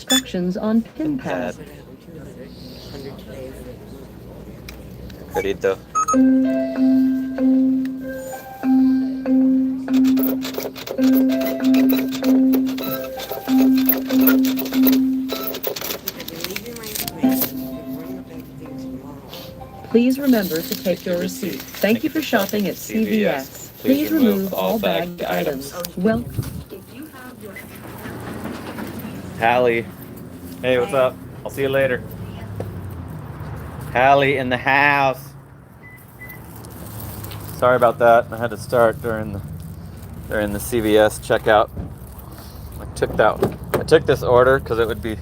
instructions on pin pad. Querido. Please remember to take your receipt. Thank you for shopping at CVS. Please remove all bagged items. Welcome. Hallie. Hey, what's up? I'll see you later. Hallie in the house. Sorry about that. I had to start during the CVS checkout. I took this order because it would be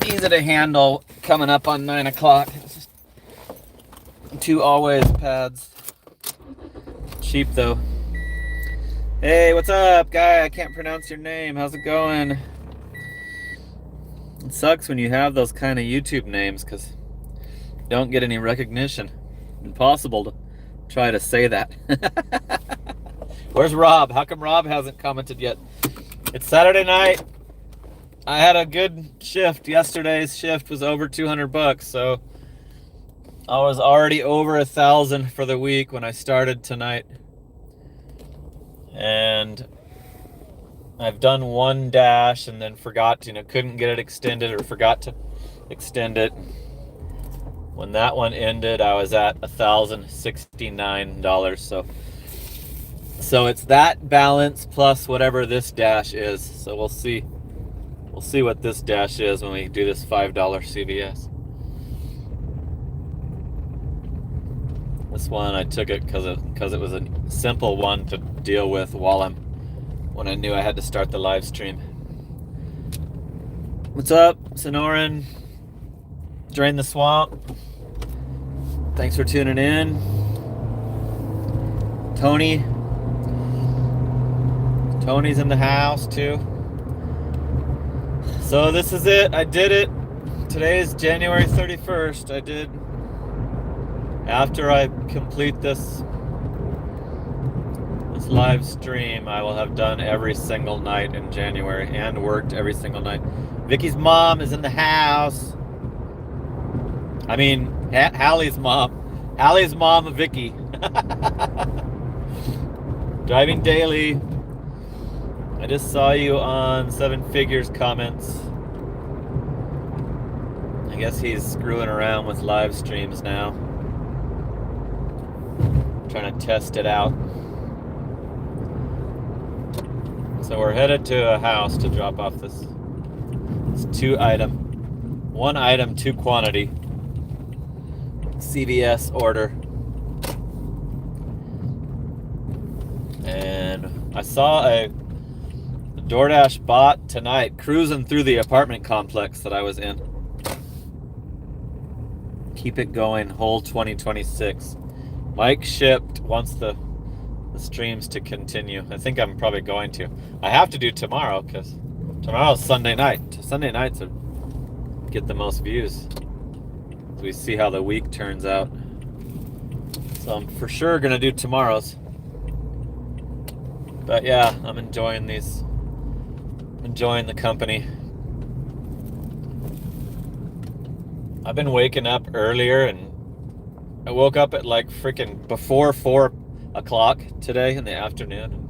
easy to handle coming up on 9 o'clock. It's just 2 always pads. Cheap though. Hey, what's up, guy? I can't pronounce your name. How's it going? It sucks when you have those kind of YouTube names because you don't get any recognition. Impossible to try to say that. Where's Rob? How come Rob hasn't commented yet? It's Saturday night. I had a good shift. Yesterday's shift was over $200, so I was already over 1,000 for the week when I started tonight. And I've done one dash and then forgot to, couldn't get it extended or forgot to extend it. When that one ended, I was at $1,069. So it's that balance plus whatever this dash is. So we'll see. We'll see what this dash is when we do this $5 CVS. This one I took it because it was a simple one to deal with when I knew I had to start the live stream. What's up, Sonoran? Drain the Swamp. Thanks for tuning in. Tony's in the house too. So this is it. I did it. Today is January 31st. I did. After I complete this live stream, I will have done every single night in January and worked every single night. Vicky's mom is in the house. I mean, Hallie's mom. Hallie's mom, Vicky. Driving daily. I just saw you on Seven Figures comments. I guess he's screwing around with live streams now. Trying to test it out. So we're headed to a house to drop off this 1 item, 2 quantity CVS order. And I saw a DoorDash bot tonight cruising through the apartment complex that I was in. Keep it going, whole 2026. Mike shipped wants the streams to continue. I think I'm probably going to. I have to do tomorrow because tomorrow's Sunday night. Sunday nights get the most views. So we see how the week turns out. So I'm for sure gonna do tomorrow's. But yeah, I'm enjoying the company. I've been waking up earlier, and I woke up at like freaking before 4 o'clock today in the afternoon.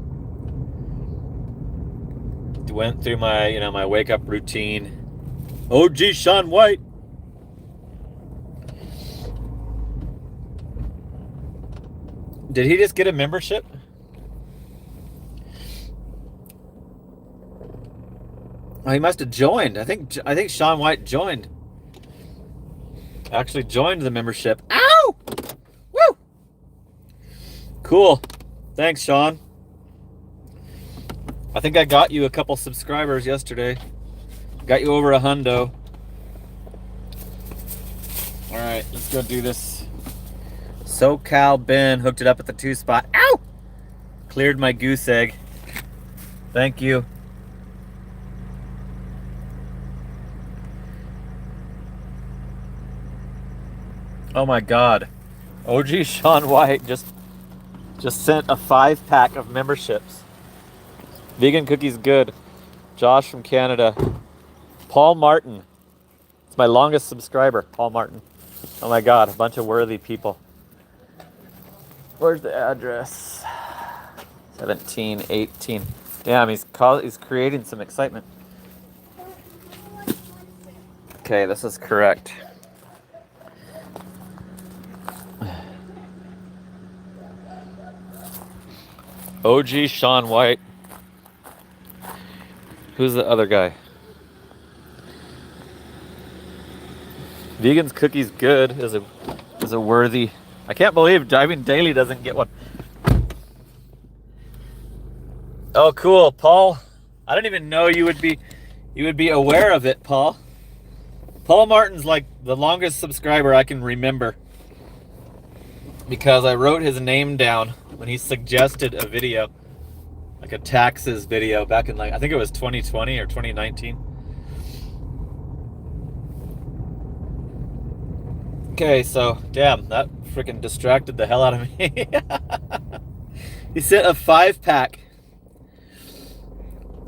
Went through my, my wake up routine. OG Sean White. Did he just get a membership? Oh, he must have joined. I think Sean White joined. Actually joined the membership. Ow! Woo! Cool. Thanks, Sean. I think I got you a couple subscribers yesterday. Got you over 100. All right, let's go do this. SoCal Ben hooked it up at the 2 spot. Ow! Cleared my goose egg. Thank you. Oh my God. OG Sean White just sent a 5-pack of memberships. Vegan cookies good. Josh from Canada. Paul Martin. It's my longest subscriber, Paul Martin. Oh my God, a bunch of worthy people. Where's the address? 1718. Damn, he's creating some excitement. Okay, this is correct. OG Sean White. Who's the other guy? Vegan's Cookies Good is a worthy. I can't believe Driving Daily doesn't get one. Oh, cool, Paul. I didn't even know you would be aware of it, Paul. Paul Martin's like the longest subscriber I can remember because I wrote his name down when he suggested a video, like a taxes video back in I think it was 2020 or 2019. Okay, so damn, that freaking distracted the hell out of me. He sent a 5-pack.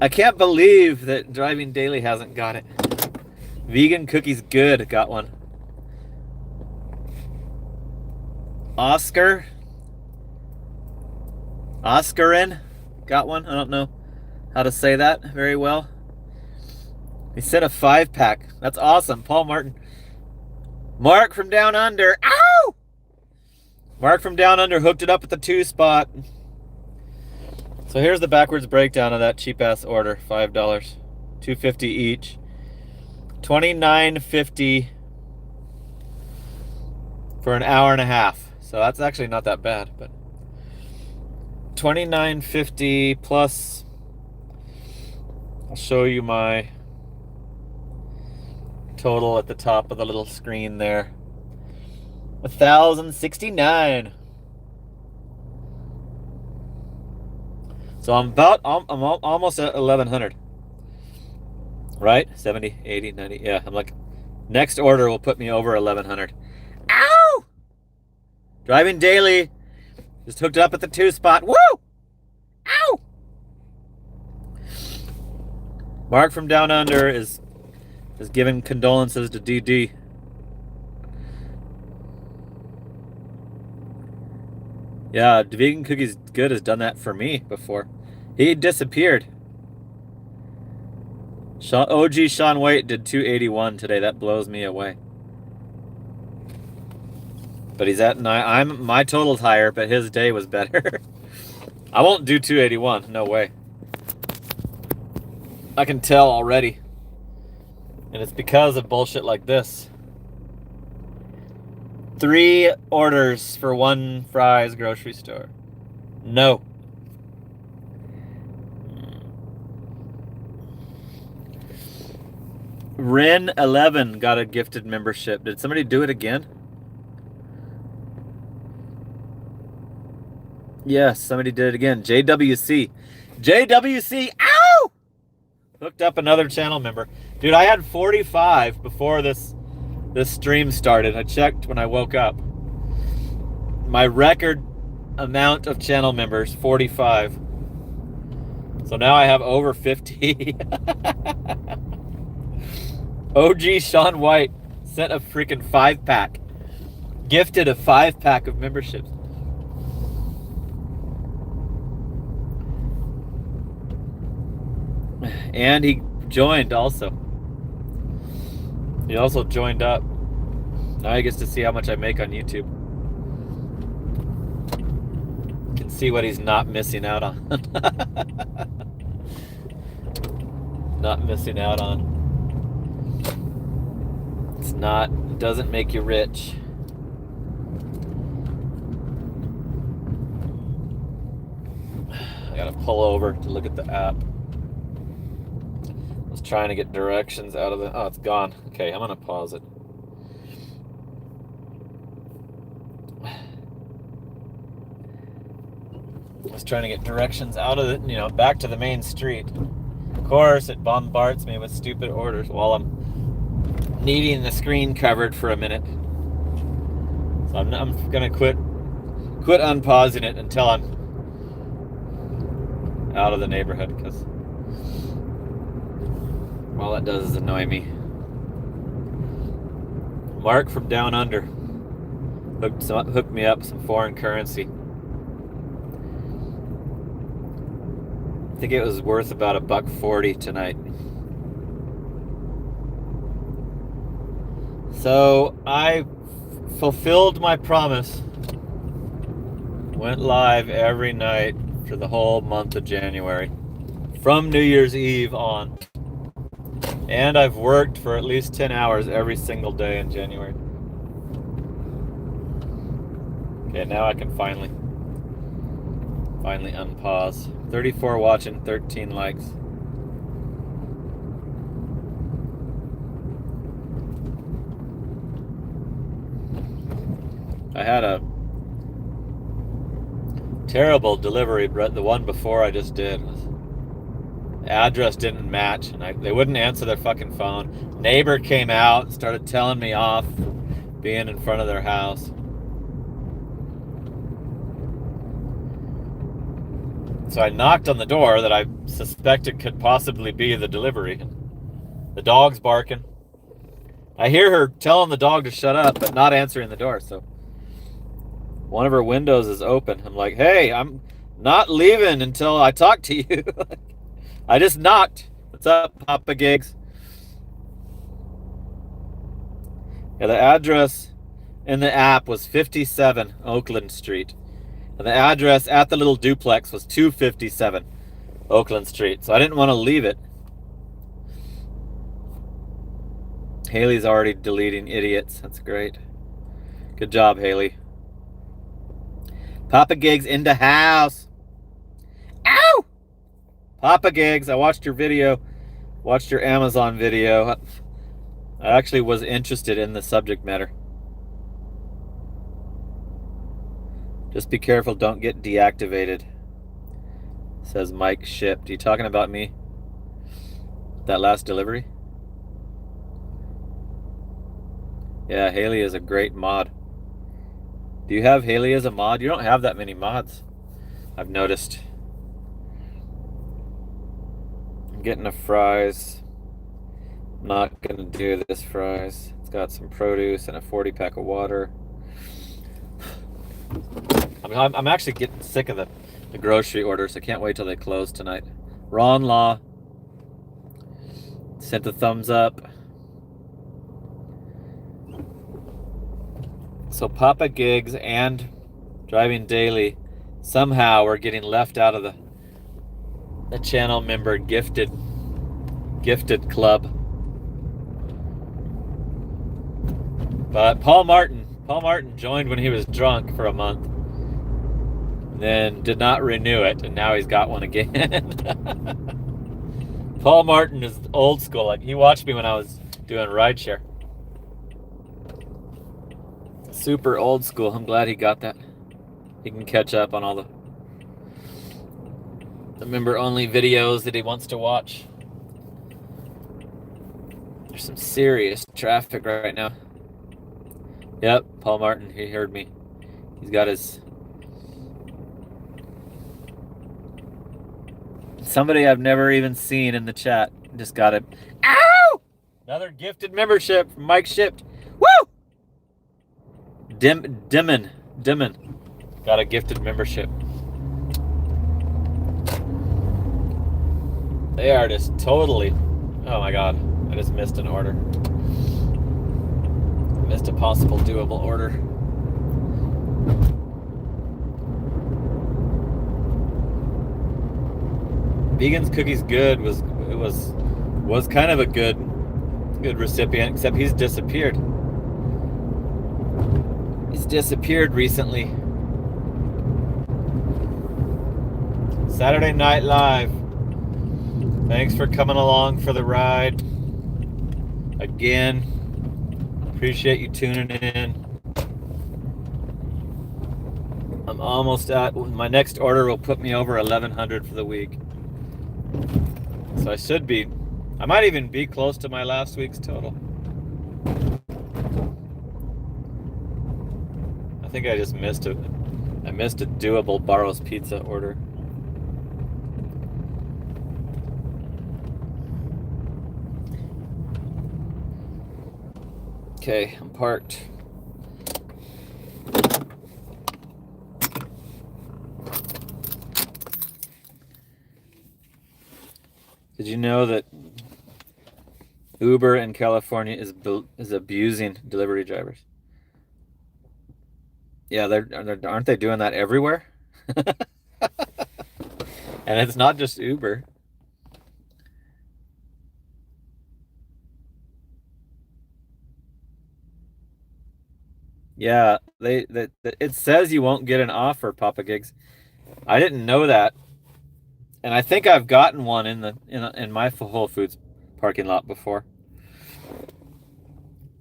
I can't believe that Driving Daily hasn't got it. Vegan Cookies Good got one. Oscarin got one. I don't know how to say that very well. He sent a 5-pack. That's awesome. Paul Martin. Mark from Down Under. Ow! Mark from Down Under hooked it up at the 2 spot. So here's the backwards breakdown of that cheap ass order. $5, $2.50 each. $29.50 for an hour and a half. So that's actually not that bad, but $29.50 plus. I'll show you my total at the top of the little screen there. $1,069. So I'm almost at 1,100. Right? 70, 80, 90. Yeah, I'm like, next order will put me over 1,100. Ow! Driving Daily. Just hooked up at the 2 spot. Woo! Ow! Mark from Down Under is giving condolences to DD. Yeah, Vegan Cookies Good has done that for me before. He disappeared. OG Sean White did 281 today. That blows me away. But he's at 9. My total's higher, but his day was better. I won't do 281. No way. I can tell already. And it's because of bullshit like this. 3 orders for 1 Fry's grocery store. No. Ren11 got a gifted membership. Did somebody do it again? Yes, somebody did it again. JWC. JWC, ow! Hooked up another channel member. Dude, I had 45 before this stream started. I checked when I woke up. My record amount of channel members, 45. So now I have over 50. OG Sean White sent a freaking 5-pack. Gifted a 5-pack of memberships. And he joined also. He also joined up. Now he gets to see how much I make on YouTube. Can see what he's not missing out on. Not missing out on. It doesn't make you rich. I gotta pull over to look at the app. I was trying to get directions out of oh, it's gone. Okay, I'm gonna pause it. I was trying to get directions out of it, back to the main street. Of course, it bombards me with stupid orders while I'm needing the screen covered for a minute. So I'm gonna quit unpausing it until I'm out of the neighborhood, because All it does is annoy me. Mark from down under hooked me up some foreign currency. I think it was worth about $1.40 tonight. So I fulfilled my promise. Went live every night for the whole month of January, from New Year's Eve on. And I've worked for at least 10 hours every single day in January. Okay, now I can finally unpause. 34 watching, 13 likes. I had a terrible delivery, Brett. The one before I just did. The address didn't match, and they wouldn't answer their fucking phone. Neighbor came out and started telling me off for being in front of their house. So I knocked on the door that I suspected could possibly be the delivery. The dog's barking. I hear her telling the dog to shut up, but not answering the door. So one of her windows is open. I'm like, hey, I'm not leaving until I talk to you. I just knocked. What's up, Papa Gigs? Yeah, the address in the app was 57 Oakland Street. And the address at the little duplex was 257 Oakland Street. So I didn't want to leave it. Haley's already deleting idiots. That's great. Good job, Haley. Papa Gigs in the house. Ow! Papa Gigs, I watched your video. Watched your Amazon video. I actually was interested in the subject matter. Just be careful, don't get deactivated. Says Mike Shipped. Are you talking about me? That last delivery? Yeah, Haley is a great mod. Do you have Haley as a mod? You don't have that many mods, I've noticed. I'm getting a fries. Not gonna do this fries. It's got some produce and a 40-pack of water. I'm actually getting sick of the grocery orders. I can't wait till they close tonight. Ron Law sent a thumbs up. So Papa Gigs and Driving Daily somehow are getting left out of the channel member gifted club. But Paul Martin joined when he was drunk for a month, then did not renew it, and now he's got one again. Paul Martin is old school. Like, he watched me when I was doing rideshare. Super old school. I'm glad he got that. He can catch up on all the member-only videos that he wants to watch. There's some serious traffic right now. Yep, Paul Martin, he heard me. He's got his... Somebody I've never even seen in the chat just got it. Ow! Another gifted membership from Mike Shipped. Woo! Dimmin got a gifted membership. They are just totally... Oh my god, I just missed an order. Missed a possible doable order. Vegan's Cookies Good was kind of a good recipient, except he's disappeared. He's disappeared recently. Saturday Night Live. Thanks for coming along for the ride. Again. Appreciate you tuning in. I'm almost at... My next order will put me over 1,100 for the week. So I should be... I might even be close to my last week's total. I think I just missed a doable Barrow's Pizza order. Okay, I'm parked. Did you know that Uber in California is abusing delivery drivers? Yeah, aren't they doing that everywhere? And it's not just Uber. Yeah, it says you won't get an offer, Papa Gigs. I didn't know that, and I think I've gotten one in my Whole Foods parking lot before.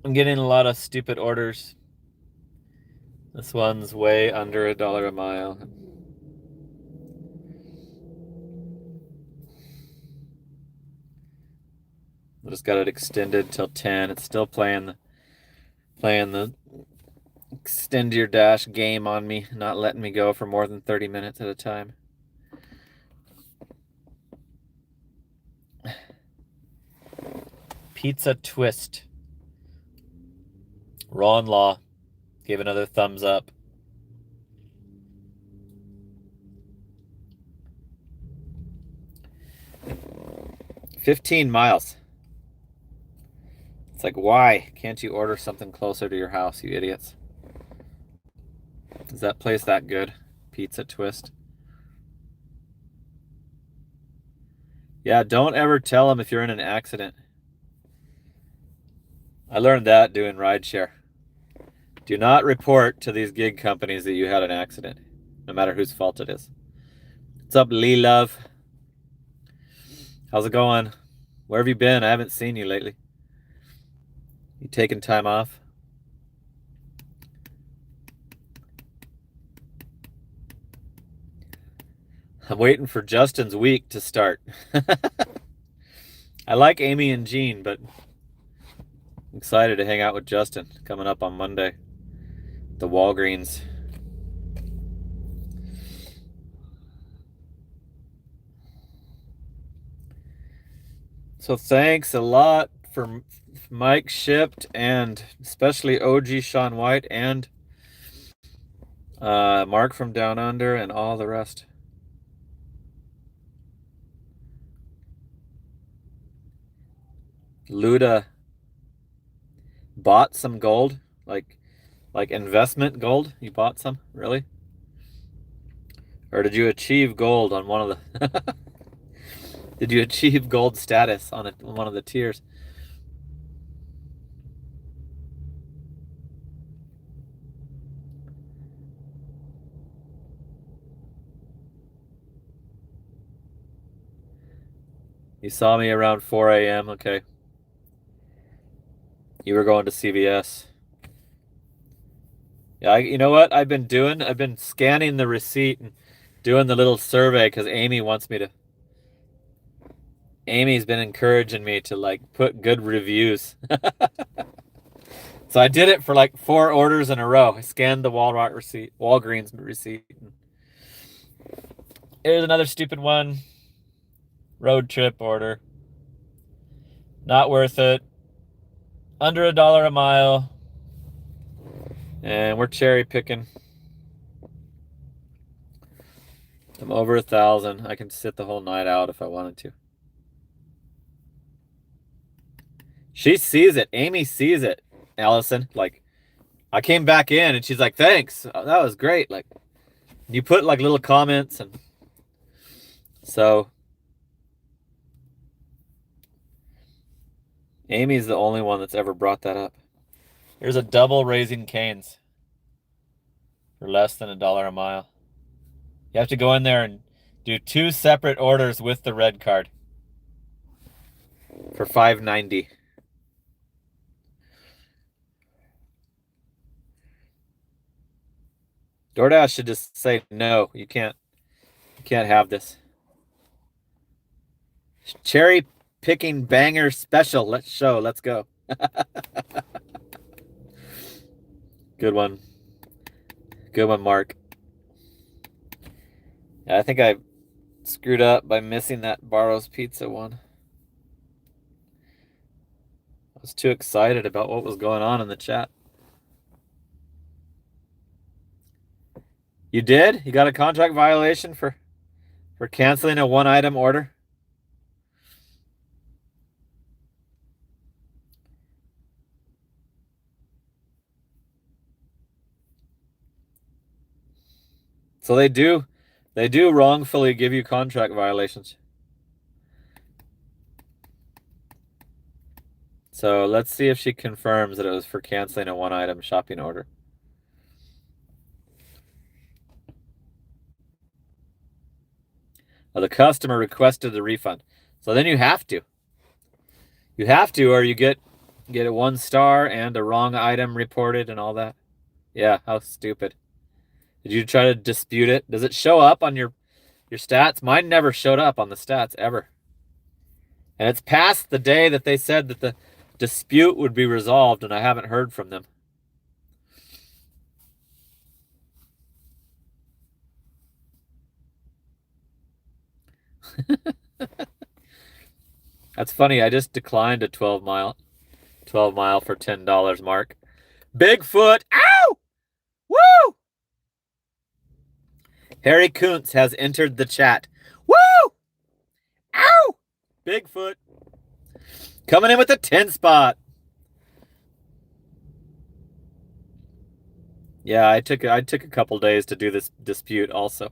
I'm getting a lot of stupid orders. This one's way under $1 a mile. I just got it extended till 10. It's still playing the extend your dash game on me, not letting me go for more than 30 minutes at a time. Pizza Twist. Ron Law gave another thumbs up. $15 miles. It's like, why can't you order something closer to your house, you idiots? Is that place that good? Pizza Twist. Yeah, don't ever tell them if you're in an accident. I learned that doing rideshare. Do not report to these gig companies that you had an accident, no matter whose fault it is. What's up, Lee Love? How's it going? Where have you been? I haven't seen you lately. You taking time off? I'm waiting for Justin's week to start. I like Amy and Jean, but I'm excited to hang out with Justin coming up on Monday. The Walgreens. So thanks a lot for Mike Shipped and especially OG Sean White and Mark from Down Under and all the rest. Luda bought some gold, like investment gold. You bought some, really? Or did you achieve gold on one of the? Did you achieve gold status on one of the tiers? You saw me around 4 a.m. Okay. You were going to CVS. Yeah, you know what I've been doing? I've been scanning the receipt and doing the little survey because Amy wants me to. Amy's been encouraging me to like put good reviews. So I did it for like 4 orders in a row. I scanned the Walgreens receipt. Here's another stupid one. Road trip order. Not worth it. Under $1 a mile. And we're cherry picking. I'm over 1,000. I can sit the whole night out if I wanted to. She sees it. Amy sees it, Allison. Like, I came back in and she's like, thanks. That was great. Like, you put like little comments and so Amy's the only one that's ever brought that up. Here's a double Raising Cane's for less than $1 a mile. You have to go in there and do 2 separate orders with the red card for $5.90. DoorDash should just say no. You can't have this. Cherry picking banger special. Let's go. Good one. Good one, Mark. Yeah, I think I screwed up by missing that Barrow's Pizza one. I was too excited about what was going on in the chat. You did? You got a contract violation for canceling a one-item order? So they do wrongfully give you contract violations. So let's see if she confirms that it was for canceling a one-item shopping order. Well, the customer requested the refund. So then you have to. You have to, or you get a 1 star and a wrong item reported and all that. Yeah, how stupid. Did you try to dispute it? Does it show up on your stats? Mine never showed up on the stats, ever. And it's past the day that they said that the dispute would be resolved, and I haven't heard from them. That's funny. I just declined a 12 mile for $10 mark. Bigfoot. Ow! Woo! Harry Kuntz has entered the chat. Woo! Ow! Bigfoot. Coming in with a 10 spot. Yeah, I took a couple days to do this dispute also.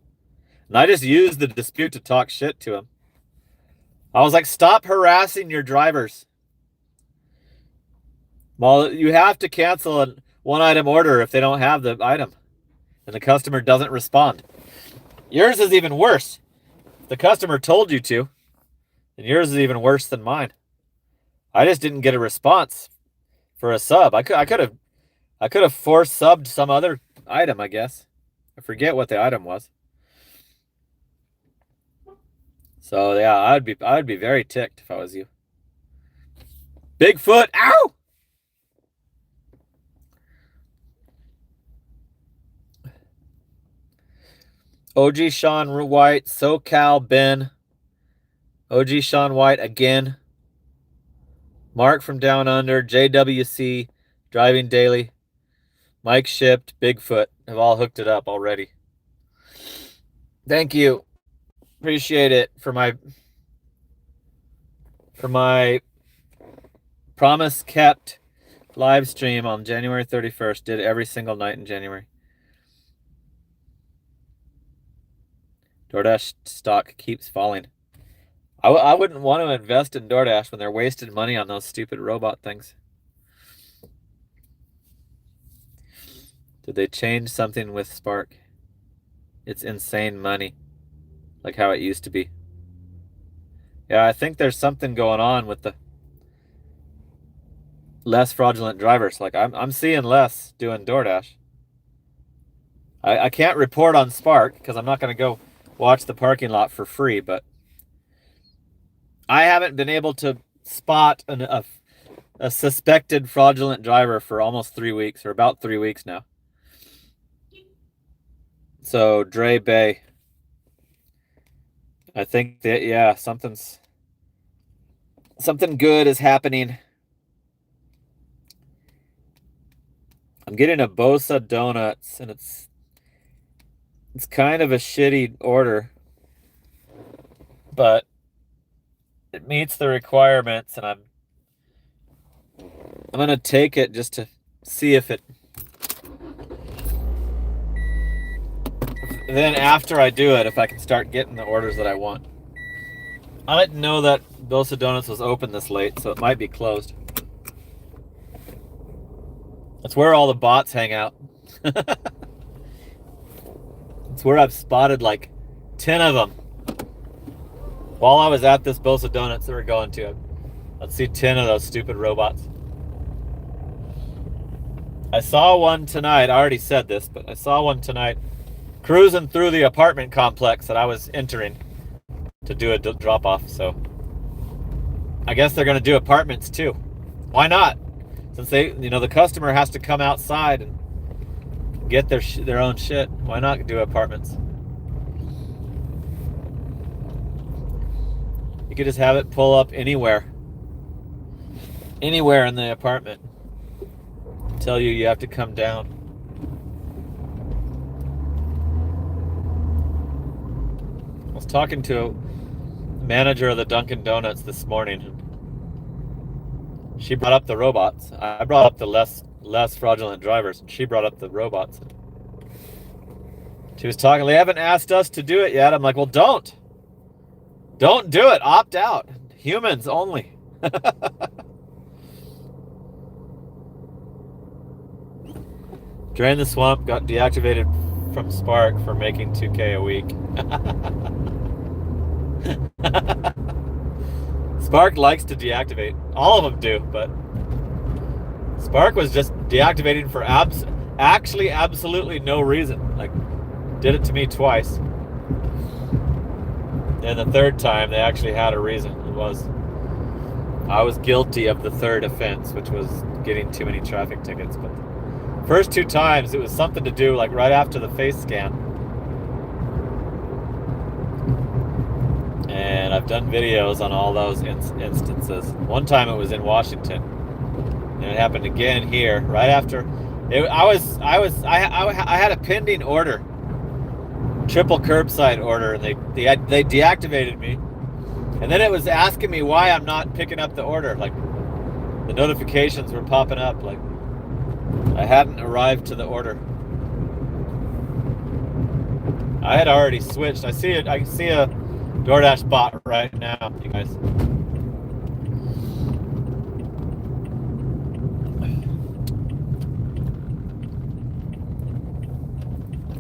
And I just used the dispute to talk shit to him. I was like, stop harassing your drivers. Well, you have to cancel a one-item order if they don't have the item and the customer doesn't respond. Yours is even worse. If the customer told you to, then yours is even worse than mine. I just didn't get a response for a sub. I could have force subbed some other item, I guess. I forget what the item was. So yeah, I'd be very ticked if I was you. Bigfoot, ow! OG Sean White, SoCal Ben. OG Sean White again. Mark from Down Under, JWC, Driving Daily, Mike Shipped, Bigfoot have all hooked it up already. Thank you. Appreciate it for my promise kept live stream on January 31st. Did every single night in January. DoorDash stock keeps falling. I wouldn't want to invest in DoorDash when they're wasting money on those stupid robot things. Did they change something with Spark? It's insane money, like how it used to be. Yeah, I think there's something going on with the less fraudulent drivers. Like I'm seeing less doing DoorDash. I can't report on Spark because I'm not going to go watch the parking lot for free, but I haven't been able to spot a suspected fraudulent driver for almost 3 weeks, or about 3 weeks now. So Dre Bay, I think that, yeah, something good is happening. I'm getting a Bosa Donuts, and it's kind of a shitty order, but it meets the requirements, and I'm gonna take it just to see if it. Then after I do it, if I can start getting the orders that I want. I didn't know that Bosa Donuts was open this late, so it might be closed. That's where all the bots hang out. It's where I've spotted like 10 of them. While I was at this Bosa Donuts that we're going to, let's see 10 of those stupid robots. I saw one tonight. I already said this, but I saw one tonight cruising through the apartment complex that I was entering to do a drop-off. So I guess they're going to do apartments too. Why not? Since the customer has to come outside and get their own shit. Why not do apartments? You could just have it pull up anywhere. anywhere in the apartment tell you have to come down. I was talking to a manager of the Dunkin' Donuts this morning. She brought up the robots. I brought up the less fraudulent drivers, and she brought up the robots. She was talking, they haven't asked us to do it yet. I'm like, well, don't do it. Opt out. Humans only. Drain the Swamp got deactivated from Spark for making 2K a week. Spark likes to deactivate. All of them do, but Spark was just deactivating for actually absolutely no reason. Like, did it to me twice. And the third time, they actually had a reason. I was guilty of the third offense, which was getting too many traffic tickets. But the first 2 times, it was something to do, like, right after the face scan. And I've done videos on all those instances. One time it was in Washington, and it happened again here, right after. I had a pending order, triple curbside order, and they deactivated me, and then it was asking me why I'm not picking up the order. Like, the notifications were popping up, like I hadn't arrived to the order. I had already switched. I see a DoorDash bot right now, you guys.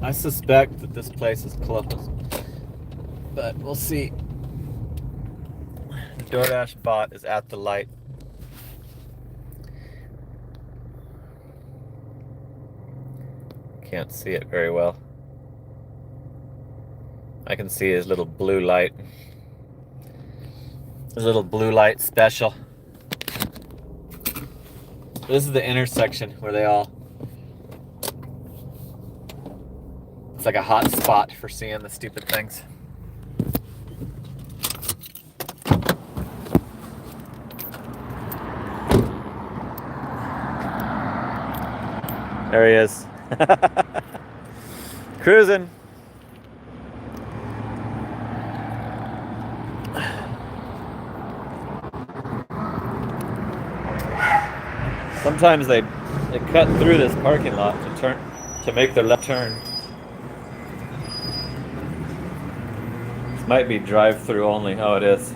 I suspect that this place is closed, but we'll see. The DoorDash bot is at the light. Can't see it very well. I can see his little blue light. His little blue light special. This is the intersection where they all... It's like a hot spot for seeing the stupid things. There he is. Cruising. Sometimes they cut through this parking lot to make their left turn. This might be drive-through only. Oh, it is.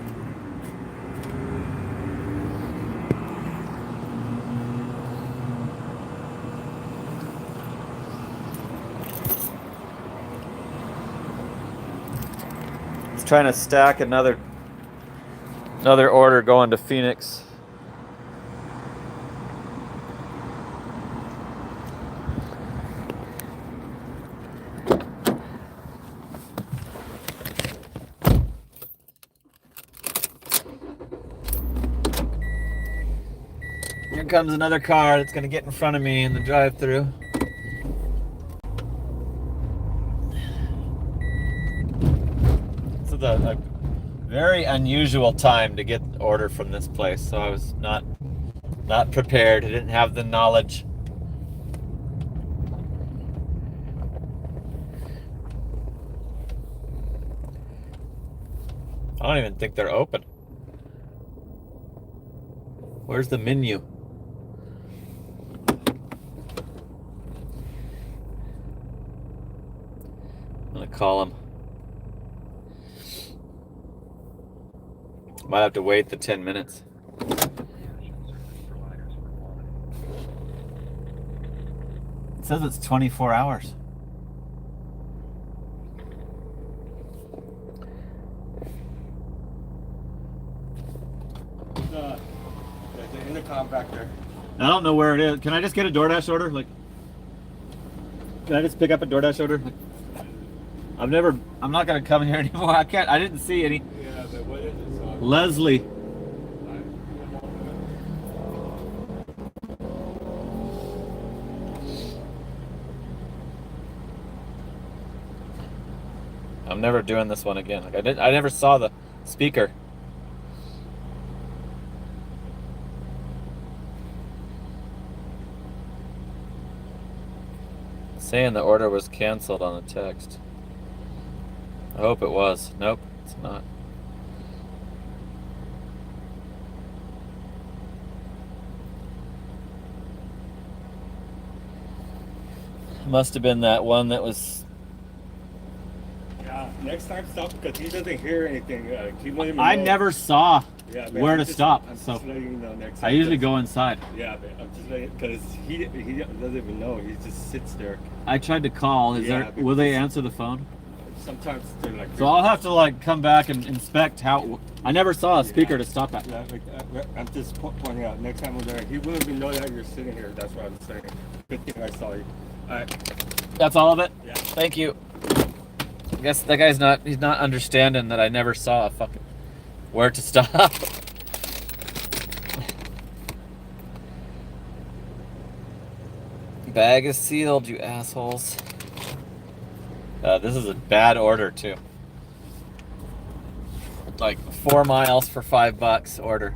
It's trying to stack another order going to Phoenix. Here comes another car that's going to get in front of me in the drive-thru. This is a very unusual time to get an order from this place, so I was not prepared. I didn't have the knowledge. I don't even think they're open. Where's the menu? I'm gonna call him. Might have to wait the 10 minutes. It says it's 24 hours. The intercom back there. I don't know where it is. Can I just get a DoorDash order? Like, can I just pick up a DoorDash order? Like, I'm not gonna come here anymore. I didn't see any. Yeah, but what is it? Leslie. I'm never doing this one again. Like, I never saw the speaker. Saying the order was canceled on the text. I hope it was. Nope, it's not. Must have been that one that was. Yeah, next time stop because he doesn't hear anything. He won't even I know. never saw Yeah, where to stop, I'm so just letting you know next I time. usually go inside. Yeah, but I'm just letting because he doesn't even know. He just sits there. I tried to call. Yeah, Will they because- answer the phone? Sometimes they're like. So I'll have to like come back and inspect how. I never saw a speaker to stop at. Yeah, I'm just pointing out. Next time we're there, he wouldn't even know that you're sitting here. That's what I'm saying. Good thing I saw you. All right. That's all of it? Yeah. Thank you. I guess that guy's he's not understanding that I never saw a fucking where to stop. Bag is sealed, you assholes. This is a bad order too. Like 4 miles for $5 order.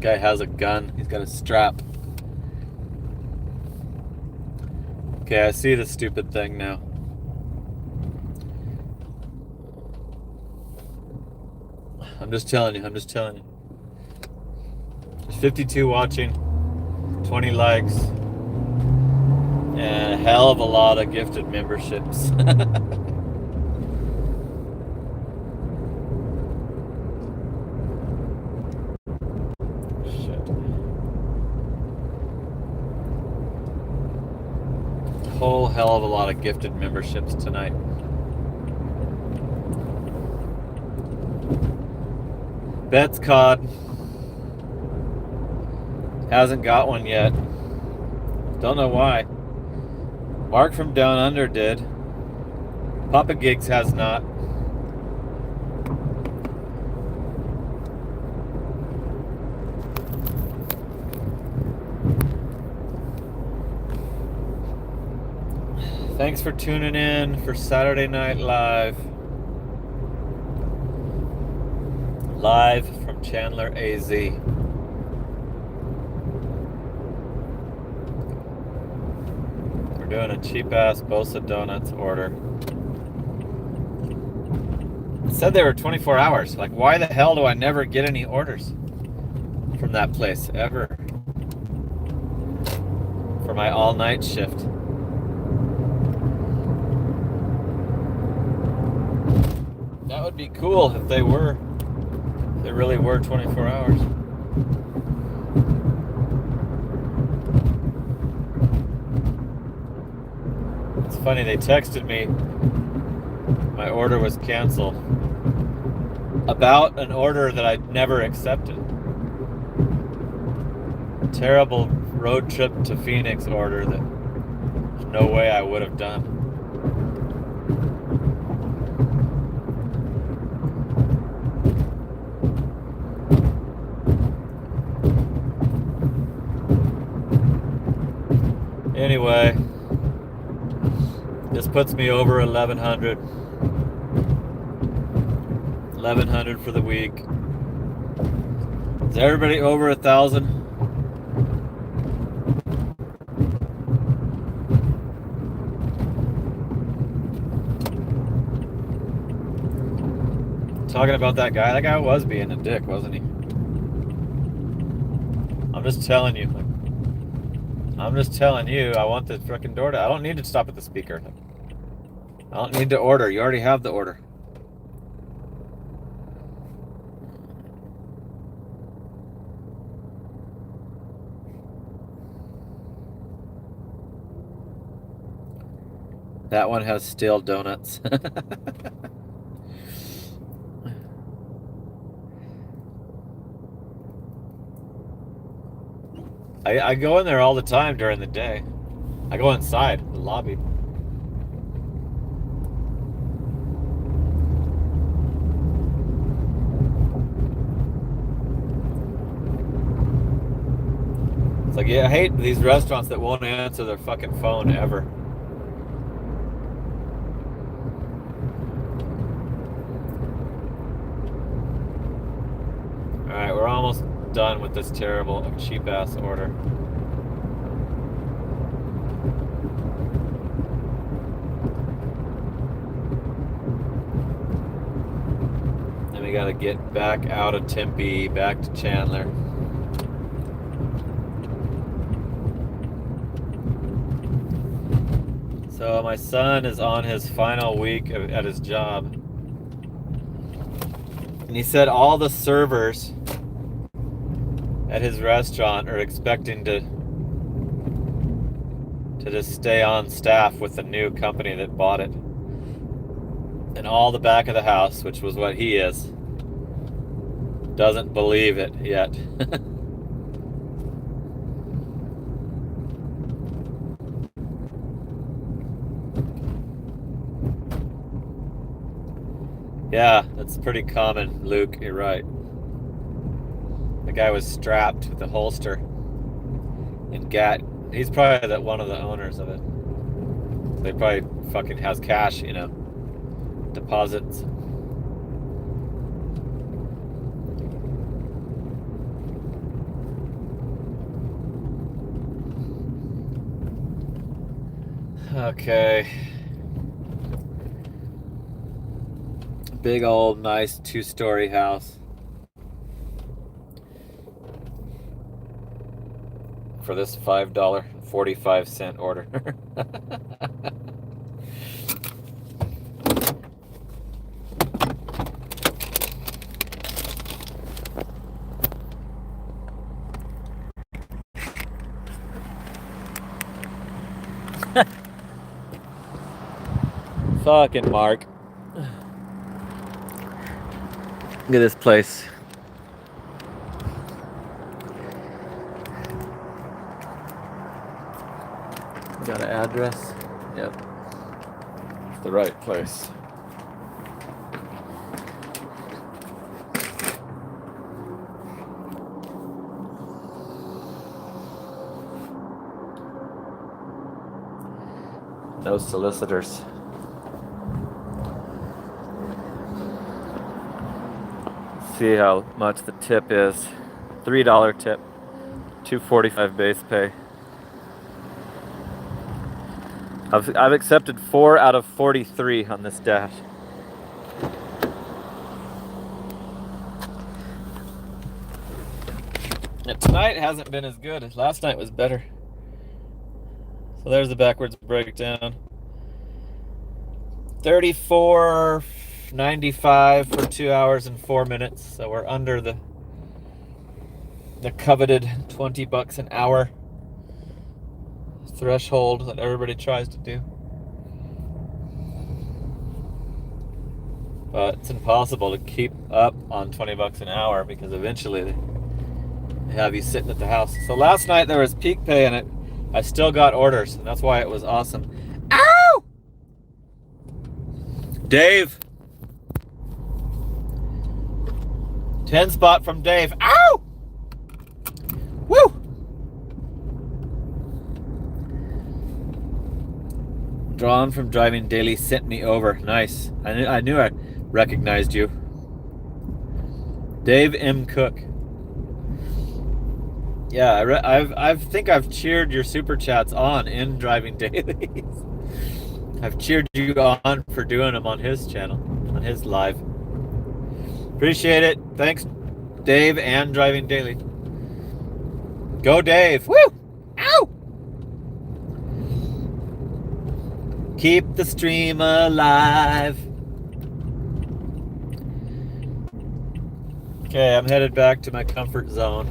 Guy has a gun. He's got a strap. Okay, I see the stupid thing now. I'm just telling you. There's 52 watching, 20 likes, and a hell of a lot of gifted memberships. Shit. Whole hell of a lot of gifted memberships tonight. Bet's caught. Hasn't got one yet. Don't know why. Mark from Down Under did. Papa Gigs has not. Thanks for tuning in for Saturday Night Live. Live from Chandler, AZ. We're doing a cheap-ass Bosa Donuts order. It said they were 24 hours. Like, why the hell do I never get any orders from that place, ever? For my all-night shift. That would be cool if they were. They really were 24 hours. It's funny, they texted me my order was canceled about an order that I'd never accepted. A terrible road trip to Phoenix order that there's no way I would have done. Anyway, this puts me over 1,100. 1,100 for the week. Is everybody over 1,000? Talking about that guy. That guy was being a dick, wasn't he? I'm just telling you. I want the frickin' door to. I don't need to stop at the speaker. I don't need to order. You already have the order. That one has stale donuts. I go in there all the time during the day. I go inside the lobby. It's like, yeah, I hate these restaurants that won't answer their fucking phone ever. Alright, we're almost done with this terrible, cheap-ass order. Then we gotta get back out of Tempe, back to Chandler. So my son is on his final week at his job. And he said all the servers at his restaurant are expecting to just stay on staff with the new company that bought it. And all the back of the house, which was what he is, doesn't believe it yet. Yeah, that's pretty common, Luke. You're right. The guy was strapped with a holster and gat. He's probably one of the owners of it. They probably fucking has cash, you know, deposits. Okay. Big old nice 2-story house. For this $5.45 order. Fucking Mark. Look at this place. Got an address? Yep. It's the right place. No solicitors. See how much the tip is. $3 tip, $2.45 base pay. I've accepted 4 out of 43 on this dash. And tonight hasn't been as good. Last night was better. So there's the backwards breakdown. $34.95 for 2 hours and 4 minutes. So we're under the coveted $20 an hour threshold that everybody tries to do. But it's impossible to keep up on $20 an hour because eventually they have you sitting at the house. So last night there was peak pay in it. I still got orders, and that's why it was awesome. Ow! Dave. 10 spot from Dave. Ow! Woo! Drawn from driving daily sent me over. Nice. I knew I recognized you. Dave M. Cook. Yeah, I think I've cheered your super chats on in driving dailies. I've cheered you on for doing them on his channel, on his live. Appreciate it. Thanks, Dave and Driving Daily. Go, Dave. Woo! Ow! Keep the stream alive. Okay, I'm headed back to my comfort zone.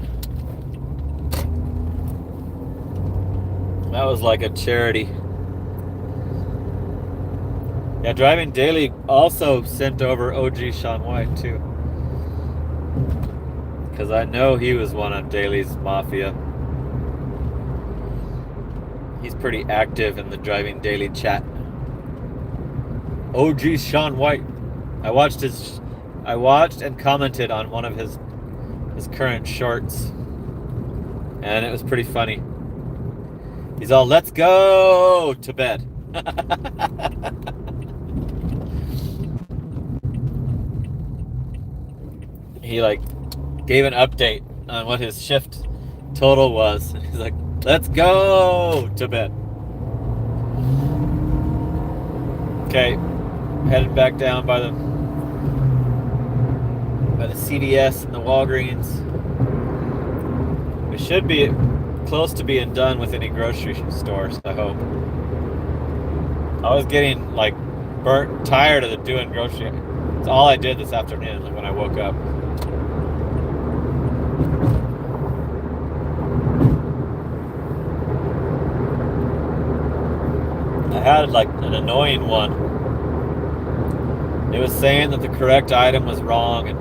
That was like a charity. Yeah, Driving Daily also sent over OG Sean White too. Because I know he was one of Daly's mafia. He's pretty active in the Driving Daily chat. OG Sean White. I watched and commented on one of his current shorts. And it was pretty funny. He's all, let's go to bed. He like gave an update on what his shift total was. He's like, let's go to bed. Okay, headed back down by the CVS and the Walgreens. We should be close to being done with any grocery stores, I hope. I was getting like tired of doing grocery. It's all I did this afternoon, like when I woke up. I had like an annoying one. It was saying that the correct item was wrong, and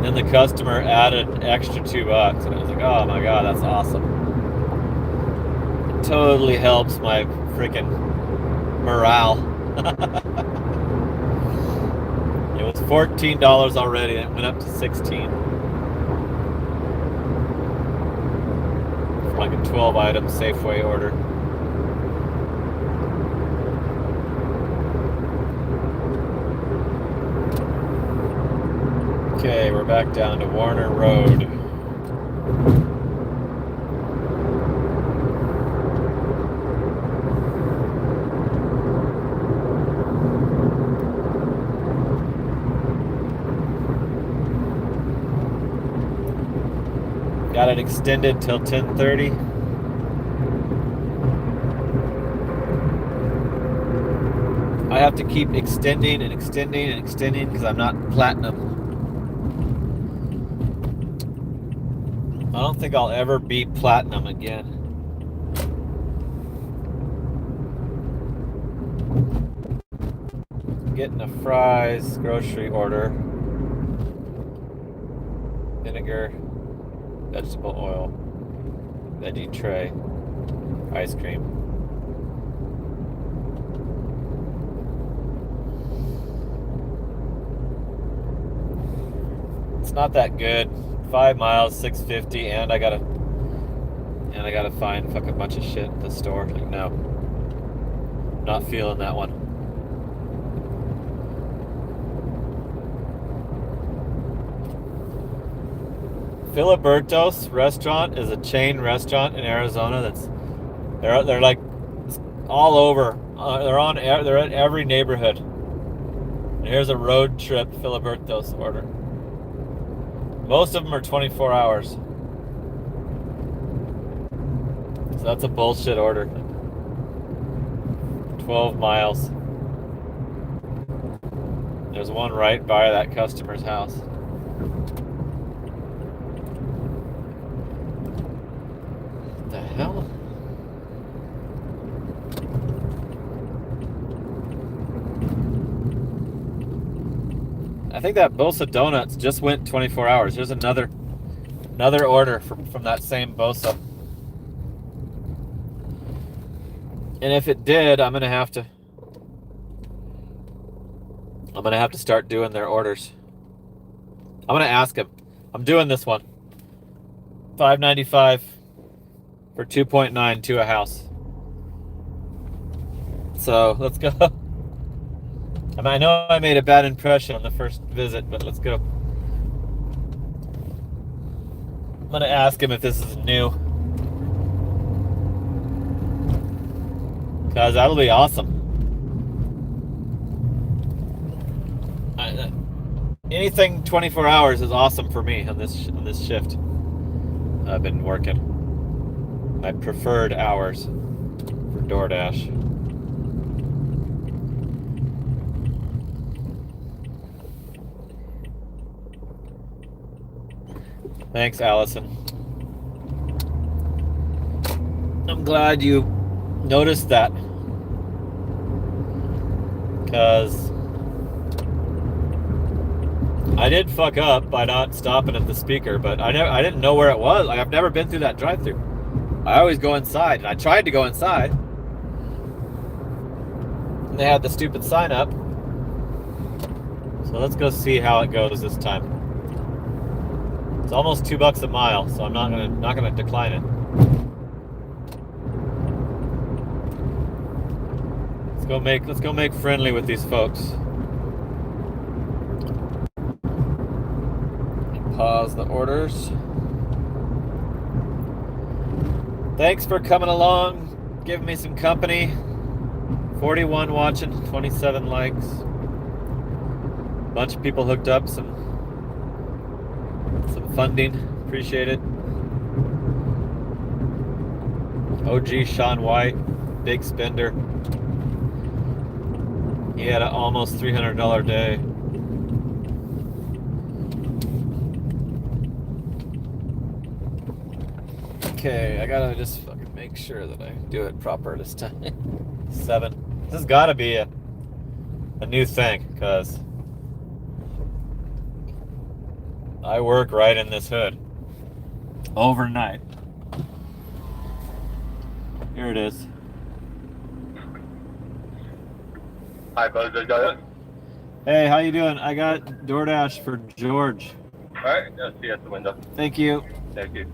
then the customer added an extra $2, and I was like, oh my god, that's awesome. It totally helps my freaking morale. It was $14 already, and it went up to $16 for like a 12-item Safeway order. Okay, we're back down to Warner Road. Got it extended till 10:30. I have to keep extending and extending and extending because I'm not platinum. I don't think I'll ever be platinum again. Getting a fries grocery order. Vinegar, vegetable oil, veggie tray, ice cream. It's not that good. 5 miles, $6.50, and I gotta find fucking bunch of shit at the store. Like, no, not feeling that one. Filiberto's restaurant is a chain restaurant in Arizona. They're like all over. They're at every neighborhood. And here's a road trip Filiberto's order. Most of them are 24 hours. So that's a bullshit order. 12 miles. There's one right by that customer's house. What the hell? I think that Bosa Donuts just went 24 hours. Here's another order from that same Bosa. And if it did, I'm gonna have to start doing their orders. I'm gonna ask him. I'm doing this one. $5.95 for 2.9 to a house. So let's go. I know I made a bad impression on the first visit, but let's go. I'm gonna ask him if this is new. Because that'll be awesome. Anything 24 hours is awesome for me on this shift. I've been working my preferred hours for DoorDash. Thanks, Allison. I'm glad you noticed that, because I did fuck up by not stopping at the speaker, but I didn't know where it was. Like, I've never been through that drive-thru. I always go inside, and I tried to go inside, and they had the stupid sign up. So let's go see how it goes this time. It's almost $2 a mile, so I'm not gonna decline it. Let's go make friendly with these folks. pause the orders. Thanks for coming along, giving me some company. 41 watching, 27 likes. Bunch of people hooked up, some funding. Appreciate it. OG Sean White, big spender. He had an almost $300 day. Okay, I gotta just fucking make sure that I do it proper this time. 7. This has gotta be a new thing, because I work right in this hood. Overnight. Here it is. Hi, bud. Got it? Hey, how you doing? I got DoorDash for George. All right. I'll see you at the window. Thank you. Thank you.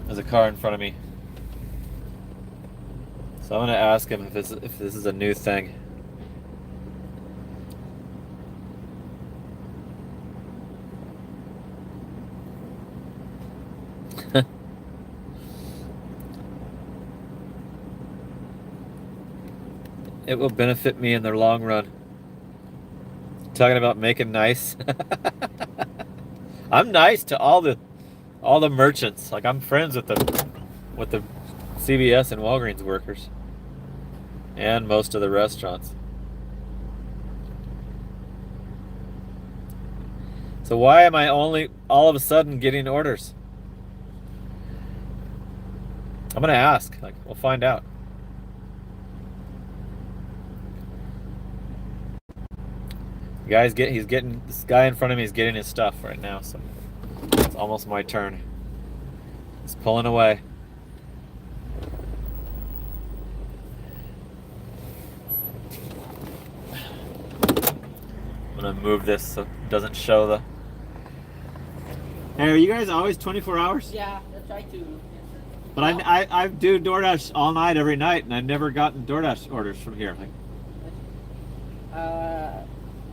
There's a car in front of me. So I'm gonna ask him if this is a new thing. It will benefit me in the long run. Talking about making nice. I'm nice to all the merchants. Like, I'm friends with the CVS and Walgreens workers and most of the restaurants. So why am I only all of a sudden getting orders? I'm gonna ask. Like, we'll find out. This guy in front of me is getting his stuff right now, so it's almost my turn. He's pulling away. I'm gonna move this so it doesn't show the... Hey, are you guys always 24 hours? Yeah, I try to. But I do DoorDash all night, every night, and I've never gotten DoorDash orders from here. Like,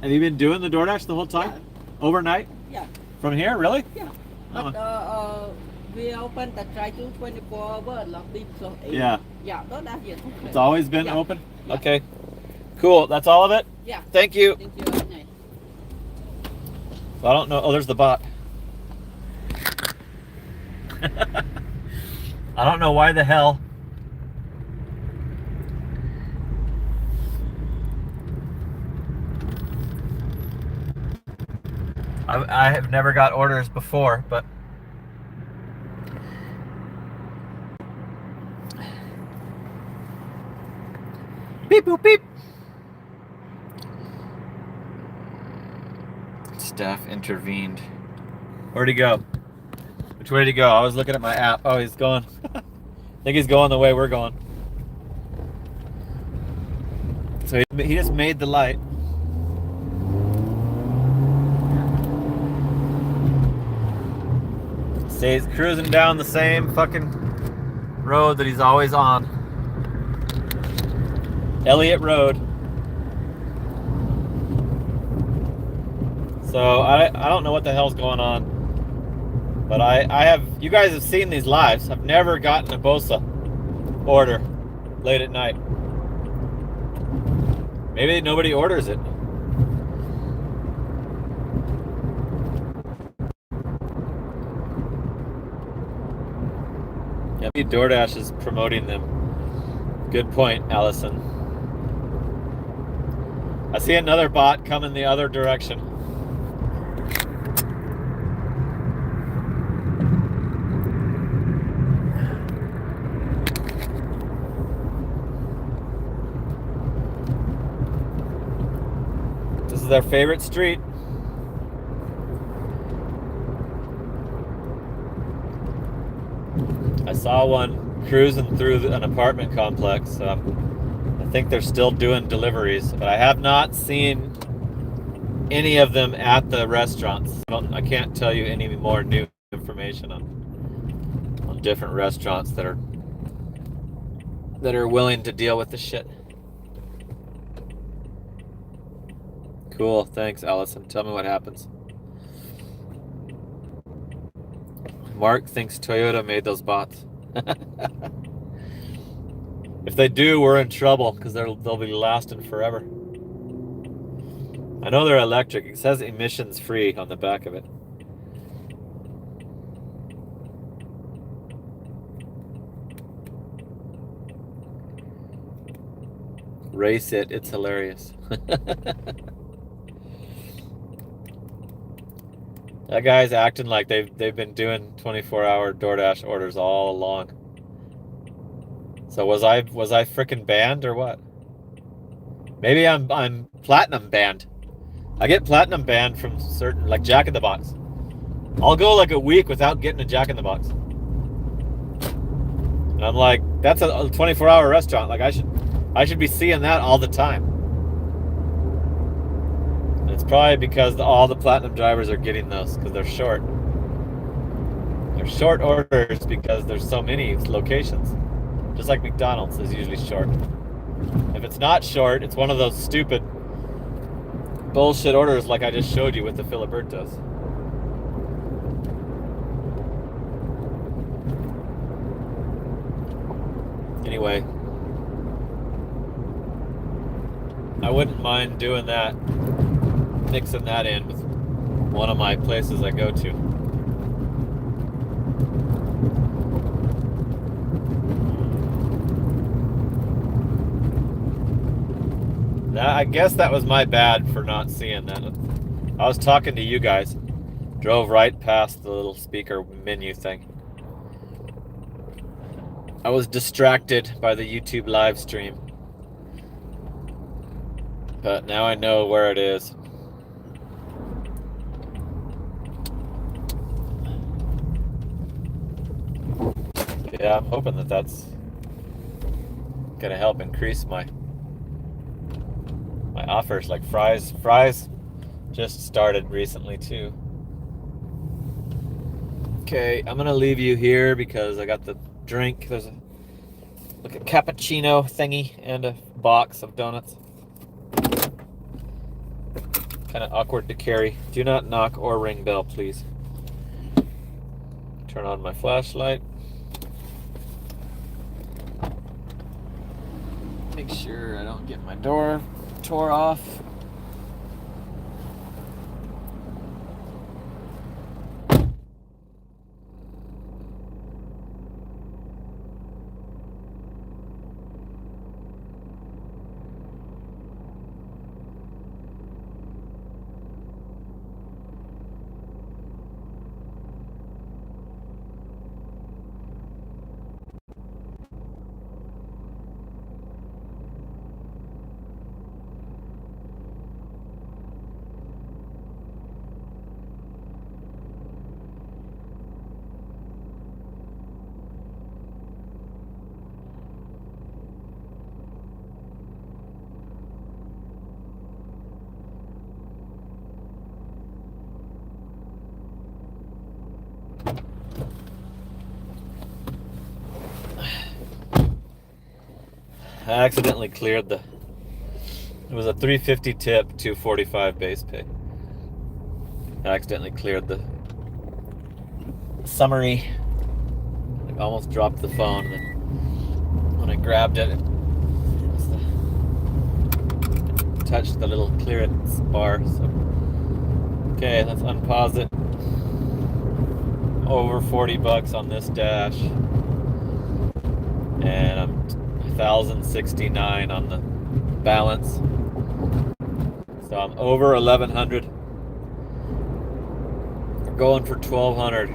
have you been doing the DoorDash the whole time? Yeah. Overnight? Yeah. From here, really? Yeah. Oh. But we open the try to 24 hours long deep so Yeah. Yeah, đó here. It's always been Yeah. open? Yeah. Okay. Cool. That's all of it? Yeah. Thank you. Thank you. Này. So I don't know. Oh, there's the bot. I don't know why the hell. I have never got orders before, but beep boop beep. Staff intervened. Where'd he go? Which way did he go? I was looking at my app. Oh, he's going. I think he's going the way we're going. So he just made the light. Stays cruising down the same fucking road that he's always on. Elliott Road. So I don't know what the hell's going on. But I have, you guys have seen these lives. I've never gotten a Bosa order late at night. Maybe nobody orders it. Yeah, maybe DoorDash is promoting them. Good point, Allison. I see another bot coming the other direction. This is their favorite street. I saw one cruising through an apartment complex. I think they're still doing deliveries, but I have not seen any of them at the restaurants. I can't tell you any more new information on different restaurants that are willing to deal with the shit. Cool, thanks, Allison. Tell me what happens. Mark thinks Toyota made those bots. If they do, we're in trouble because they'll be lasting forever. I know they're electric. It says emissions free on the back of it. Race it. It's hilarious. That guy's acting like they've been doing 24-hour DoorDash orders all along. So was I frickin' banned or what? Maybe I'm platinum banned. I get platinum banned from certain, like Jack in the Box. I'll go like a week without getting a Jack in the Box. And I'm like, that's a 24-hour restaurant. Like I should be seeing that all the time. And it's probably because all the platinum drivers are getting those because they're short. They're short orders because there's so many locations. Just like McDonald's is usually short. If it's not short, it's one of those stupid bullshit orders like I just showed you with the Filibertos. Anyway, I wouldn't mind doing that, mixing that in with one of my places I go to. I guess that was my bad for not seeing that. I was talking to you guys. Drove right past the little speaker menu thing. I was distracted by the YouTube live stream. But now I know where it is. Yeah, I'm hoping that that's gonna help increase my offers. Like fries just started recently too. Okay, I'm gonna leave you here because I got the drink. There's a cappuccino thingy and a box of donuts. Kind of awkward to carry. Do not knock or ring bell, please. Turn on my flashlight. Make sure I don't get my door tore off. I accidentally cleared it was a $3.50 tip, $2.45 base pay. I accidentally cleared the summary. I almost dropped the phone, and then when I grabbed it, touched the little clearance bar. So, okay, let's unpause it. Over $40 on this dash, and I'm 1,069 on the balance. So I'm over 1,100. We're going for 1,200.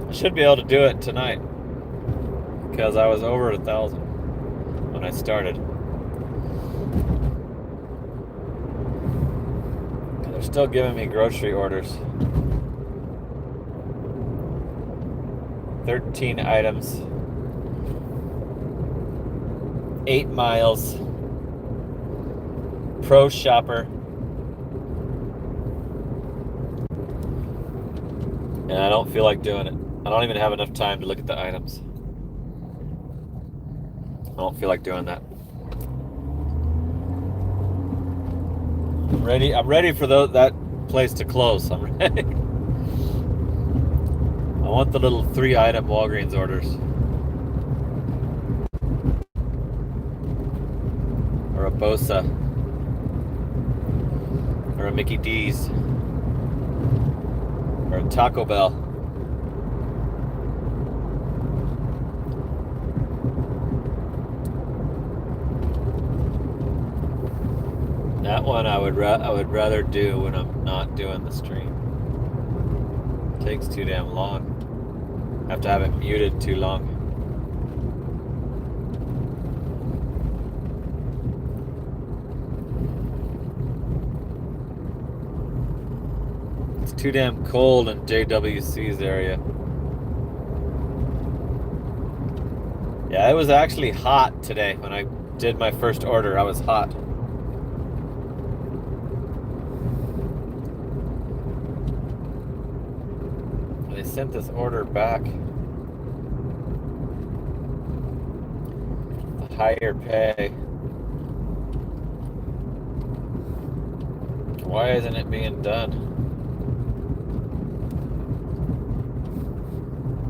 I should be able to do it tonight because I was over 1,000 when I started. They're still giving me grocery orders. 13 items. 8 miles. Pro shopper. And I don't feel like doing it. I don't even have enough time to look at the items. I don't feel like doing that. I'm ready for that place to close. I'm ready. I want the little 3-item Walgreens orders. Or a Bosa. Or a Mickey D's. Or a Taco Bell. That one I would rather do when I'm not doing the stream. It takes too damn long. I have to have it muted too long. It's too damn cold in JWC's area. Yeah, it was actually hot today when I did my first order. I was hot. They sent this order back. The higher pay. Why isn't it being done?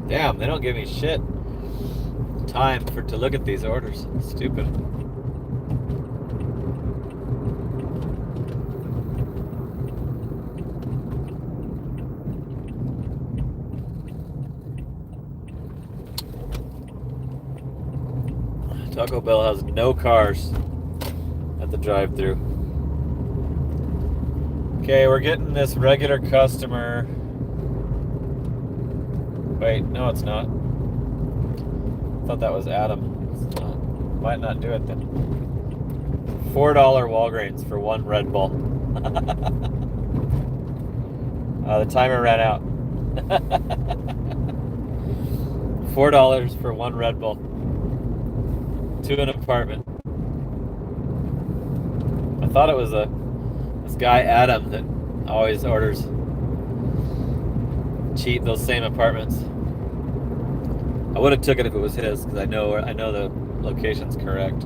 Damn, they don't give me shit time to look at these orders. Stupid. Taco Bell has no cars at the drive-thru. Okay, we're getting this regular customer. Wait, no, it's not. I thought that was Adam. It's not. Might not do it then. $4 Walgreens for one Red Bull. The timer ran out. $4 for one Red Bull. To an apartment. I thought it was this guy Adam that always orders cheap those same apartments. I would have took it if it was his, because I know the location's correct.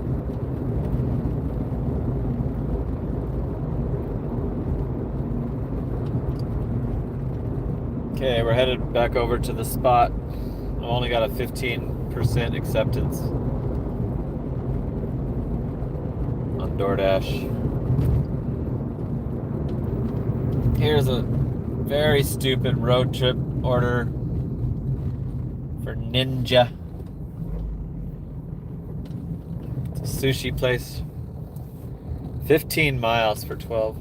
Okay, we're headed back over to the spot. I've only got a 15% acceptance on DoorDash. Here's a very stupid road trip order for Ninja. It's a sushi place. 15 miles for 12.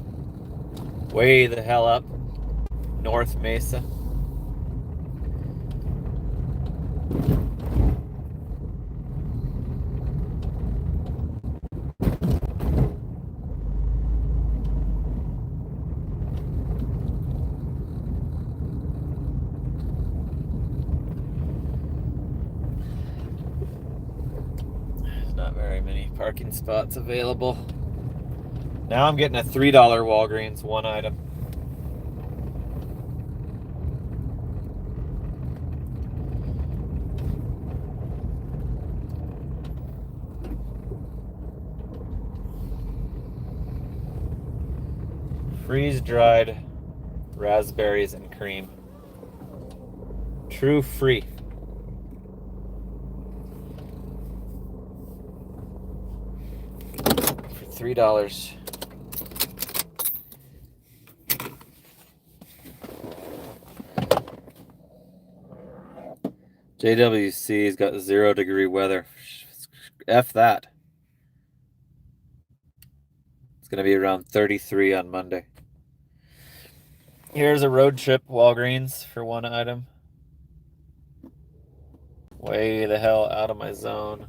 Way the hell up. North Mesa. Parking spots available. Now I'm getting a $3 Walgreens, one item. Freeze-dried raspberries and cream. True free. $3. JWC's got 0-degree weather. F that. It's going to be around 33 on Monday. Here's a road trip Walgreens for one item. Way the hell out of my zone.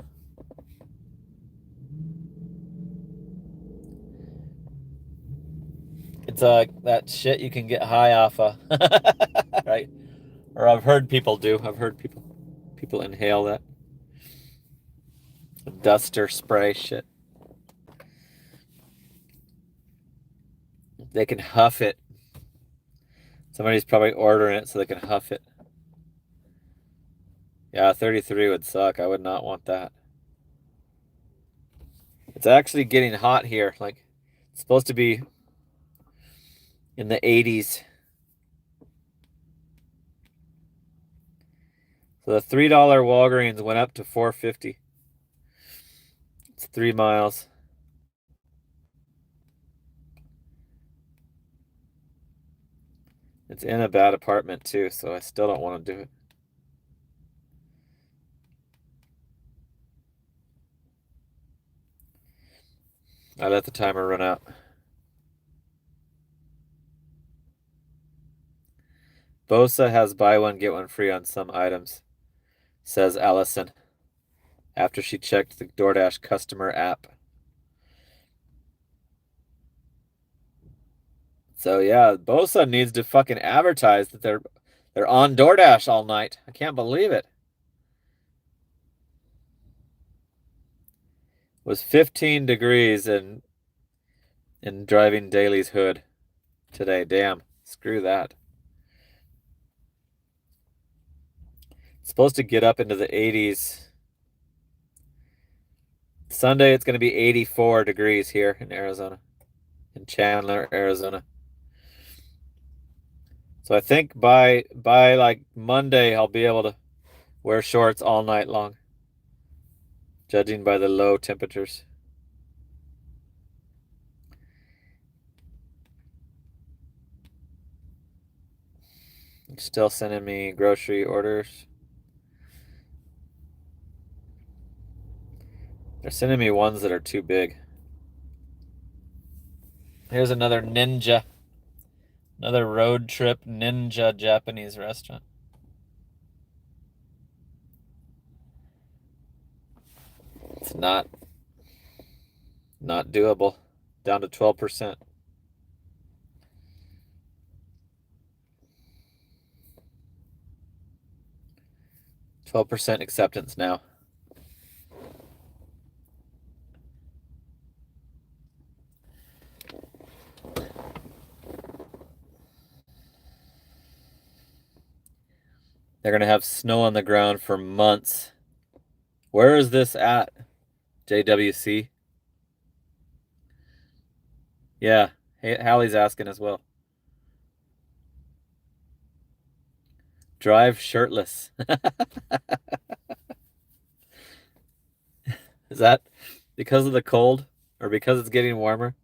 It's that shit you can get high off of, right? Or I've heard people do. I've heard people inhale that. Duster spray shit. They can huff it. Somebody's probably ordering it so they can huff it. Yeah, 33 would suck. I would not want that. It's actually getting hot here. Like, it's supposed to be in the 80s. So the $3 Walgreens went up to $4.50. It's 3 miles. It's in a bad apartment too, so I still don't want to do it. I let the timer run out. Bosa has buy one, get one free on some items, says Allison, after she checked the DoorDash customer app. So yeah, Bosa needs to fucking advertise that they're on DoorDash all night. I can't believe it. It was 15 degrees in driving Daly's hood today. Damn, screw that. It's supposed to get up into the 80s. Sunday it's going to be 84 degrees here in Arizona, in Chandler, Arizona. So I think by like Monday I'll be able to wear shorts all night long, judging by the low temperatures. Still sending me grocery orders. They're sending me ones that are too big. Here's another ninja. Another road trip ninja Japanese restaurant. It's not doable. Down to 12%. 12% acceptance now. They're going to have snow on the ground for months. Where is this at? JWC? Yeah, Hallie's asking as well. Drive shirtless. Is that because of the cold or because it's getting warmer?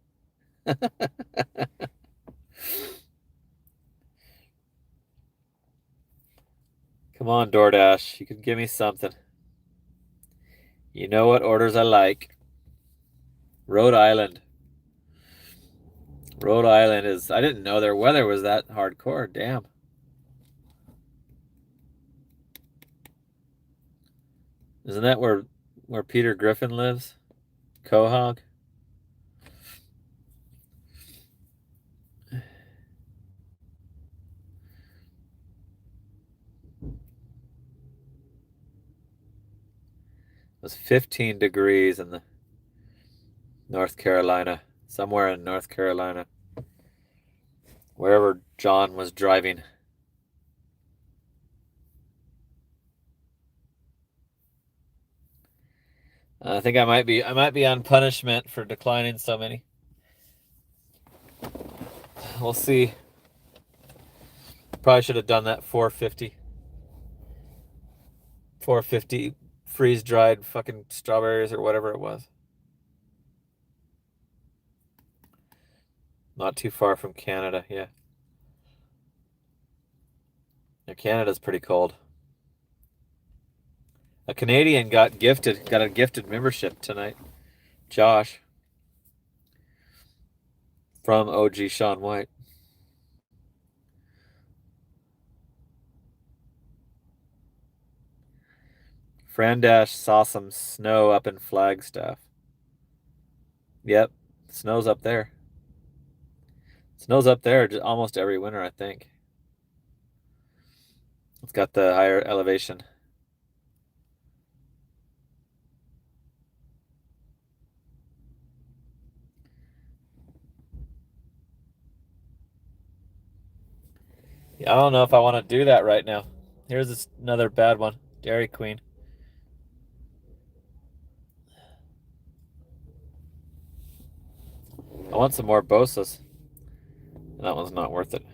Come on, DoorDash. You can give me something. You know what orders I like. Rhode Island. Rhode Island is... I didn't know their weather was that hardcore. Damn. Isn't that where Peter Griffin lives? Quahog? It was 15 degrees in the North Carolina, somewhere in North Carolina, wherever John was driving. I think I might be on punishment for declining so many. We'll see. Probably should have done that 450 freeze-dried fucking strawberries or whatever it was. Not too far from Canada, yeah. Yeah, Canada's pretty cold. A Canadian got a gifted membership tonight. Josh. From OG Sean White. Frandash saw some snow up in Flagstaff. Yep, snow's up there. Snow's up there almost every winter, I think. It's got the higher elevation. Yeah, I don't know if I want to do that right now. Here's another bad one. Dairy Queen. I want some more Bosas. That one's not worth it.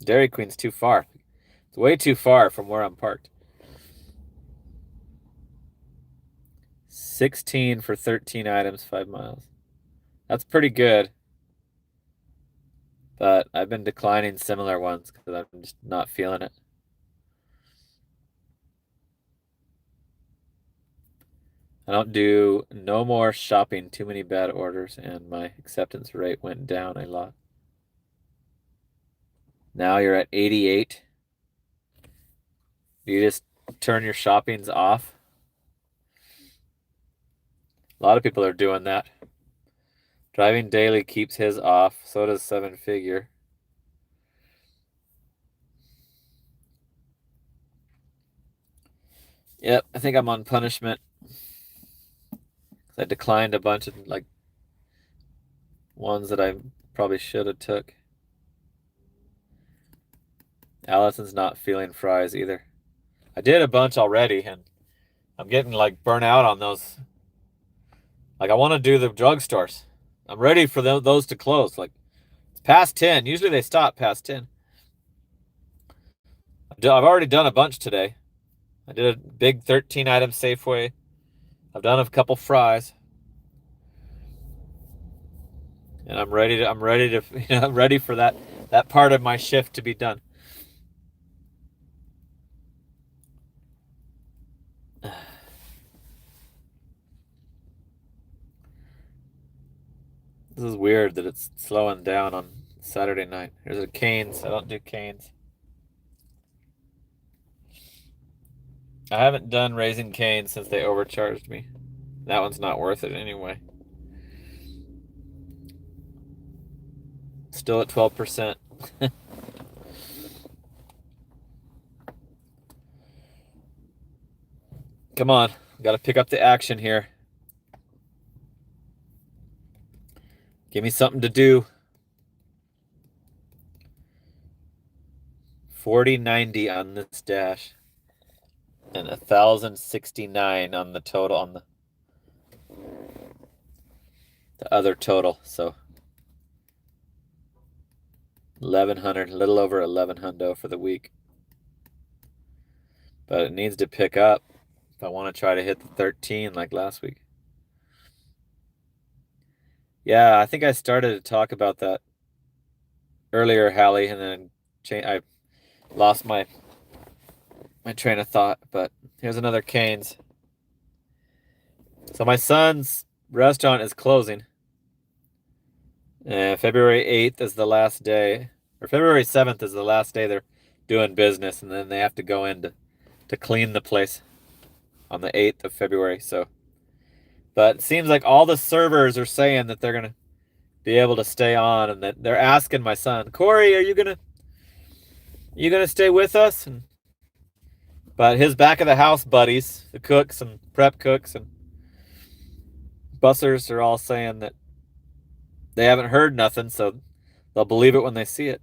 Dairy Queen's too far. It's way too far from where I'm parked. 16 for 13 items, 5 miles. That's pretty good. But I've been declining similar ones because I'm just not feeling it. I don't do no more shopping, too many bad orders, and my acceptance rate went down a lot. Now you're at 88. You just turn your shoppings off. A lot of people are doing that. Driving daily keeps his off. So does 7 Figure. Yep, I think I'm on punishment. I declined a bunch of ones that I probably should have took. Allison's not feeling fries either. I did a bunch already, and I'm getting burnt out on those. I want to do the drugstores. I'm ready for those to close. It's past 10. Usually they stop past 10. I've already done a bunch today. I did a big 13-item Safeway. I've done a couple fries. And I'm ready to I'm ready for that part of my shift to be done. This is weird that it's slowing down on Saturday night. Here's a Cane's. I don't do Cane's. I haven't done Raising Cane's since they overcharged me. That one's not worth it anyway. Still at 12%. Come on. Got to pick up the action here. Give me something to do. 40.90 on this dash. And 1,069 on the total, on the other total. So 1,100, a little over 1,100 for the week. But it needs to pick up if I want to try to hit the 13 like last week. Yeah, I think I started to talk about that earlier, Hallie, and then I lost my train of thought. But here's another Cane's. So my son's restaurant is closing. February 8th is the last day, or February 7th is the last day they're doing business, and then they have to go in to clean the place on the 8th of February. But it seems like all the servers are saying that they're going to be able to stay on, and that they're asking my son, Corey, are you going to stay with us? But his back of the house buddies, the cooks and prep cooks and bussers, are all saying that they haven't heard nothing, so they'll believe it when they see it.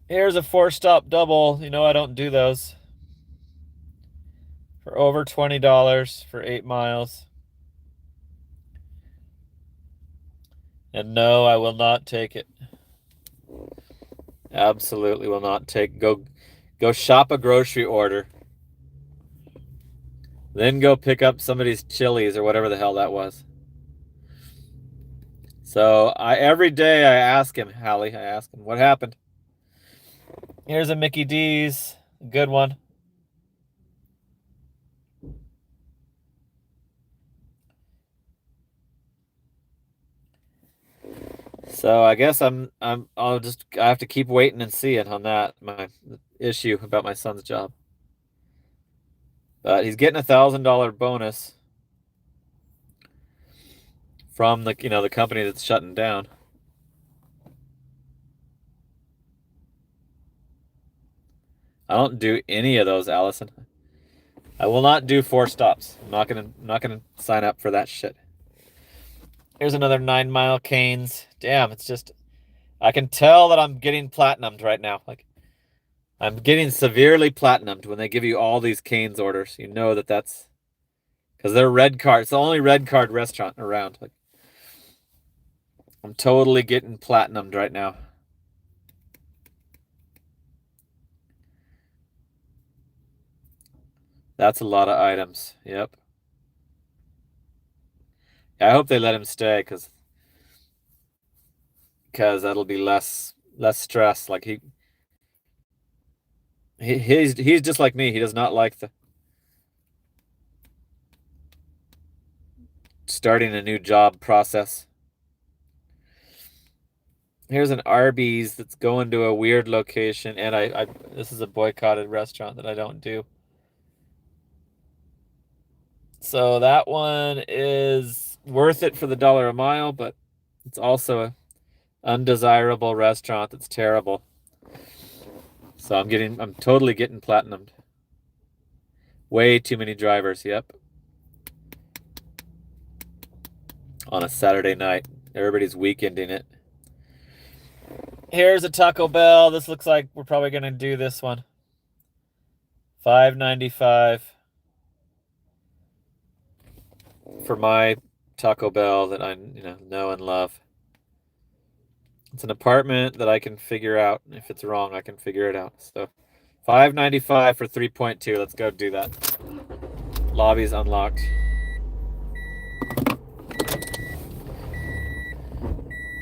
Here's a 4-stop double. I don't do those. For over $20 for 8 miles. And no, I will not take it. Absolutely will not take. Go shop a grocery order. Then go pick up somebody's Chili's or whatever the hell that was. So every day I ask him, Hallie, what happened? Here's a Mickey D's, good one. So I guess I have to keep waiting and seeing on that, my issue about my son's job. But he's getting $1,000 bonus from the company that's shutting down. I don't do any of those, Allison. I will not do 4 stops. I'm not gonna sign up for that shit. Here's another 9-mile Cane's. Damn, it's just, I can tell that I'm getting platinumed right now. I'm getting severely platinumed when they give you all these Cane's orders. You know that's because they're red card. It's the only red card restaurant around. I'm totally getting platinumed right now. That's a lot of items. Yep. I hope they let him stay because that'll be less stress. Like he's just like me. He does not like the starting a new job process. Here's an Arby's that's going to a weird location, and I this is a boycotted restaurant that I don't do. So that one is worth it for the $1 a mile, but it's also a undesirable restaurant that's terrible. So I'm totally getting platinumed. Way too many drivers, yep. On a Saturday night. Everybody's weekending it. Here's a Taco Bell. This looks like we're probably gonna do this one. $5.95 for my Taco Bell that I know and love. It's an apartment that I can figure out. If it's wrong, I can figure it out. So $5.95 for 3.2. Let's go do that. Lobby's unlocked.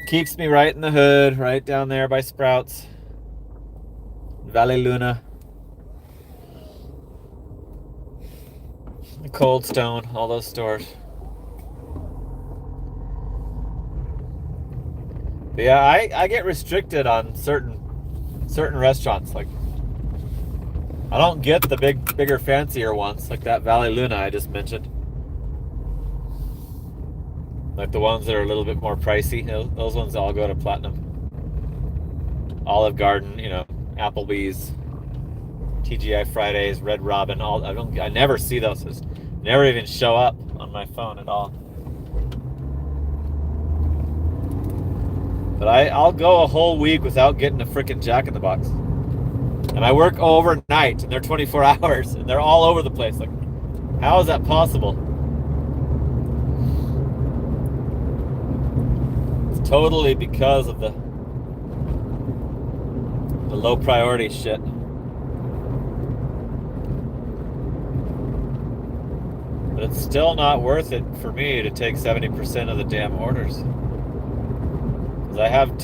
Keeps me right in the hood, right down there by Sprouts. Valley Luna. Cold Stone, all those stores. But yeah, I get restricted on certain restaurants. Like I don't get the bigger, fancier ones like that Valley Luna I just mentioned. Like the ones that are a little bit more pricey. Those ones all go to platinum. Olive Garden, Applebee's, TGI Fridays, Red Robin. I never see those. Just never even show up on my phone at all. But I'll go a whole week without getting a freaking Jack in the Box. And I work overnight, and they're 24 hours, and they're all over the place. Like, how is that possible? It's totally because of the low priority shit. But it's still not worth it for me to take 70% of the damn orders. Because I have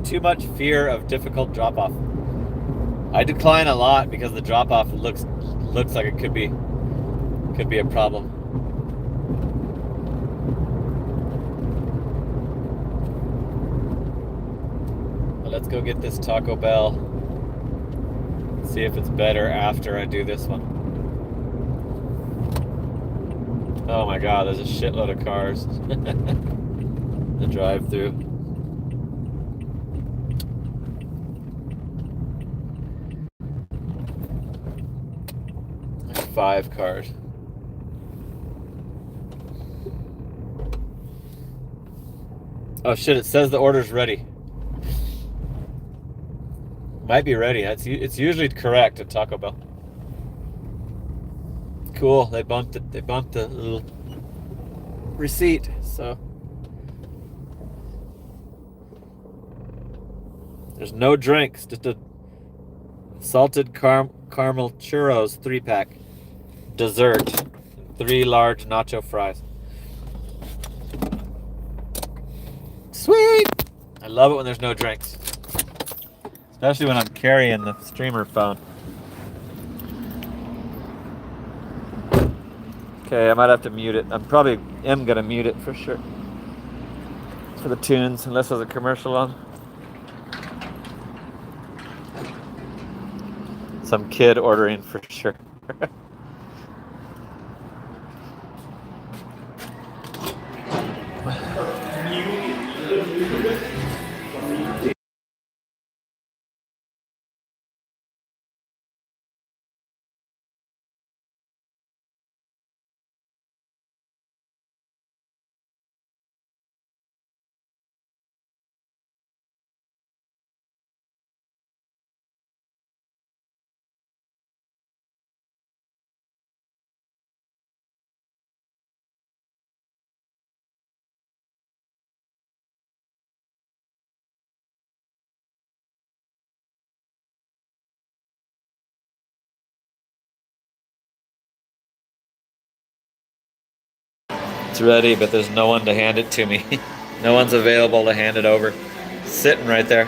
too much fear of difficult drop-off. I decline a lot because the drop-off looks like it could be a problem. But let's go get this Taco Bell. See if it's better after I do this one. Oh my god, there's a shitload of cars. The drive-through. 5 cars. Oh shit, it says the order's ready. Might be ready. It's usually correct at Taco Bell. Cool, they bumped the little receipt, so there's no drinks, just a salted caramel churros 3-pack. Dessert. 3 large nacho fries. Sweet! I love it when there's no drinks. Especially when I'm carrying the streamer phone. Okay, I might have to mute it. I probably am gonna mute it for sure. For the tunes, unless there's a commercial on. Some kid ordering for sure. It's ready, but there's no one to hand it to me. No one's available to hand it over. Sitting right there.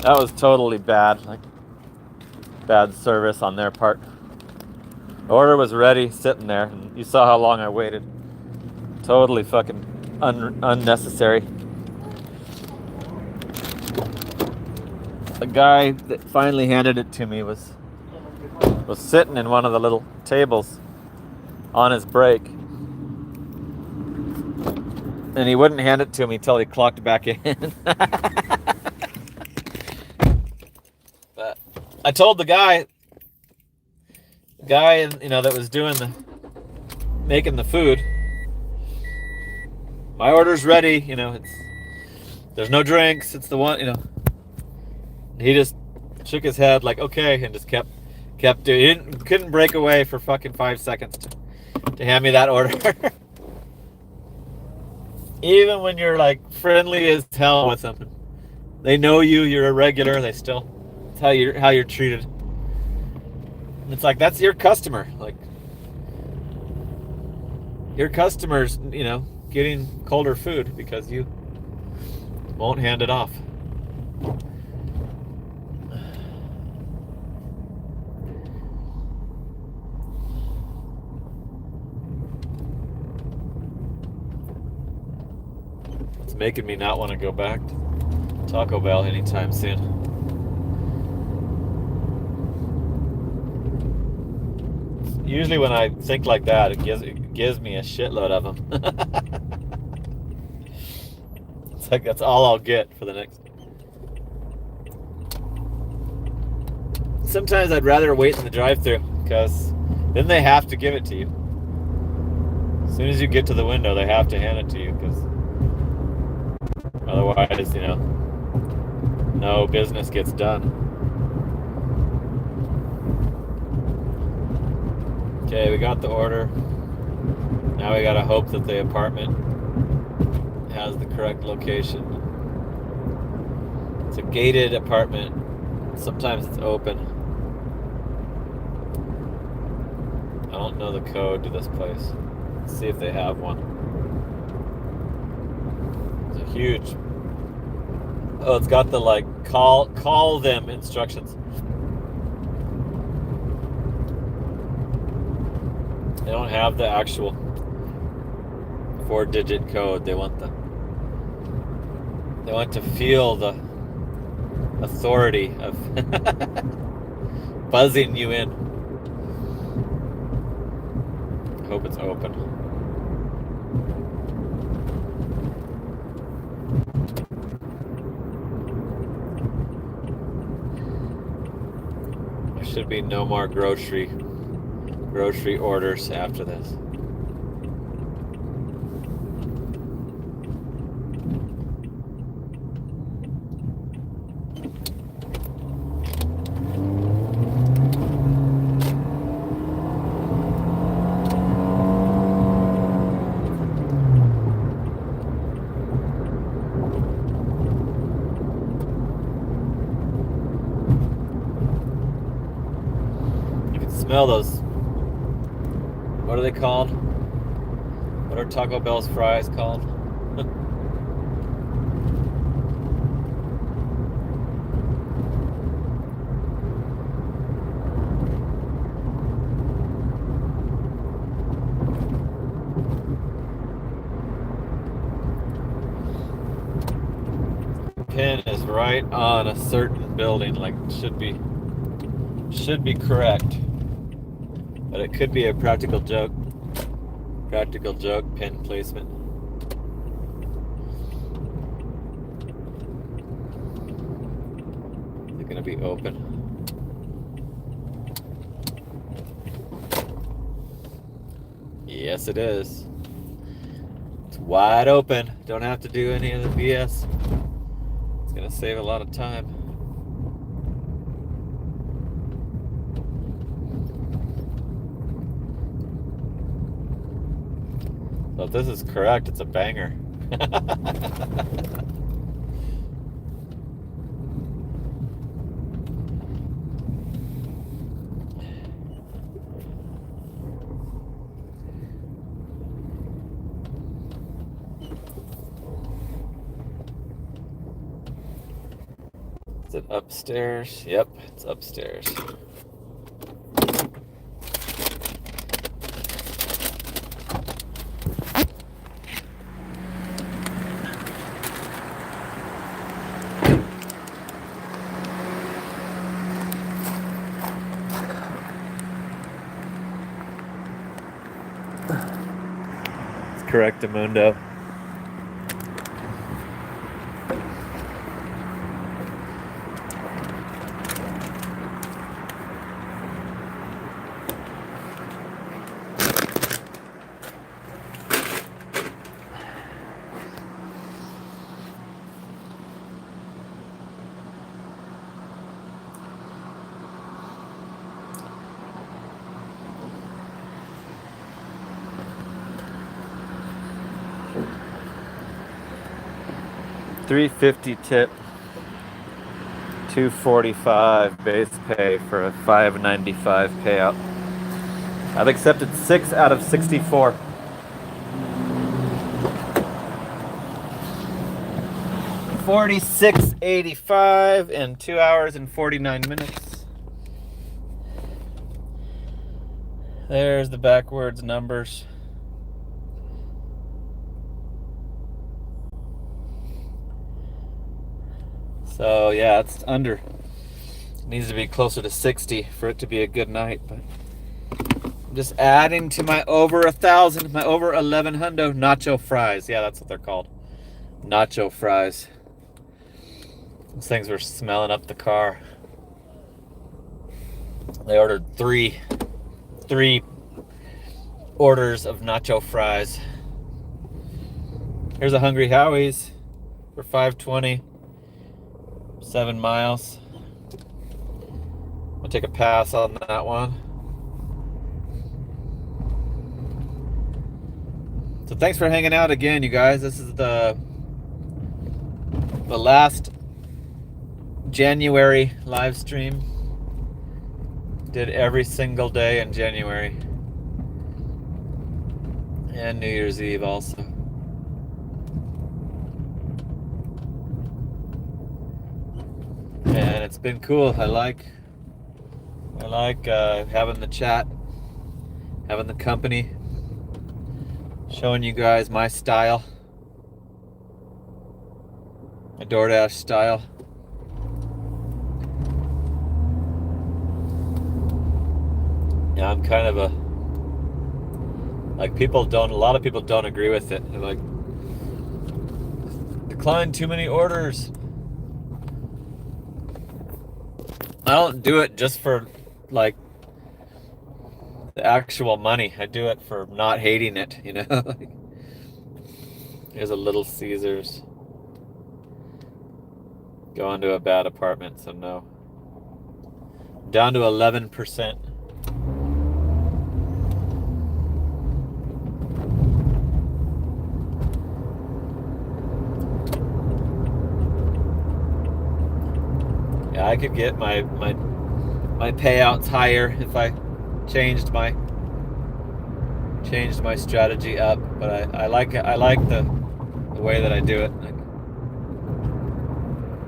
That was totally bad, like bad service on their part. The order was ready, sitting there, and you saw how long I waited. Totally fucking unnecessary. The guy that finally handed it to me was sitting in one of the little tables on his break, and he wouldn't hand it to me till he clocked back in. But I told the guy, that was doing making the food, my order's ready. There's no drinks. It's the one. He just shook his head like okay, and just kept doing. He couldn't break away for fucking 5 seconds to hand me that order. Even when you're like friendly as hell with them, they know you're a regular. They still, it's how you're treated. And it's like that's your customer. Like your customers, getting colder food because you won't hand it off. It's making me not want to go back to Taco Bell anytime soon. Usually when I think like that, it gives me a shitload of them. It's like that's all I'll get for the next. Sometimes I'd rather wait in the drive-thru because then they have to give it to you. As soon as you get to the window, they have to hand it to you because otherwise, no business gets done. Okay, we got the order. Now we gotta hope that the apartment has the correct location. It's a gated apartment. Sometimes it's open. I don't know the code to this place. Let's see if they have one. It's a huge. Oh, it's got the call them instructions. They don't have the actual 4-digit code. They want to feel the authority of buzzing you in. I hope it's open. There should be no more grocery orders after this. You can smell those. What are they called? What are Taco Bell's fries called? pin is right on a certain building, like should be correct. But it could be a practical joke pin placement. Is it gonna be open? Yes, it is. It's wide open. Don't have to do any of the BS. It's gonna save a lot of time. So if this is correct, it's a banger. Is it upstairs? Yep, it's upstairs. It's correctamundo. $350 tip, $245 base pay for a $595 payout. I've accepted 6 out of 64. $46.85 in 2 hours and 49 minutes. There's the backwards numbers. So yeah, it's under. It needs to be closer to 60 for it to be a good night. But I'm just adding to my over 1,000, my over 1,100 nacho fries. Yeah, that's what they're called. Nacho fries. Those things were smelling up the car. They ordered three orders of nacho fries. Here's a Hungry Howie's for $5.20. 7 miles. I'll take a pass on that one. So thanks for hanging out again, you guys. This is the last January live stream. Did every single day in January. And New Year's Eve also. And it's been cool. I like having the chat, having the company, showing you guys my style, my DoorDash style. Yeah, I'm kind of a a lot of people don't agree with it. They're like, decline too many orders. I don't do it just for like the actual money. I do it for not hating it, you know. Here's a Little Caesars. Going to a bad apartment, so no. Down to 11%. Yeah, I could get my payouts higher if I changed my strategy up, but I like the way that I do it. Like,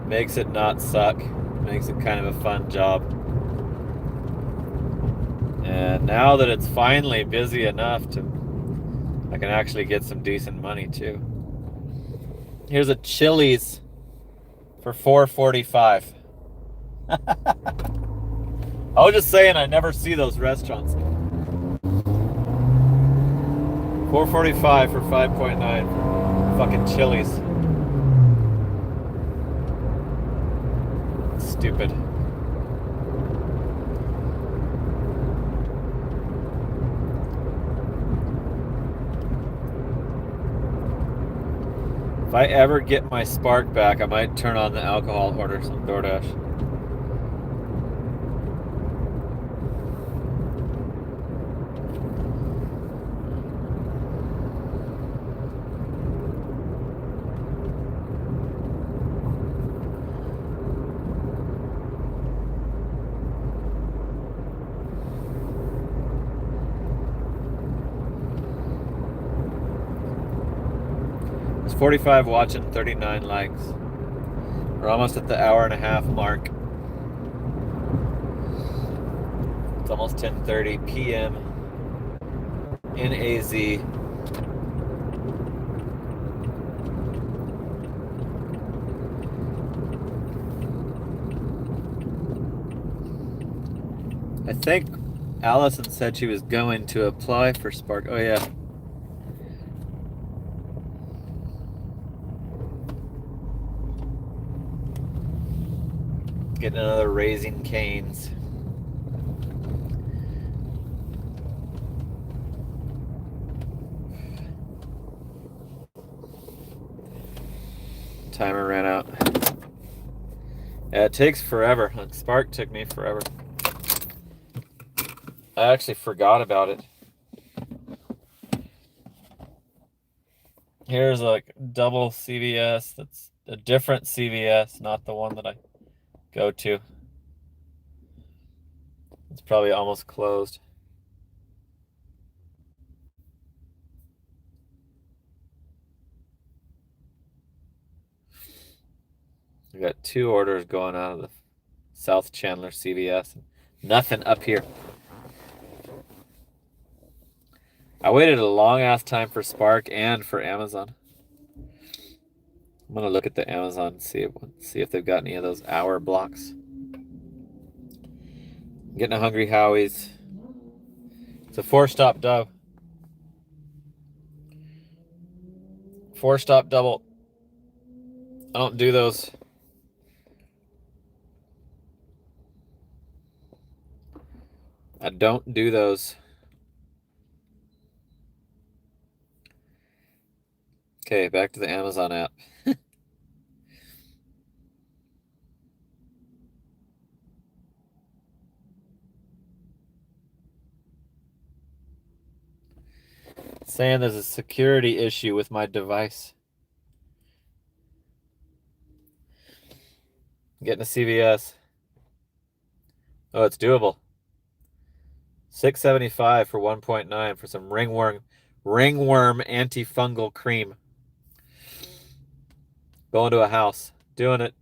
makes it not suck, makes it kind of a fun job. And now that it's finally busy enough I can actually get some decent money too. Here's a Chili's for $4.45. I was just saying, I never see those restaurants. $4.45 for 5.9 for fucking Chili's. Stupid. If I ever get my spark back, I might turn on the alcohol orders on DoorDash. It's 45 watching, 39 likes. We're almost at the hour-and-a-half mark. It's almost 10:30 p.m. in AZ. I think Allison said she was going to apply for Spark. Oh, yeah. Getting another Raising Cane's. Timer ran out. Yeah, it takes forever. Like Spark took me forever. I actually forgot about it. Here's like double CVS. That's a different CVS, not the one that I go to. It's probably almost closed. We got 2 orders going out of the South Chandler CVS. Nothing up here. I waited a long ass time for Spark and for Amazon. I'm gonna look at the Amazon and see if they've got any of those hour blocks. I'm getting a Hungry Howie's. It's a 4-stop dub. 4-stop double. I don't do those. I don't do those. Okay, back to the Amazon app. Saying there's a security issue with my device. Getting a CVS. Oh, it's doable. $6.75 for 1.9 for some ringworm antifungal cream. Going to a house. Doing it.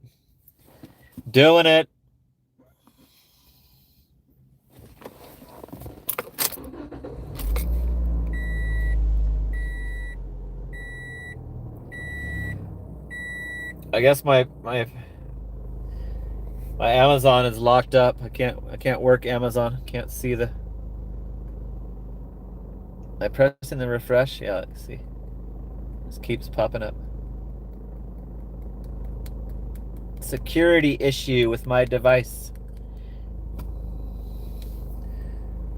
Doing it. I guess my Amazon is locked up. I can't work Amazon. Can't see the. I pressing the refresh. Yeah, let's see. This keeps popping up. Security issue with my device.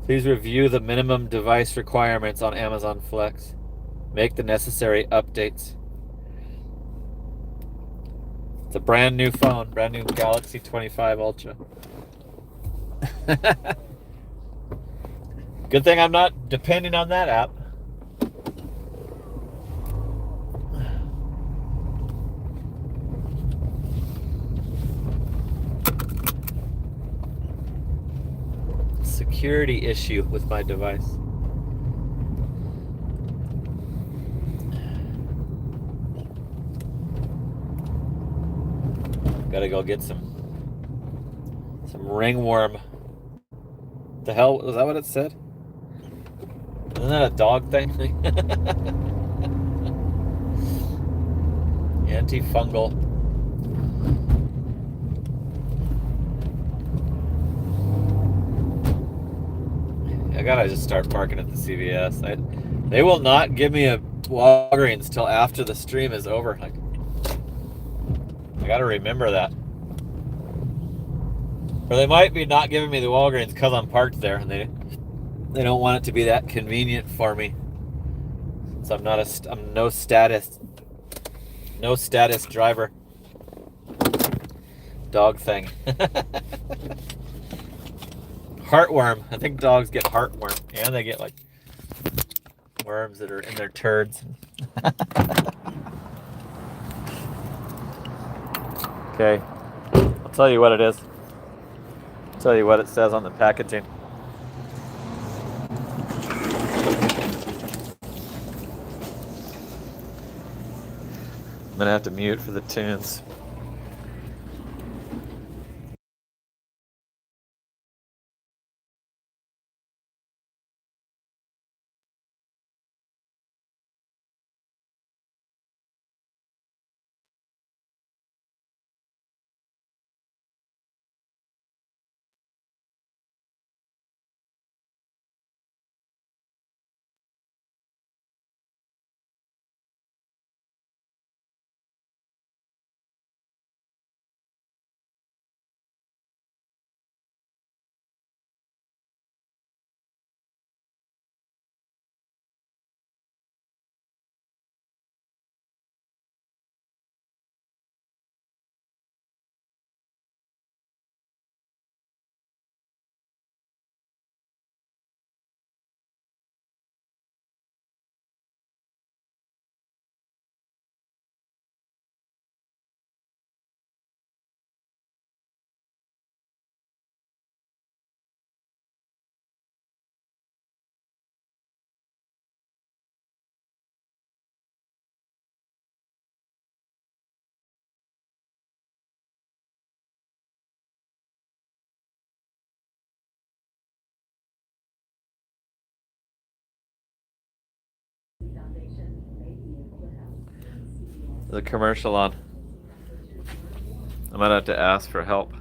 Please review the minimum device requirements on Amazon Flex. Make the necessary updates. It's a brand new phone, brand new Galaxy 25 Ultra. Good thing I'm not depending on that app. Security issue with my device. Gotta go get some ringworm. The hell, was that what it said? Isn't that a dog thing? Antifungal gotta just start parking at the CVS. They will not give me a Walgreens till after the stream is over. Like, I gotta remember that. Or they might be not giving me the Walgreens because I'm parked there, and they don't want it to be that convenient for me. So I'm no status driver. Dog thing. Heartworm. I think dogs get heartworm, and they get like worms that are in their turds. Okay, I'll tell you what it is. I'll tell you what it says on the packaging. I'm gonna have to mute for the tunes. The commercial on. I might have to ask for help.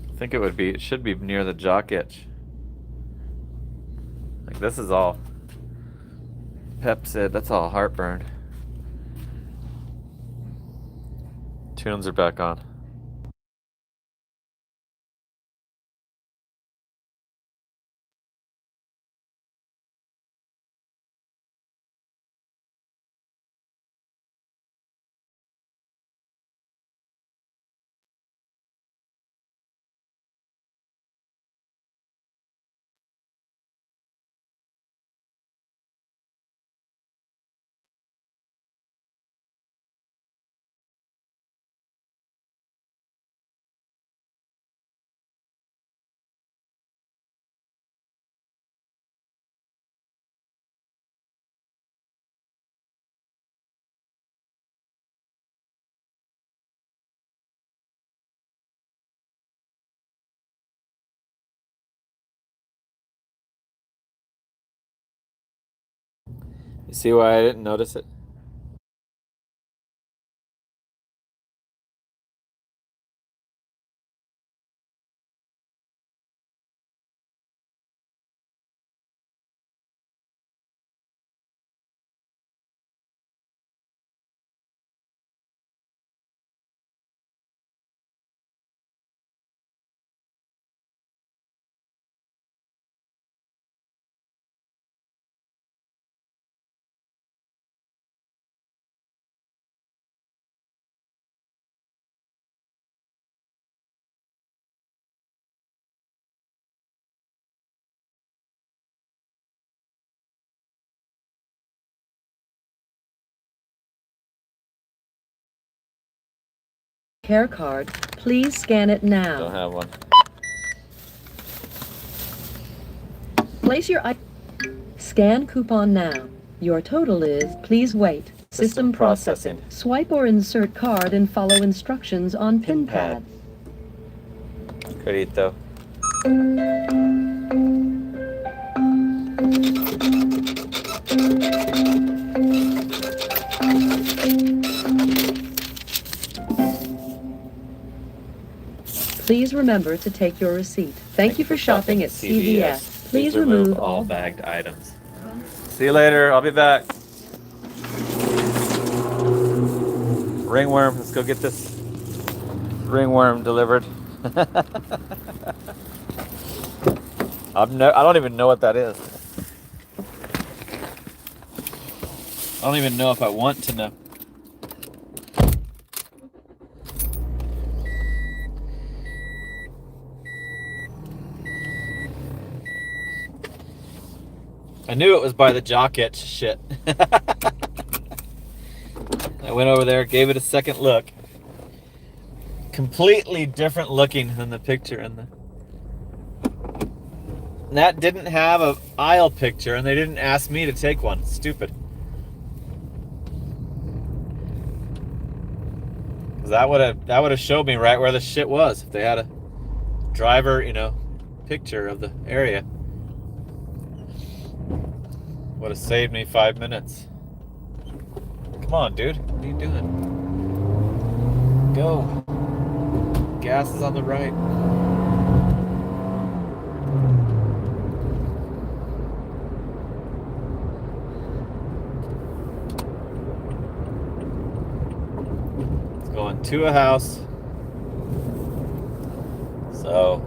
I think it should be near the jock itch. Like, this is all Pepsid, that's all heartburn. Tunes are back on. You see why I didn't notice it? Care card. Please scan it now. Don't have one. Place your scan coupon now. Your total is, please wait. System processing. Swipe or insert card and follow instructions on pin pad. Credito. Please remember to take your receipt. Thank you for shopping at CVS. Please remove all bagged items. See you later. I'll be back. Ringworm. Let's go get this ringworm delivered. I don't even know what that is. I don't even know if I want to know. I knew it was by the jock itch shit. I went over there, gave it a second look. Completely different looking than the picture in the... And that didn't have an aisle picture, and they didn't ask me to take one. Stupid. Because that would have showed me right where the shit was if they had a driver, picture of the area. Would have saved me 5 minutes. Come on, dude. What are you doing? Go. Gas is on the right. It's going to a house. So,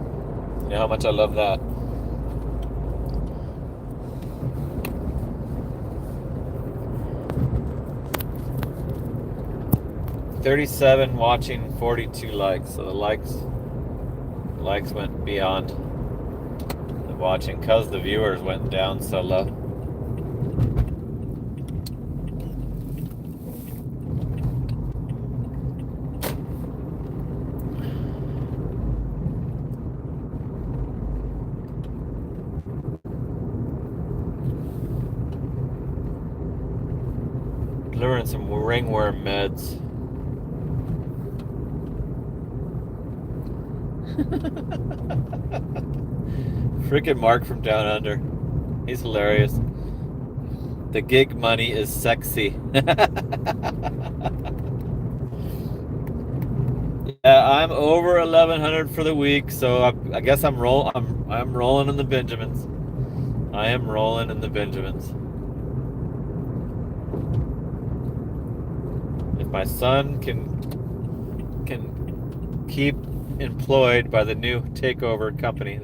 you know how much I love that. $37 watching, 42 likes. So the likes went beyond the watching because the viewers went down so low. Delivering some ringworm meds. Frickin' Mark from Down Under. He's hilarious. The gig money is sexy. Yeah, I'm over 1,100 for the week, so I guess I'm rolling in the Benjamins. I am rolling in the Benjamins. If my son can keep employed by the new takeover company,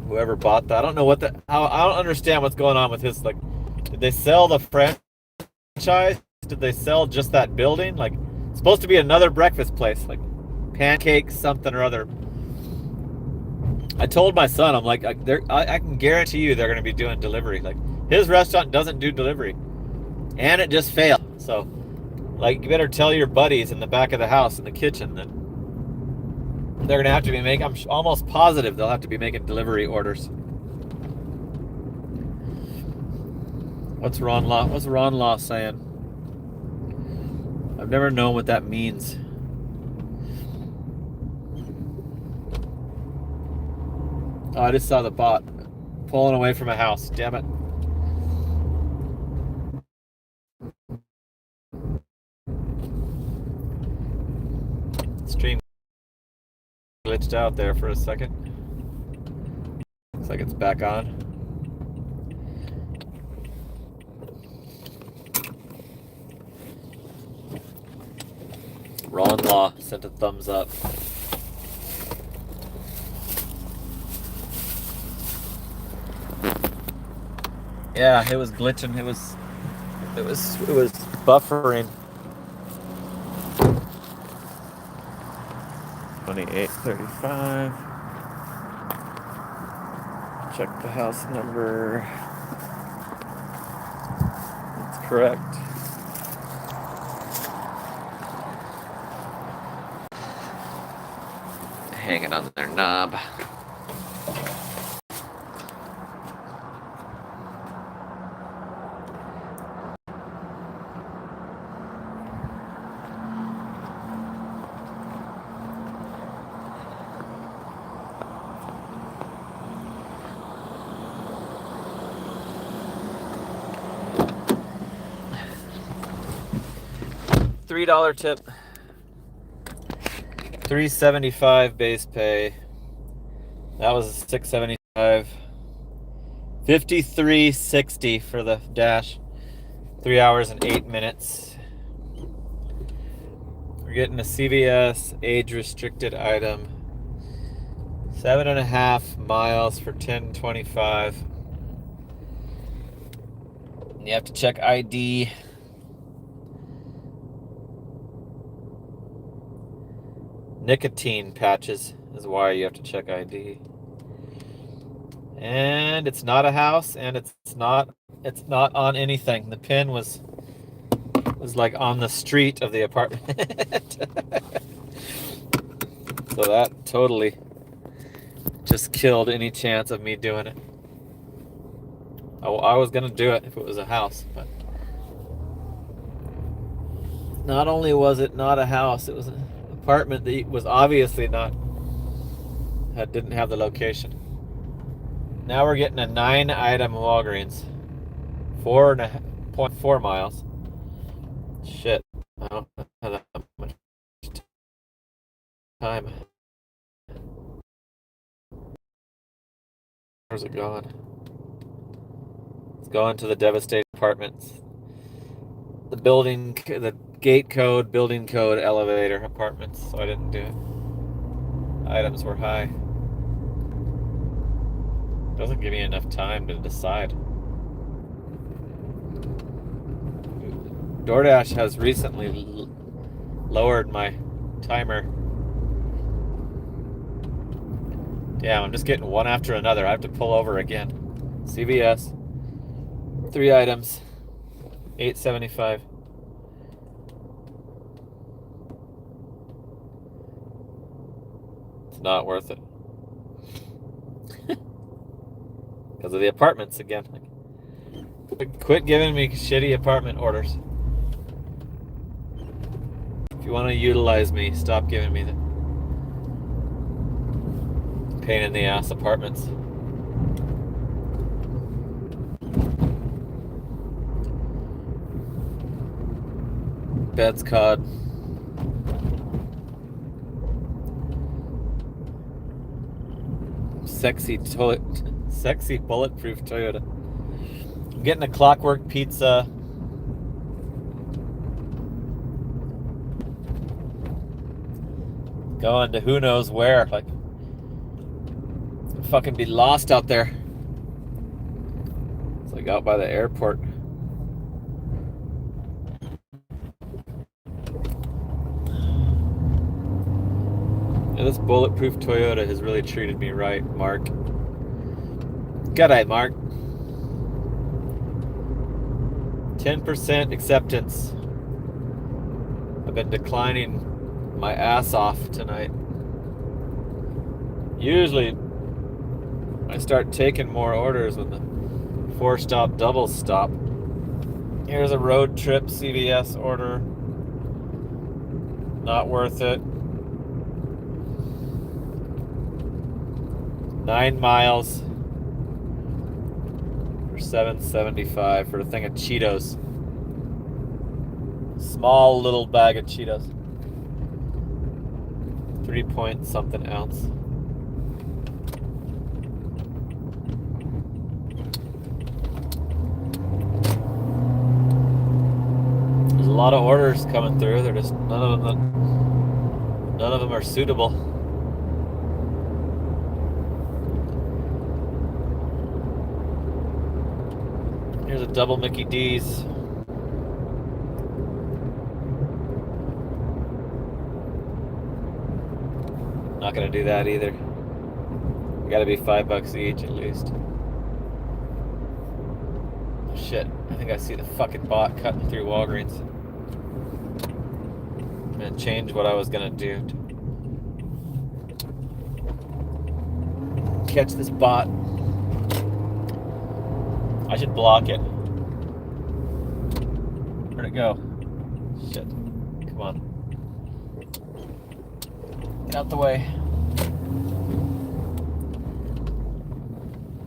whoever bought that, I don't understand what's going on with his, like, did they sell the franchise? Did they sell just that building? Like, it's supposed to be another breakfast place, like pancakes something or other. I told my son, I'm like, I can guarantee you they're going to be doing delivery. Like, his restaurant doesn't do delivery, and it just failed. So, like, you better tell your buddies in the back of the house in the kitchen that they're gonna have to be making, I'm almost positive they'll have to be making delivery orders. What's Ron Law saying? I've never known what that means. Oh, I just saw the bot pulling away from a house. Damn it. Stream glitched out there for a second. Looks like it's back on. Ron Law sent a thumbs up. Yeah, it was glitching. It was buffering. 2835. Check the house number. That's correct. Hanging on their knob. $3 tip. $375 base pay. That was $675. $53.60 for the dash. 3 hours and 8 minutes. We're getting a CVS age-restricted item. 7.5 miles for $10.25. You have to check ID. Nicotine patches is why you have to check ID. And it's not a house, and it's not on anything. The pin was like on the street of the apartment. So that totally just killed any chance of me doing it. I was gonna do it if it was a house, but not only was it not a house, it was an apartment that was obviously didn't have the location. Now we're getting a 9-item Walgreens, 4.4 miles. Shit, I don't have that much time. Where's it going? It's going to the devastated apartments. The gate code, building code, elevator apartments, so I didn't do it. Items were high. Doesn't give me enough time to decide. DoorDash has recently lowered my timer. Damn, I'm just getting one after another. I have to pull over again. CVS, 3 items, $8.75. It's not worth it. Because of the apartments again. Quit giving me shitty apartment orders. If you want to utilize me, stop giving me the pain in the ass apartments. Beds cod. Sexy bulletproof Toyota. I'm getting a Clockwork Pizza. Going to who knows where. Like, it's gonna fucking be lost out there. It's like out by the airport. Yeah, this bulletproof Toyota has really treated me right, Mark. Good night, Mark. 10% acceptance. I've been declining my ass off tonight. Usually, I start taking more orders when the 4-stop double stop. Here's a road trip CVS order. Not worth it. 9 miles for $7.75 for a thing of Cheetos. Small little bag of Cheetos. 3-point-something ounce. There's a lot of orders coming through. They're just none of them are suitable. Here's a double Mickey D's. Not gonna do that either. Gotta be $5 each at least. Shit, I think I see the fucking bot cutting through Walgreens. I'm gonna change what I was gonna do to catch this bot. I should block it. Where'd it go? Shit. Come on. Get out the way.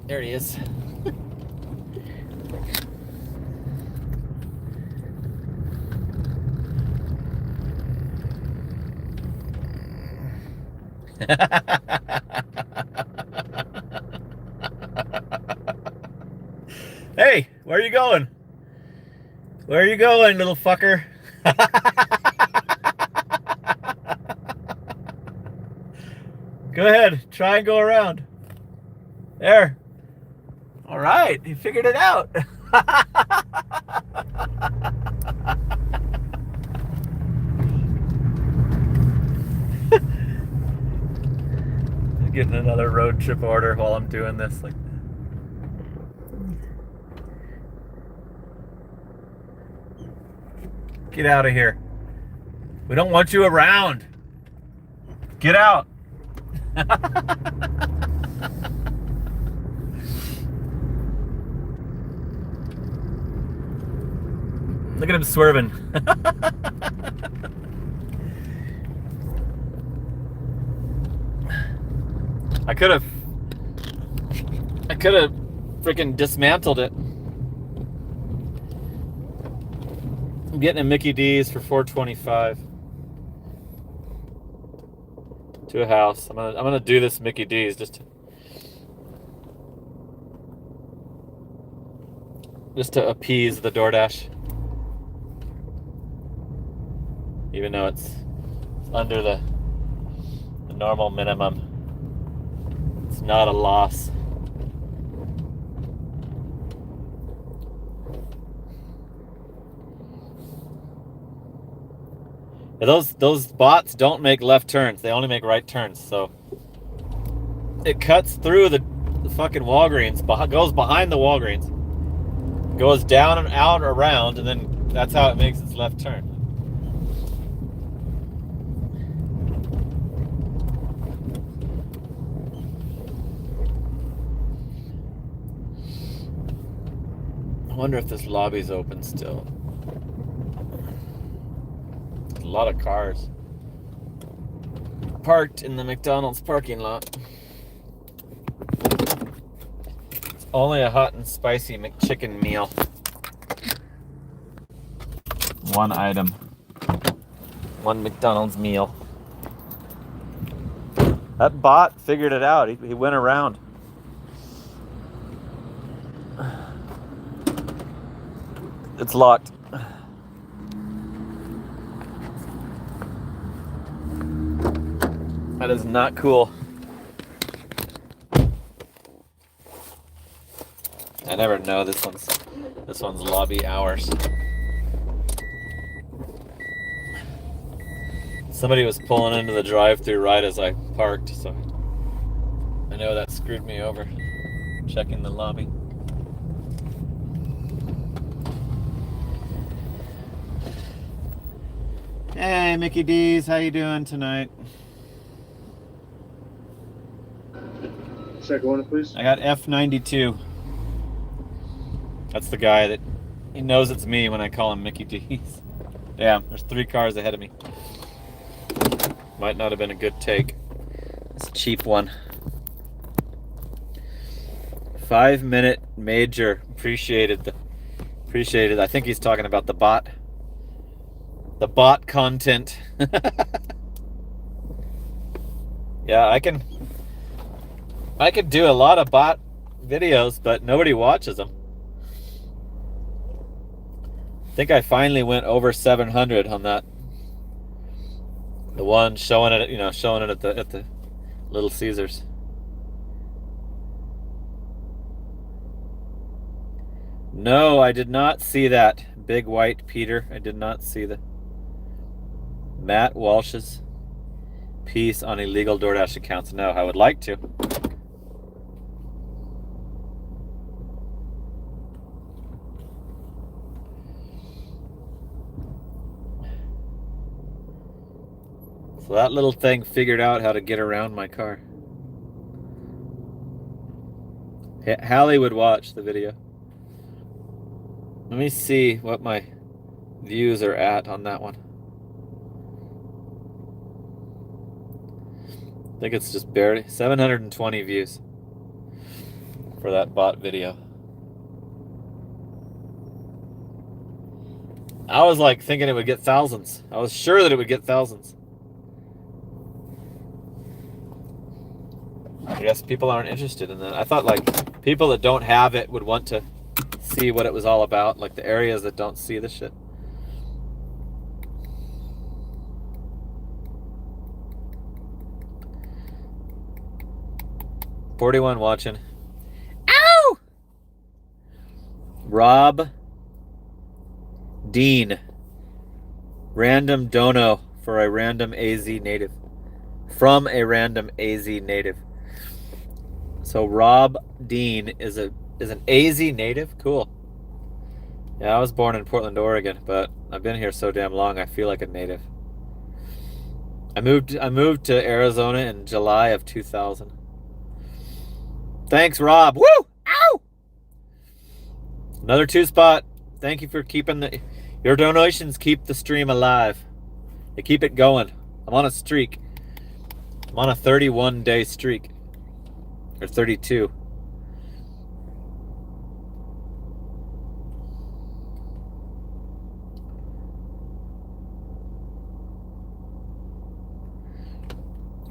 There he is. Hey, where are you going? Where are you going, little fucker? Go ahead, try and go around. There. All right, he figured it out. Getting another road trip order while I'm doing this. Like, get out of here. We don't want you around. Get out. Look at him swerving. I could have freaking dismantled it. I'm getting a Mickey D's for $4.25 to a house. I'm gonna do this Mickey D's just to appease the DoorDash, even though it's under the normal minimum. It's not a loss. Those bots don't make left turns. They only make right turns. So it cuts through the fucking Walgreens, goes behind the Walgreens, goes down and out around, and then that's how it makes its left turn. I wonder if this lobby's open still. A lot of cars parked in the McDonald's parking lot. It's only a hot and spicy McChicken meal. One item. One McDonald's meal. That bot figured it out. He went around. It's locked. That is not cool. I never know this one's lobby hours. Somebody was pulling into the drive-thru right as I parked, so I know that screwed me over. Checking the lobby. Hey, Mickey D's, how you doing tonight? Second one, please. I got F92. That's the guy that he knows it's me when I call him Mickey D's. Damn, there's 3 cars ahead of me. Might not have been a good take. It's a cheap one. 5-minute major. Appreciated. I think he's talking about the bot. The bot content. Yeah, I could do a lot of bot videos, but nobody watches them. I think I finally went over 700 on that. The one showing it, at the Little Caesars. No, I did not see that. Big White Peter. I did not see the Matt Walsh's piece on illegal DoorDash accounts. No, I would like to. So that little thing figured out how to get around my car. Hallie would watch the video. Let me see what my views are at on that one. I think it's just barely 720 views for that bot video. I was like thinking it would get thousands. I was sure that it would get thousands. I guess people aren't interested in that. I thought like people that don't have it would want to see what it was all about, like the areas that don't see the shit. $41 watching. Ow! Rob Dean. Random dono for a random AZ native. From a random AZ native. So Rob Dean is an AZ native? Cool. Yeah, I was born in Portland, Oregon, but I've been here so damn long I feel like a native. I moved to Arizona in July of 2000. Thanks, Rob. Woo! Ow! Another 2-spot. Thank you for keeping your donations keep the stream alive. They keep it going. I'm on a streak. I'm on a 31-day streak. Or 32.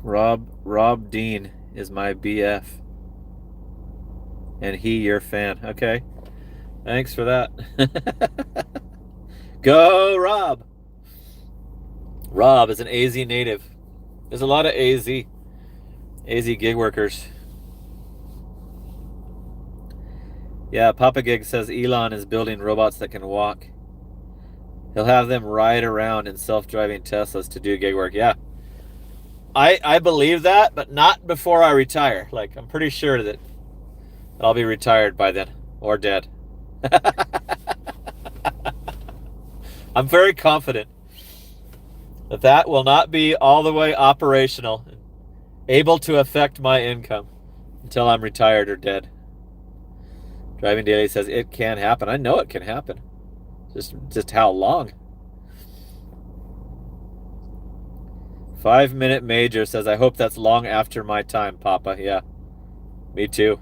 Rob Dean is my BF. And he your fan. Okay. Thanks for that. Go, Rob. Rob is an AZ native. There's a lot of AZ gig workers. Yeah, Papa Gig says Elon is building robots that can walk. He'll have them ride around in self-driving Teslas to do gig work. Yeah. I believe that, but not before I retire. Like, I'm pretty sure that I'll be retired by then. Or dead. I'm very confident that will not be all the way operational, able to affect my income until I'm retired or dead. Driving Daily says it can happen. I know it can happen. Just how long? 5-minute Major says, I hope that's long after my time, Papa. Yeah, me too.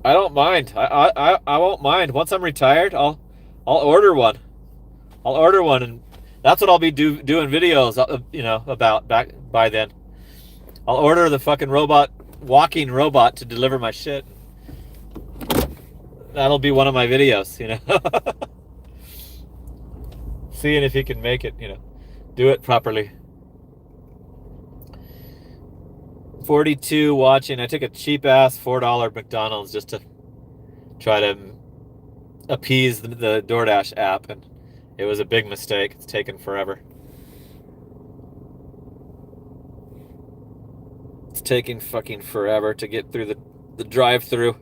I don't mind. I won't mind. Once I'm retired, I'll order one. I'll order one, and that's what I'll be doing videos, about back by then. I'll order the fucking walking robot to deliver my shit. That'll be one of my videos, Seeing if he can make it, do it properly. 42 watching. I took a cheap ass $4 McDonald's just to try to appease the DoorDash app, and it was a big mistake. It's taken forever. It's taking fucking forever to get through the drive-through.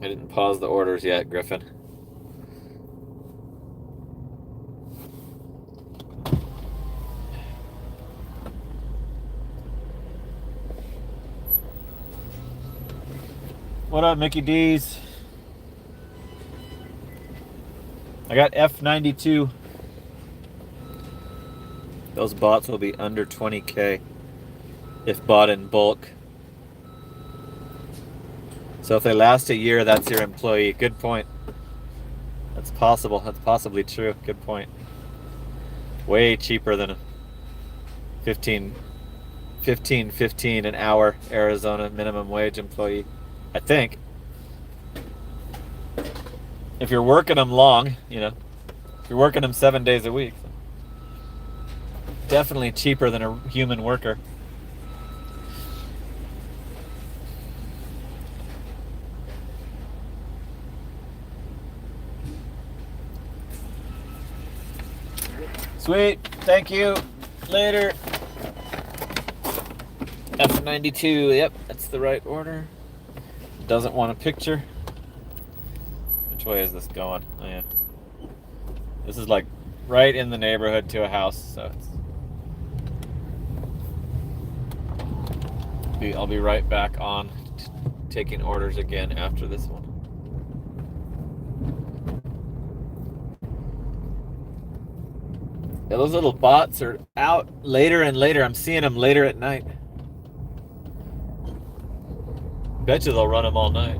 I didn't pause the orders yet, Griffin. What up, Mickey D's? I got F92. Those bots will be under 20K if bought in bulk. So if they last a year, that's your employee. Good point. That's possible. That's possibly true. Good point. Way cheaper than a 15 an hour Arizona minimum wage employee, I think. If you're working them long, if you're working them 7 days a week, definitely cheaper than a human worker. Sweet, thank you. Later. F92, yep, that's the right order. Doesn't want a picture. Which way is this going? Oh yeah. This is like right in the neighborhood to a house, so I'll be right back on taking orders again after this one. Yeah, those little bots are out later and later. I'm seeing them later at night. Bet you they'll run them all night.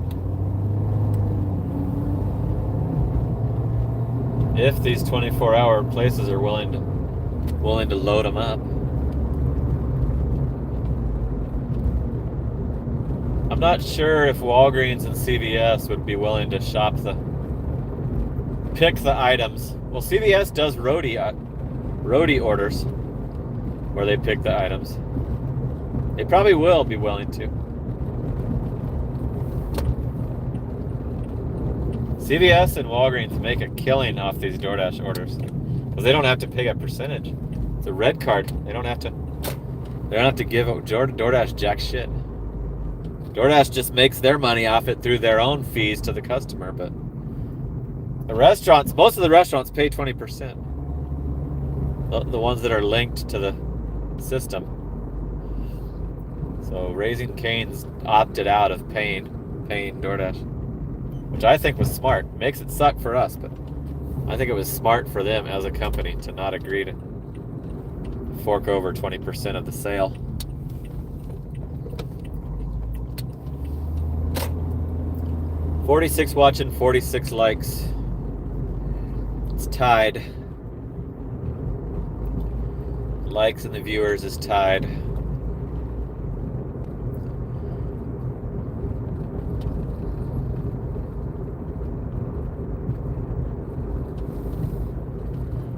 If these 24-hour places are willing to load them up. I'm not sure if Walgreens and CVS would be willing to pick the items. Well, CVS does roadie orders where they pick the items. They probably will be willing to. CVS and Walgreens make a killing off these DoorDash orders because they don't have to pay a percentage. It's a red card. They don't have to give DoorDash jack shit. DoorDash just makes their money off it through their own fees to the customer, but most of the restaurants pay 20%. The ones that are linked to the system. So Raising Cane's opted out of paying DoorDash, which I think was smart. Makes it suck for us, but I think it was smart for them as a company to not agree to fork over 20% of the sale. $46 watching, 46 likes. It's tied. Likes and the viewers is tied.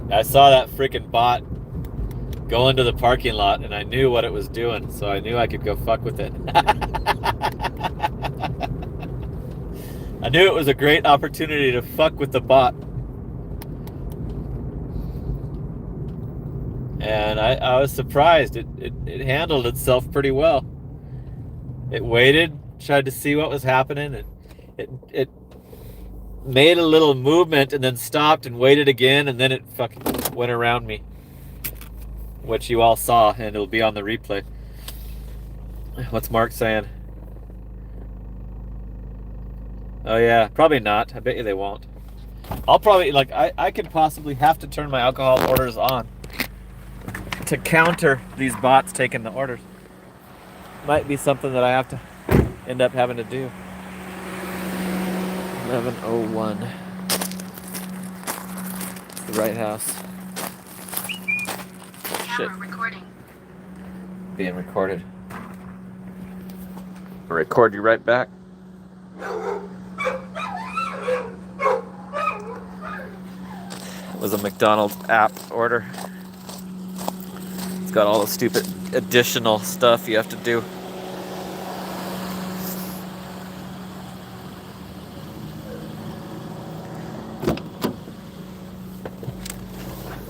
I saw that freaking bot go into the parking lot and I knew what it was doing, so I knew I could go fuck with it. I knew it was a great opportunity to fuck with the bot. And I was surprised. It handled itself pretty well. It waited, tried to see what was happening. It made a little movement and then stopped and waited again, and then it fucking went around me, which you all saw, and it'll be on the replay. What's Mark saying? Oh yeah, probably not. I bet you they won't. I'll probably, I could possibly have to turn my alcohol orders on to counter these bots taking the orders. Might be something that I have to end up having to do. 11:01. The right house. Shit. Recording. Being recorded. I'll record you right back. It was a McDonald's app order. It's got all the stupid additional stuff you have to do.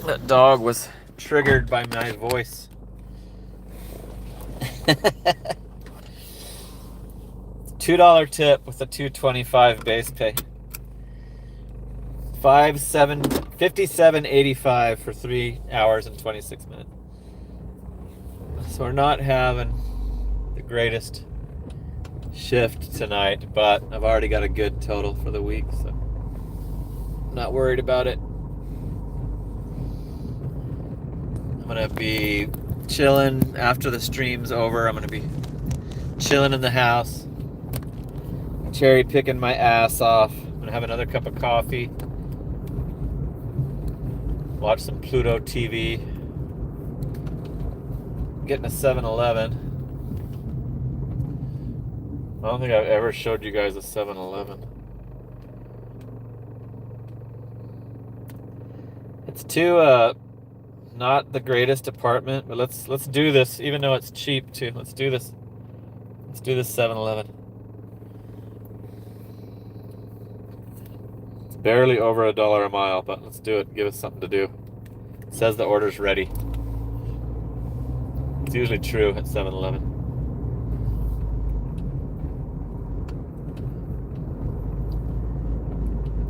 That dog was triggered by my voice. $2 tip with a $2.25 base pay. $57.85 for 3 hours and 26 minutes. So we're not having the greatest shift tonight, but I've already got a good total for the week, so I'm not worried about it. I'm gonna be chilling after the stream's over. I'm gonna be chilling in the house, cherry picking my ass off. I'm gonna have another cup of coffee, watch some Pluto TV, getting a 7-Eleven. I don't think I've ever showed you guys a 7-Eleven. It's too not the greatest apartment, but let's do this, even though it's cheap too. Let's do this 7-Eleven. It's barely over $1 a mile, but let's do it. Give us something to do. It says the order's ready. It's usually true at 7-Eleven.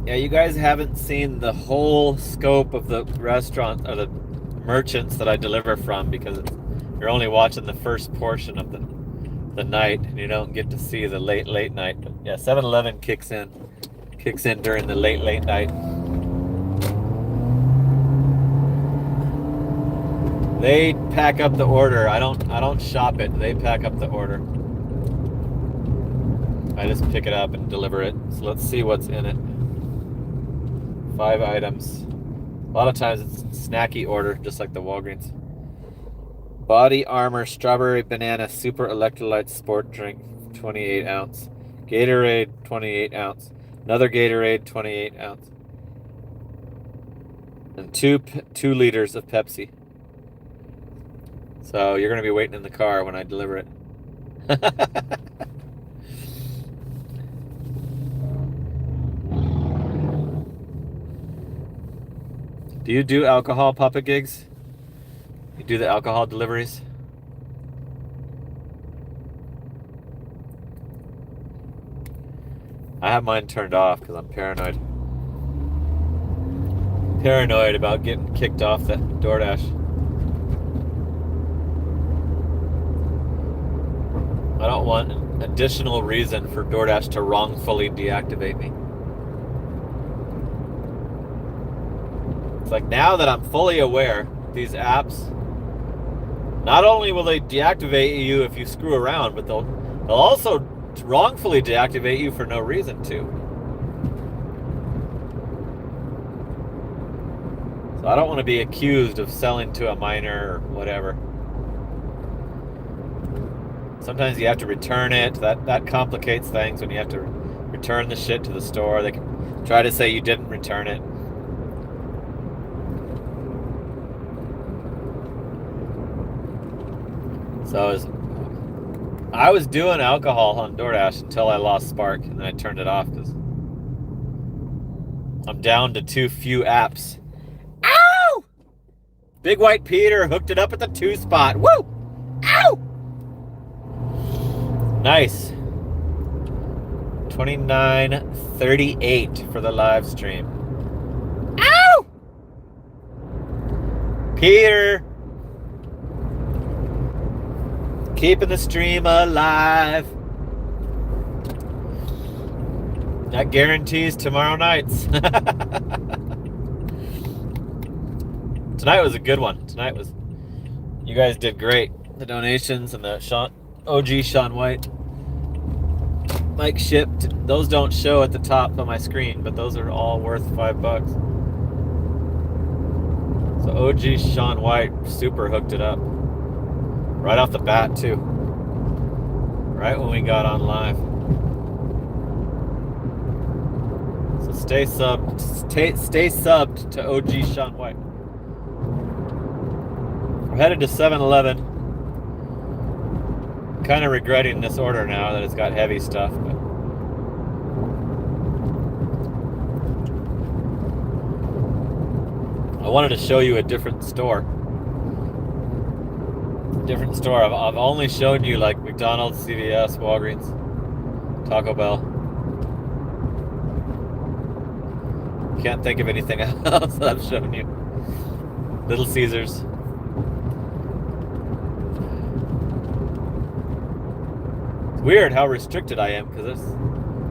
Yeah, you guys haven't seen the whole scope of the restaurant or the merchants that I deliver from, because you're only watching the first portion of the night and you don't get to see the late night. But yeah, 7-Eleven kicks in during the late night. They pack up the order. I don't shop it. They pack up the order. I just pick it up and deliver it. So let's see what's in it. 5 items. A lot of times it's snacky order, just like the Walgreens. Body Armor Strawberry Banana Super Electrolyte Sport Drink, 28 ounce. Gatorade, 28 ounce. Another Gatorade, 28 ounce. And 2 liters of Pepsi. So you're going to be waiting in the car when I deliver it. Do you do alcohol, Papa Gigs? You do the alcohol deliveries? I have mine turned off because I'm paranoid. Paranoid about getting kicked off the DoorDash. I don't want an additional reason for DoorDash to wrongfully deactivate me. It's like, now that I'm fully aware, these apps, not only will they deactivate you if you screw around, but they'll also wrongfully deactivate you for no reason too. So I don't want to be accused of selling to a minor or whatever. Sometimes you have to return it. That complicates things when you have to return the shit to the store. They can try to say you didn't return it. So I was doing alcohol on DoorDash until I lost Spark, and then I turned it off because I'm down to too few apps. Ow! Big White Peter hooked it up at the 2 spot. Woo! Ow! Nice. 29:38 for the live stream. Ow! Peter! Keeping the stream alive. That guarantees tomorrow nights. Tonight was a good one. You guys did great. The donations and the OG Sean White Mike shipped. Those don't show at the top of my screen, but those are all worth $5. So OG Sean White super hooked it up. Right off the bat too. Right when we got on live. So stay subbed to OG Sean White. We're headed to 7-Eleven. Kind of regretting this order now that it's got heavy stuff, but I wanted to show you a different store. I've only showed you like McDonald's, CVS, Walgreens, Taco Bell. Can't think of anything else that I've shown you. Little Caesars. It's weird how restricted I am because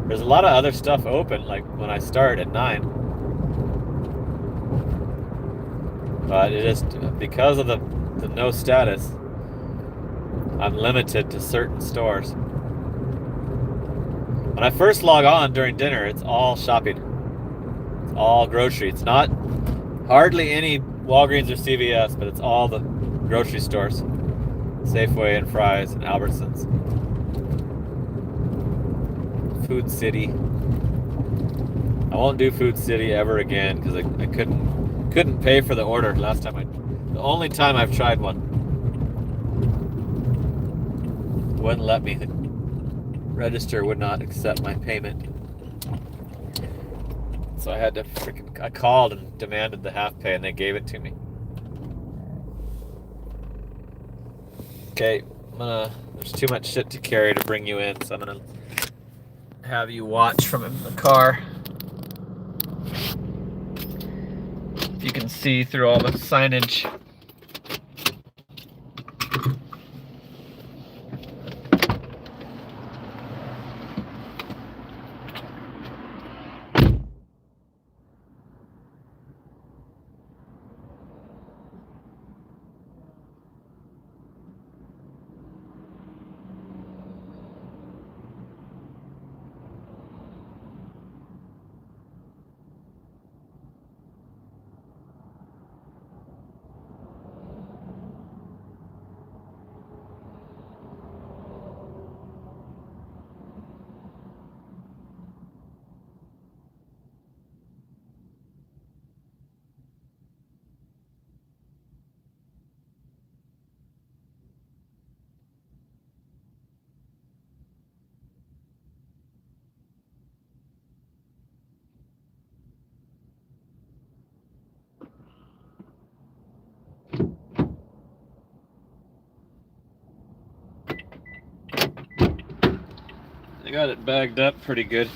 there's a lot of other stuff open, like when I start at 9. But it is because of the no status. I'm limited to certain stores. When I first log on during dinner, it's all shopping. It's all grocery. It's not hardly any Walgreens or CVS, but it's all the grocery stores. Safeway and Fry's and Albertsons. Food City. I won't do Food City ever again because I couldn't pay for the order last time. The only time I've tried one. Wouldn't let me. The register would not accept my payment. So I had to I called and demanded the half pay and they gave it to me. Okay, there's too much shit to carry to bring you in, so I'm gonna have you watch from the car. If you can see through all the signage. I got it bagged up pretty good.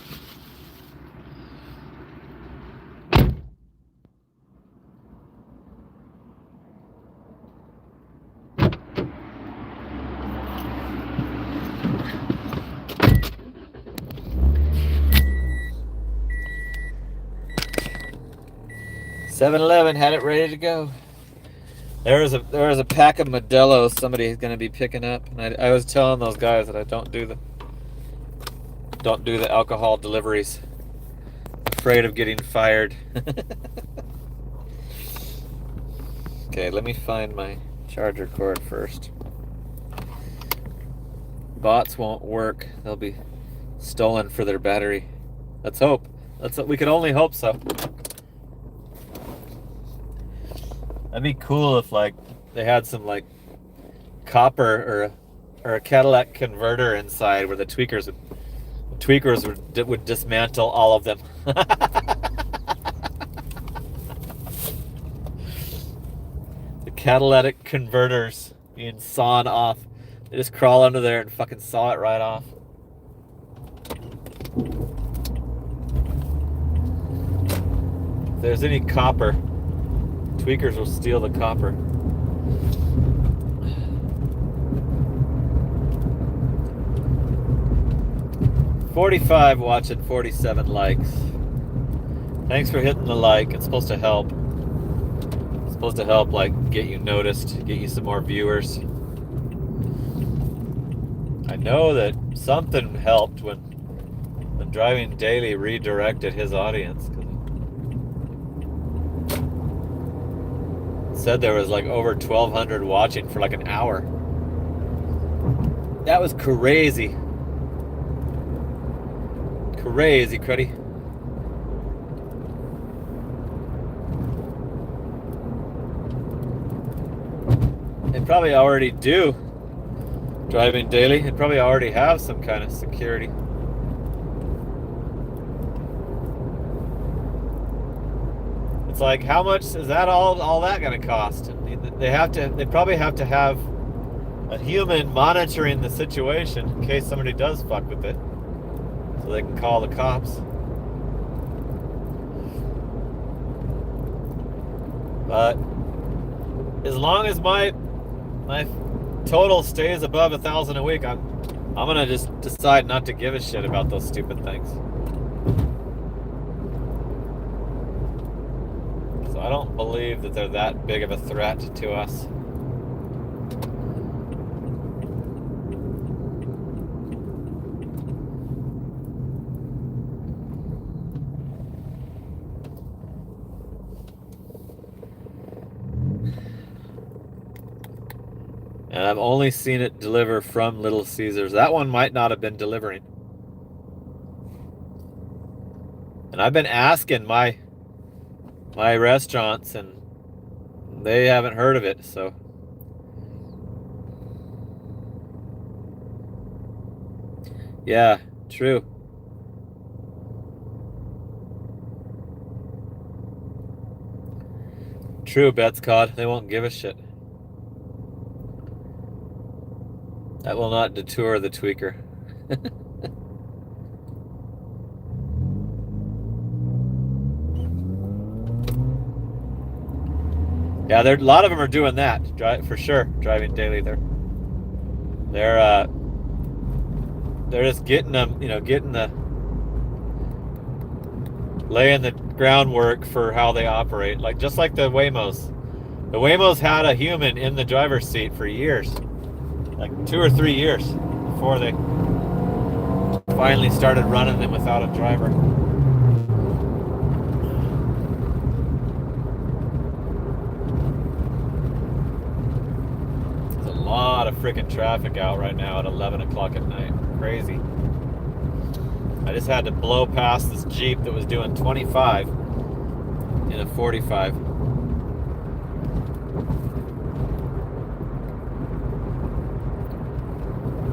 $7-Eleven had it ready to go. There was a pack of Modelo's somebody's gonna be picking up, and I was telling those guys that I don't do the alcohol deliveries. Afraid of getting fired. Okay, let me find my charger cord first. Bots won't work. They'll be stolen for their battery. Let's hope. We can only hope so. That'd be cool if like they had some like copper or a Cadillac converter inside where the tweakers would dismantle all of them. The catalytic converters being sawn off. They just crawl under there and fucking saw it right off. If there's any copper, tweakers will steal the copper. $45 watching, 47 likes. Thanks for hitting the like. It's supposed to help. It's supposed to help, like, get you noticed, get you some more viewers. I know that something helped when Driving Daily redirected his audience. Said there was like over 1,200 watching for like an hour. That was crazy. Crazy, cruddy. They probably already do. Driving Daily. They probably already have some kind of security. It's like, how much is that all that gonna cost? They probably have to have a human monitoring the situation in case somebody does fuck with it, so they can call the cops. But as long as my total stays above 1,000 a week, I'm gonna just decide not to give a shit about those stupid things. I don't believe that they're that big of a threat to us. And I've only seen it deliver from Little Caesars. That one might not have been delivering. And I've been asking my restaurants, and they haven't heard of it, so. Yeah, true. True, Betscod. They won't give a shit. That will not deter the tweaker. Yeah, a lot of them are doing that, for sure. Driving Daily, they're just getting them, laying the groundwork for how they operate. Like just like the Waymos. The Waymos had a human in the driver's seat for years, like 2 or 3 years before they finally started running them without a driver. A lot of freaking traffic out right now at 11 o'clock at night. Crazy. I just had to blow past this Jeep that was doing 25 in a 45.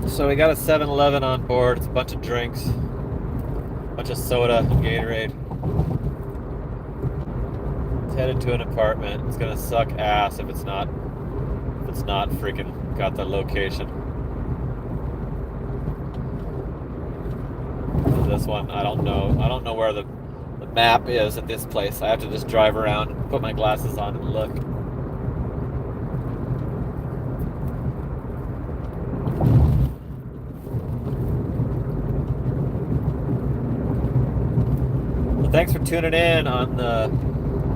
So we got a 7-Eleven on board. It's a bunch of drinks, a bunch of soda and Gatorade. It's headed to an apartment. It's gonna suck ass if it's not freaking got the location. this one. I don't know where the map is at this place. I have to just drive around and put my glasses on and look. Well, thanks for tuning in on the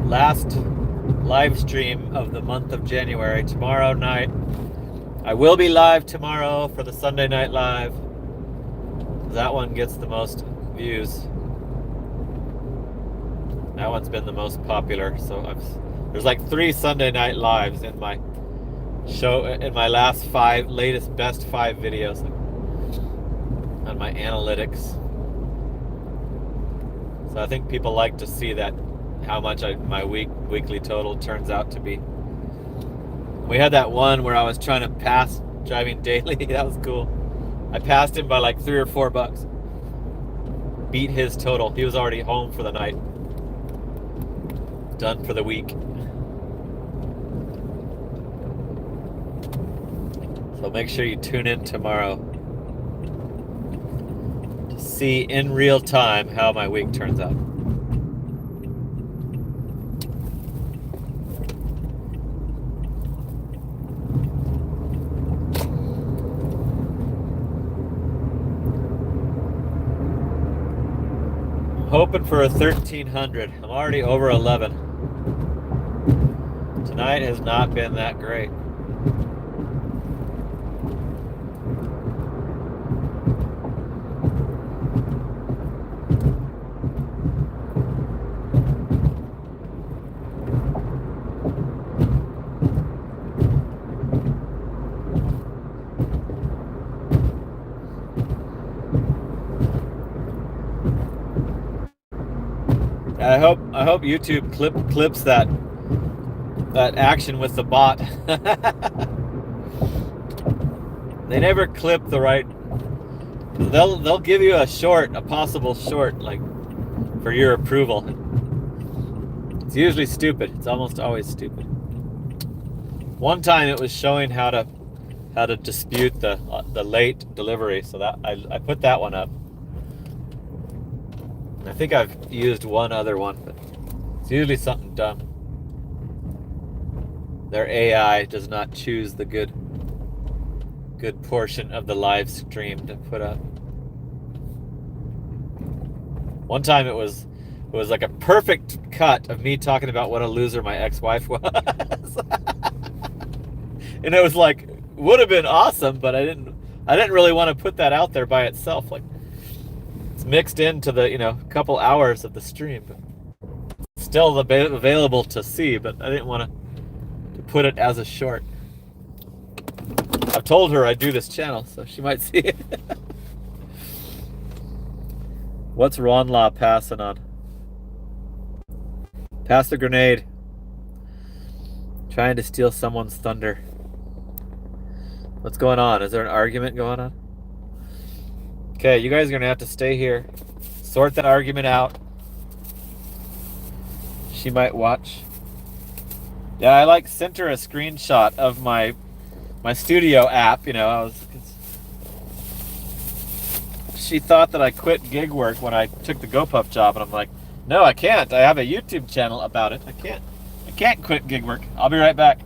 last live stream of the month of January. Tomorrow night, I will be live tomorrow for the Sunday Night Live. That one gets the most views. That one's been the most popular. So there's like 3 Sunday Night Lives in my show, in my latest best 5 videos on my analytics. So I think people like to see that, how much my weekly total turns out to be. We had that one where I was trying to pass driving daily. That was cool. I passed him by like $3 or $4. Beat his total. He was already home for the night. Done for the week. So make sure you tune in tomorrow to see in real time how my week turns out. Hoping for a 1300. I'm already over 11. Tonight has not been that great. I hope YouTube clips that action with the bot. They never clip the right. They'll give you a possible short, like for your approval. It's usually stupid. It's almost always stupid. One time it was showing how to dispute the late delivery, so that I put that one up. I think I've used one other one, but it's usually something dumb. Their AI does not choose the good portion of the live stream to put up. One time it was like a perfect cut of me talking about what a loser my ex-wife was. And it was like, would have been awesome, but I didn't really want to put that out there by itself. Like, it's mixed into the, couple hours of the stream, but still available to see, but I didn't want to put it as a short. I've told her I do this channel, so she might see it. What's Ron Law passing on? Pass the grenade. Trying to steal someone's thunder. What's going on? Is there an argument going on? Okay, you guys are going to have to stay here. Sort that argument out. She might watch. Yeah, I sent her a screenshot of my studio app. She thought that I quit gig work when I took the GoPuff job, and I'm like, no, I can't. I have a YouTube channel about it. I can't quit gig work. I'll be right back.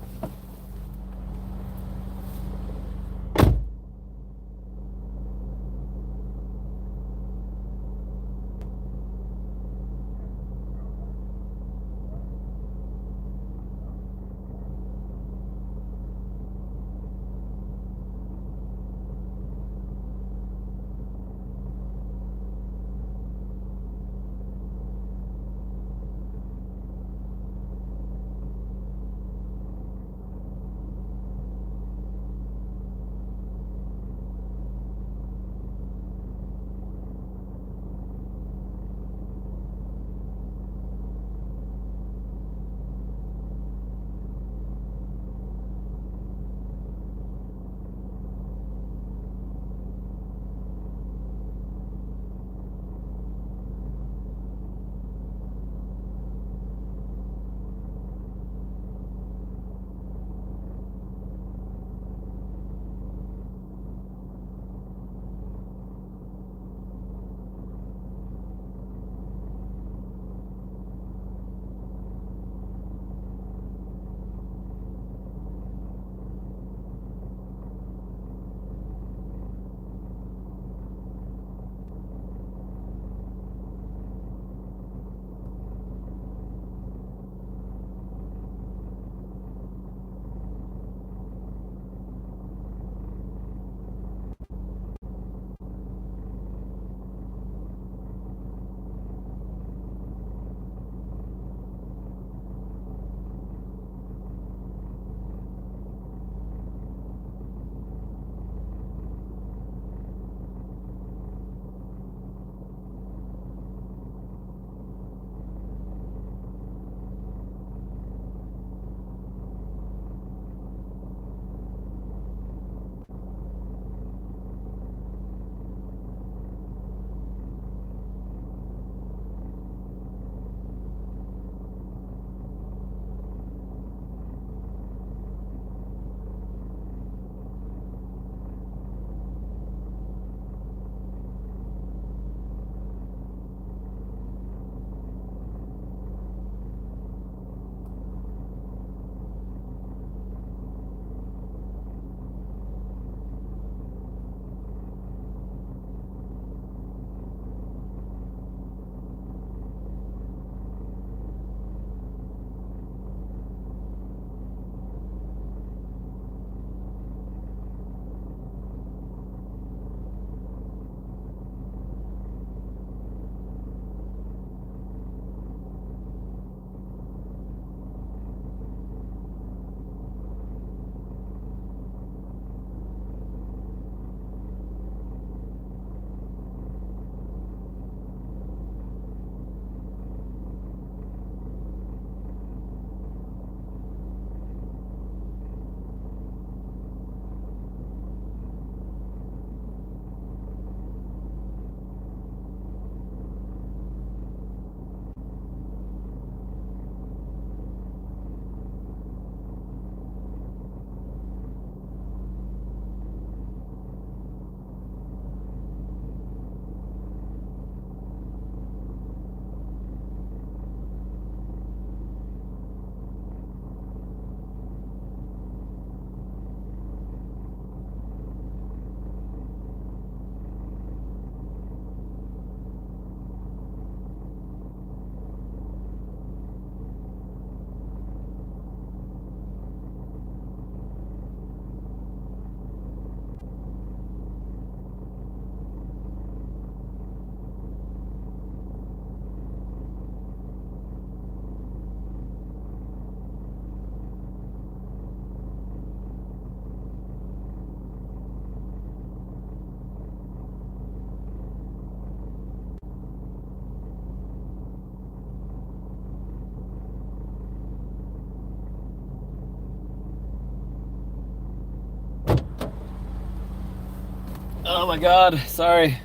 Oh my god, sorry.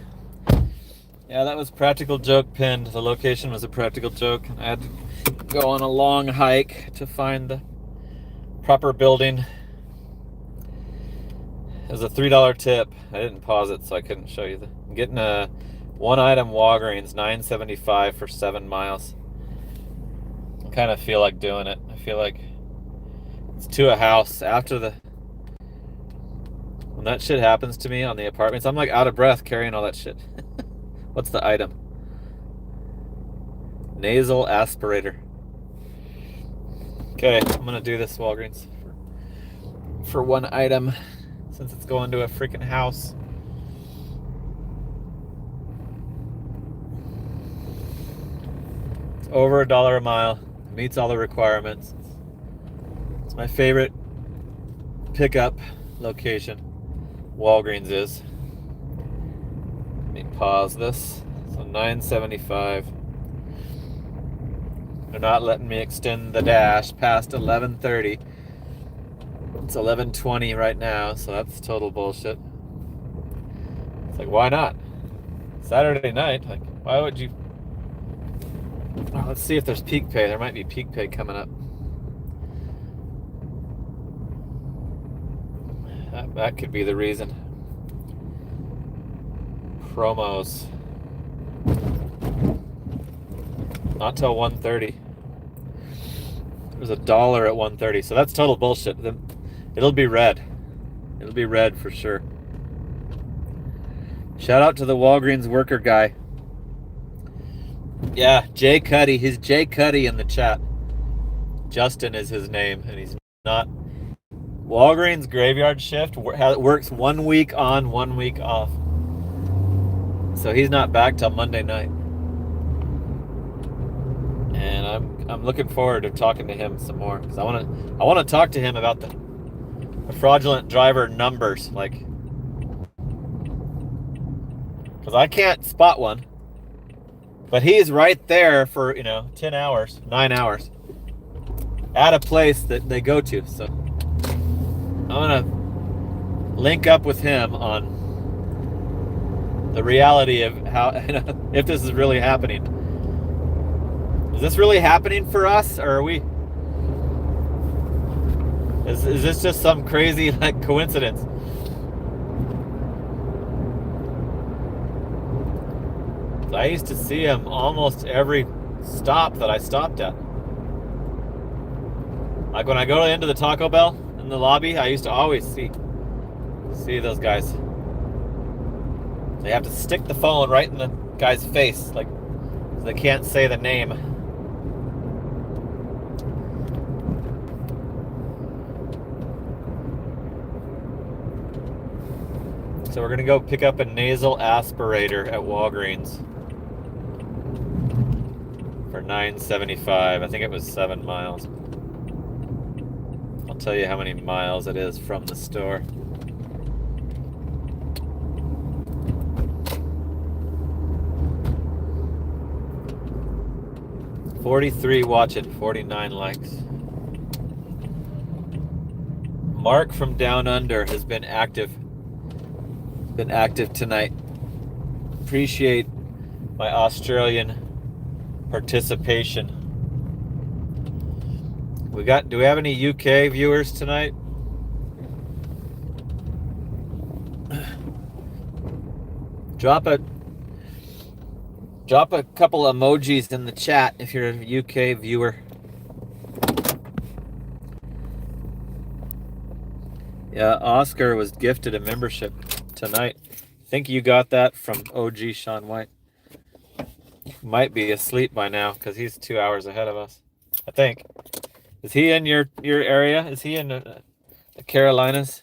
Yeah, that was practical joke pinned. The location was a practical joke. I had to go on a long hike to find the proper building. It was a $3 tip. I didn't pause it, so I couldn't show you. I'm getting a one item Walgreens, $9.75 for 7 miles. I kind of feel like doing it. I feel like it's to a house. When that shit happens to me on the apartments, I'm like out of breath carrying all that shit. What's the item? Nasal aspirator. Okay, I'm gonna do this Walgreens for one item since it's going to a freaking house. It's over $1 a mile. It meets all the requirements. It's my favorite pickup location. Walgreens is. Let me pause this. So $9.75. They're not letting me extend the dash past 11:30. It's 11:20 right now, so that's total bullshit. It's like, why not? Saturday night, like, why would you? Oh, let's see if there's peak pay. There might be peak pay coming up. That could be the reason. Promos. Not till 1:30. There's $1 at 1:30, so that's total bullshit. It'll be red. It'll be red for sure. Shout out to the Walgreens worker guy. Yeah, Jay Cuddy. He's Jay Cuddy in the chat. Justin is his name, and he's not. Walgreens graveyard shift works 1 week on, 1 week off. So he's not back till Monday night. And I'm looking forward to talking to him some more because I want to talk to him about the fraudulent driver numbers, like, because I can't spot one, but he's right there for 10 hours, 9 hours at a place that they go to. So I'm gonna link up with him on the reality of how if this is really happening. Is this really happening for us, or are we? Is this just some crazy like coincidence? I used to see him almost every stop that I stopped at. Like when I go into the Taco Bell in the lobby, I used to always see those guys. They have to stick the phone right in the guy's face, like they can't say the name. So we're gonna go pick up a nasal aspirator at Walgreens for $9.75. I think it was 7 miles. I'll tell you how many miles it is from the store. $43 watching, 49 likes. Mark from Down Under has been active. Been active tonight. Appreciate my Australian participation. Do we have any UK viewers tonight? Drop a couple emojis in the chat if you're a UK viewer. Yeah, Oscar was gifted a membership tonight. I think you got that from OG Sean White. Might be asleep by now because he's 2 hours ahead of us, I think. Is he in your area? Is he in the Carolinas?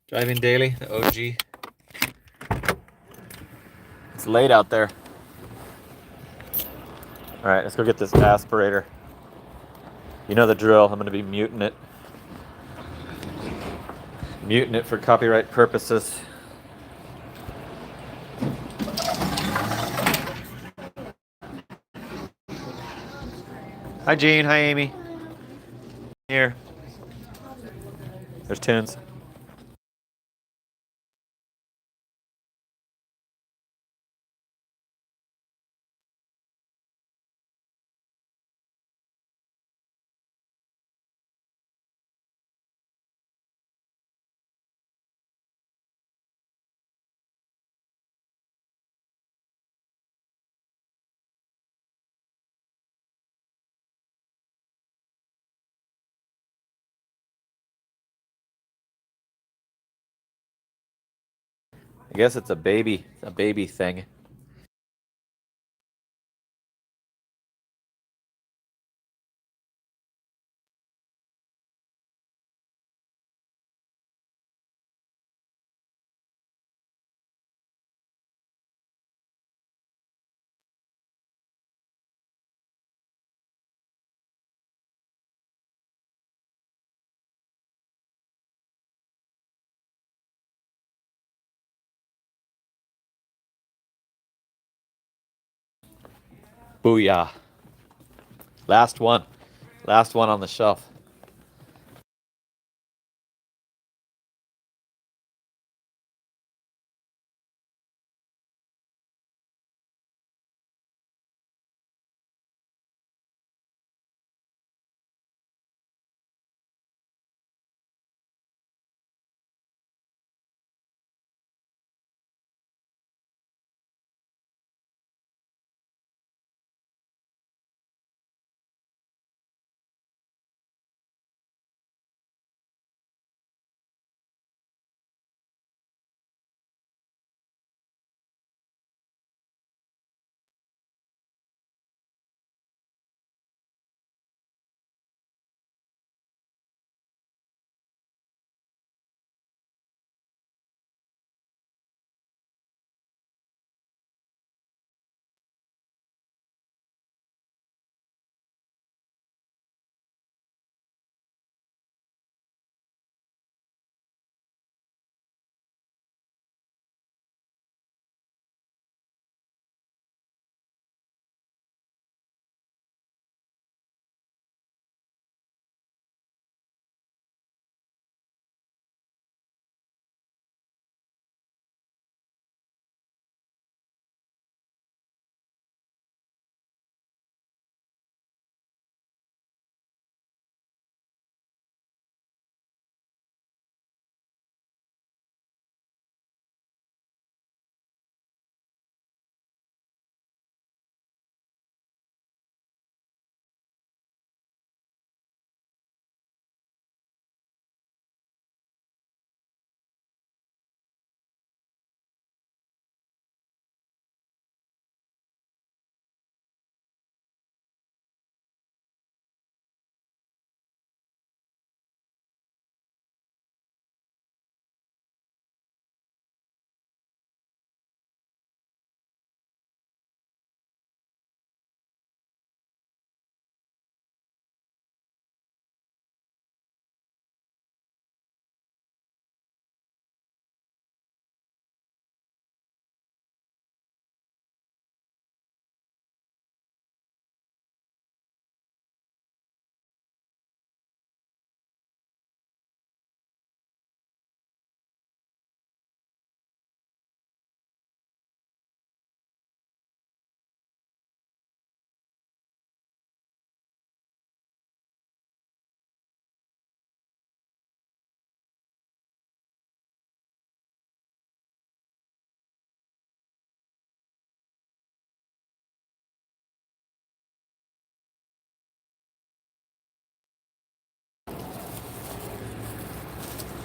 Driving daily, the OG. It's late out there. All right, let's go get this aspirator. You know the drill. I'm going to be muting it. Muting it for copyright purposes. Hi, Gene. Hi, Amy. Here. There's Tunes. I guess it's a baby thing. Booyah. Last one. Last one on the shelf.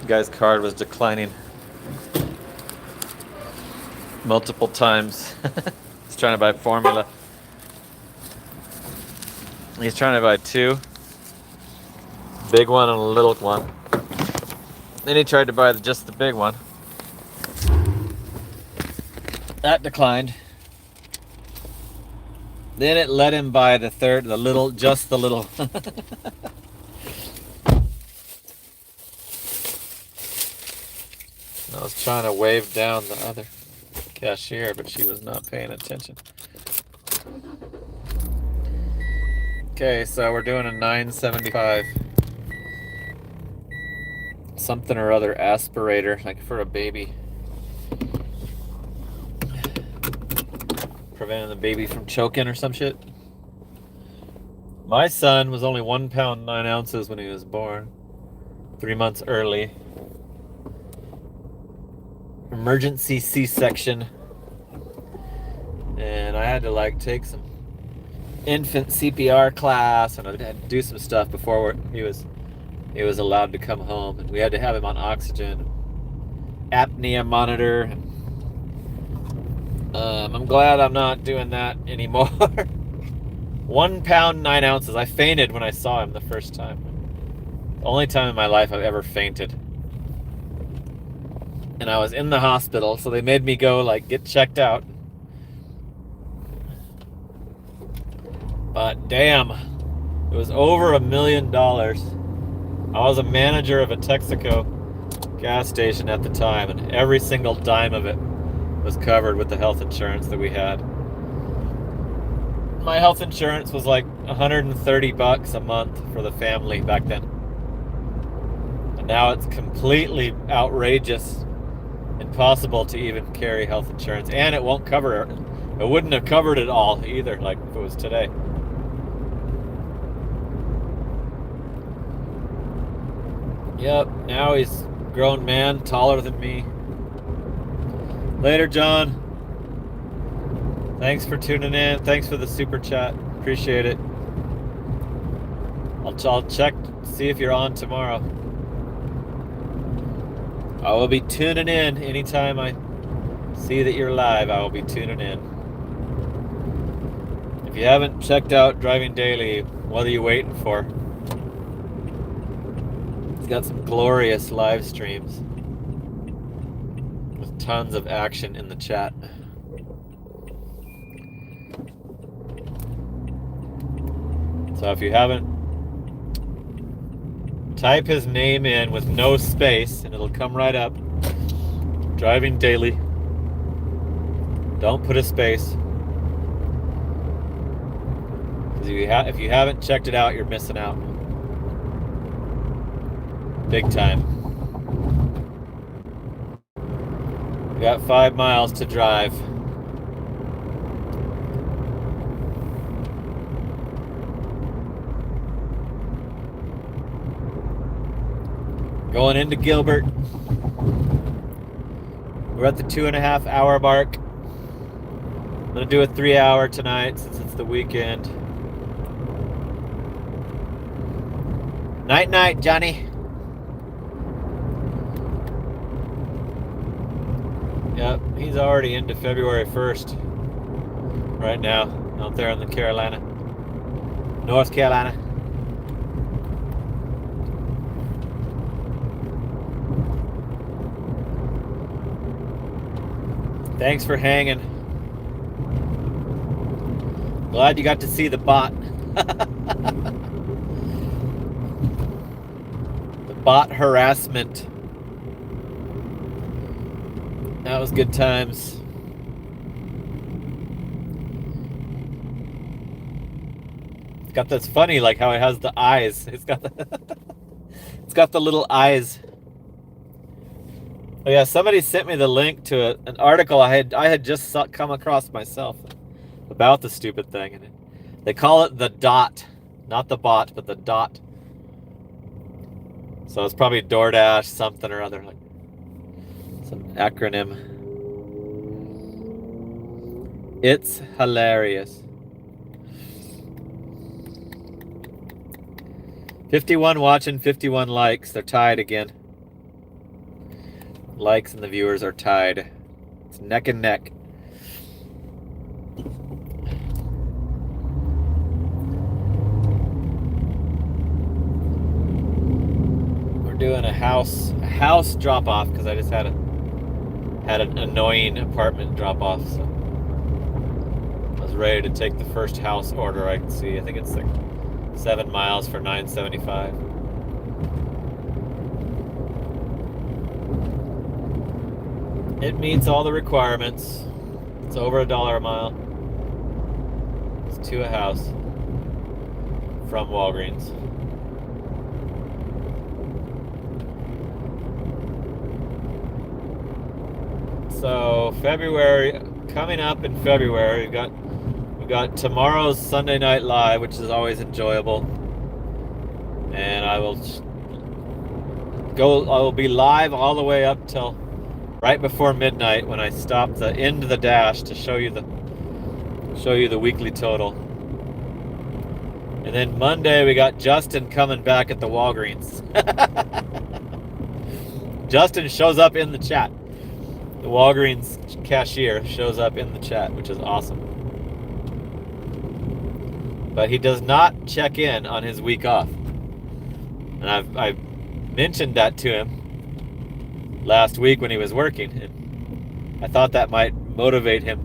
The guy's card was declining multiple times. He's trying to buy formula. He's trying to buy two. Big one and a little one. Then he tried to buy just the big one. That declined. Then it let him buy the third, the little, just the little. I was trying to wave down the other cashier, but she was not paying attention. Okay, so we're doing a $9.75. Something or other aspirator, like for a baby. Preventing the baby from choking or some shit. My son was only 1 pound 9 ounces when he was born. 3 months early. Emergency C-section. And I had to like take some infant CPR class, and I had to do some stuff before he was allowed to come home, and we had to have him on oxygen, apnea monitor. I'm glad I'm not doing that anymore. 1 pound 9 ounces. I fainted when I saw him the first time. The only time in my life I've ever fainted. And I was in the hospital, so they made me go like get checked out. But damn, it was over $1 million. I was a manager of a Texaco gas station at the time, and every single dime of it was covered with the health insurance that we had. My health insurance was like $130 a month for the family back then. And now it's completely outrageous, impossible to even carry health insurance, and it won't cover it. It wouldn't have covered it all either, like if it was today. Yep, now he's a grown man, taller than me. Later, John. Thanks for tuning in. Thanks for the super chat. Appreciate it. I'll check, see if you're on tomorrow. I will be tuning in anytime I see that you're live. I will be tuning in. If you haven't checked out Driving Daily, what are you waiting for? He's got some glorious live streams with tons of action in the chat. So if you haven't, type his name in with no space and it'll come right up. Driving Daily. Don't put a space. Because if you haven't checked it out, you're missing out. Big time. We got 5 miles to drive. Going into Gilbert. We're at the 2.5 hour mark. I'm gonna do a 3 hour tonight since it's the weekend. Night night, Johnny. Yep, he's already into February 1st right now out there in the North Carolina. Thanks for hanging. Glad you got to see the bot. The bot harassment. That was good times. It's got this funny, like how it has the eyes. It's got the little eyes. Oh yeah, somebody sent me the link to an article I had just come across myself about the stupid thing, and they call it the dot, not the bot, but the dot. So it's probably DoorDash something or other, like some acronym. It's hilarious. 51 watching, 51 likes. They're tied again. Likes and the viewers are tied. It's neck and neck. We're doing a house drop off because I just had an annoying apartment drop off. So I was ready to take the first house order I could see. I think it's like 7 miles for $9.75. It meets all the requirements. It's over $1 a mile. It's to a house from Walgreens. So February, coming up in February, we got tomorrow's Sunday Night Live, which is always enjoyable, and I will be live all the way up till right before midnight when I stop the end of the dash to show you the weekly total. And then Monday we got Justin coming back at the Walgreens. Justin shows up in the chat. The Walgreens cashier shows up in the chat, which is awesome. But he does not check in on his week off. And I've mentioned that to him last week when he was working. And I thought that might motivate him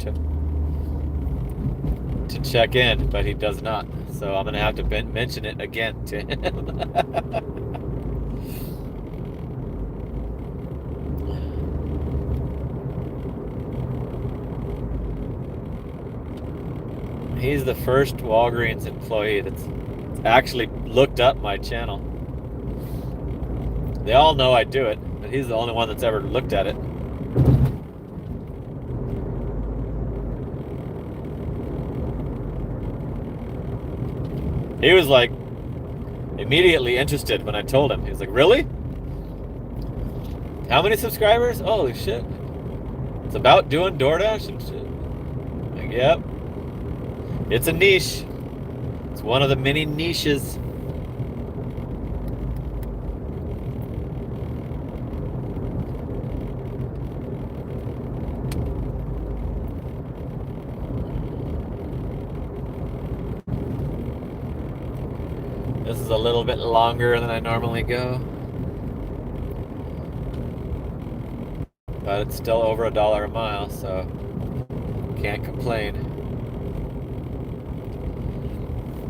to check in, but he does not. So I'm going to have to mention it again to him. He's the first Walgreens employee that's actually looked up my channel. They all know I do it, but he's the only one that's ever looked at it. He was like immediately interested when I told him. He was like, really? How many subscribers? Holy shit. It's about doing DoorDash and shit. Like, yep. It's a niche. It's one of the many niches. This is a little bit longer than I normally go. But it's still over $1 a mile, so can't complain.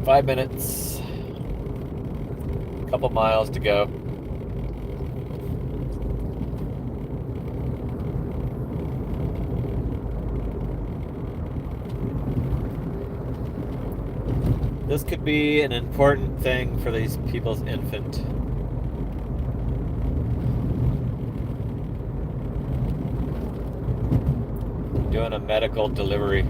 5 minutes, a couple miles to go. This could be an important thing for these people's infant. Doing a medical delivery.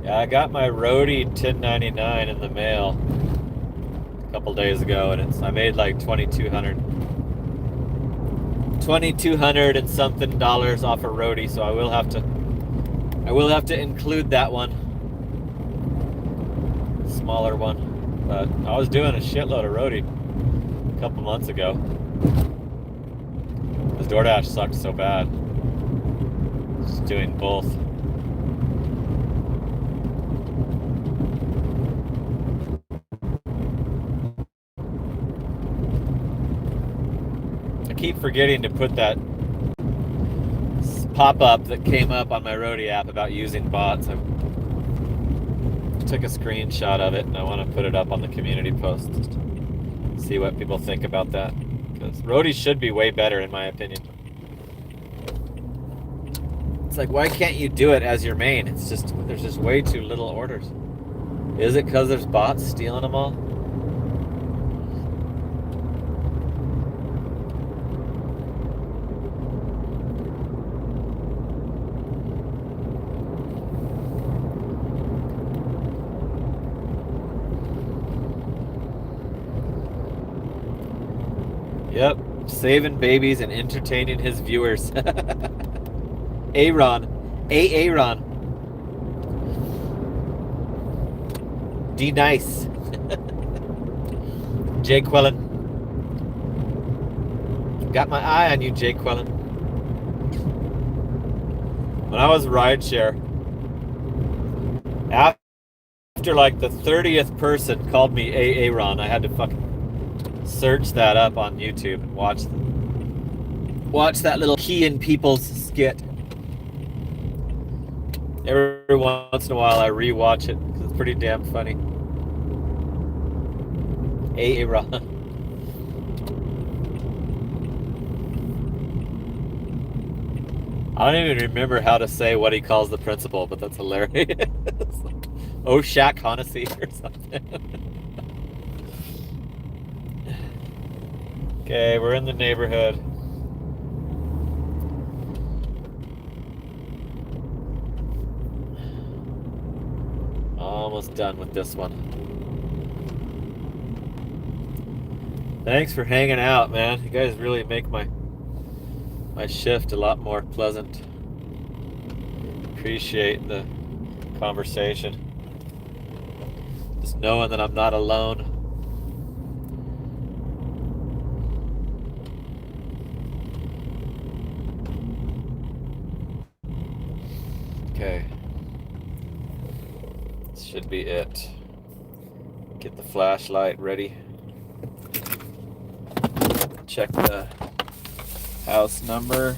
Yeah, I got my roadie 1099 in the mail a couple days ago, and I made like $2,200 and something dollars off a roadie, so I will have to include that one, smaller one. But I was doing a shitload of roadie a couple months ago. This DoorDash sucked so bad. Just doing both. Keep forgetting to put that pop-up that came up on my roadie app about using bots. I took a screenshot of it and I want to put it up on the community post. See what people think about that, because roadies should be way better in my opinion. It's like, why can't you do it as your main? It's just, there's just way too little orders. Is it because there's bots stealing them all? Yep, saving babies and entertaining his viewers. Aaron. Aaron. D nice. Jay Quellen. Got my eye on you, Jay Quellen. When I was rideshare, after like the 30th person called me Aaron, I had to fucking search that up on YouTube and watch that little Key in People's skit. Every once in a while I rewatch it because it's pretty damn funny. Aaron. I don't even remember how to say what he calls the principal, but that's hilarious. Oh, Shaq Honesty or something. Okay, we're in the neighborhood. Almost done with this one. Thanks for hanging out, man. You guys really make my shift a lot more pleasant. Appreciate the conversation. Just knowing that I'm not alone. Okay. This should be it. Get the flashlight ready. Check the house number.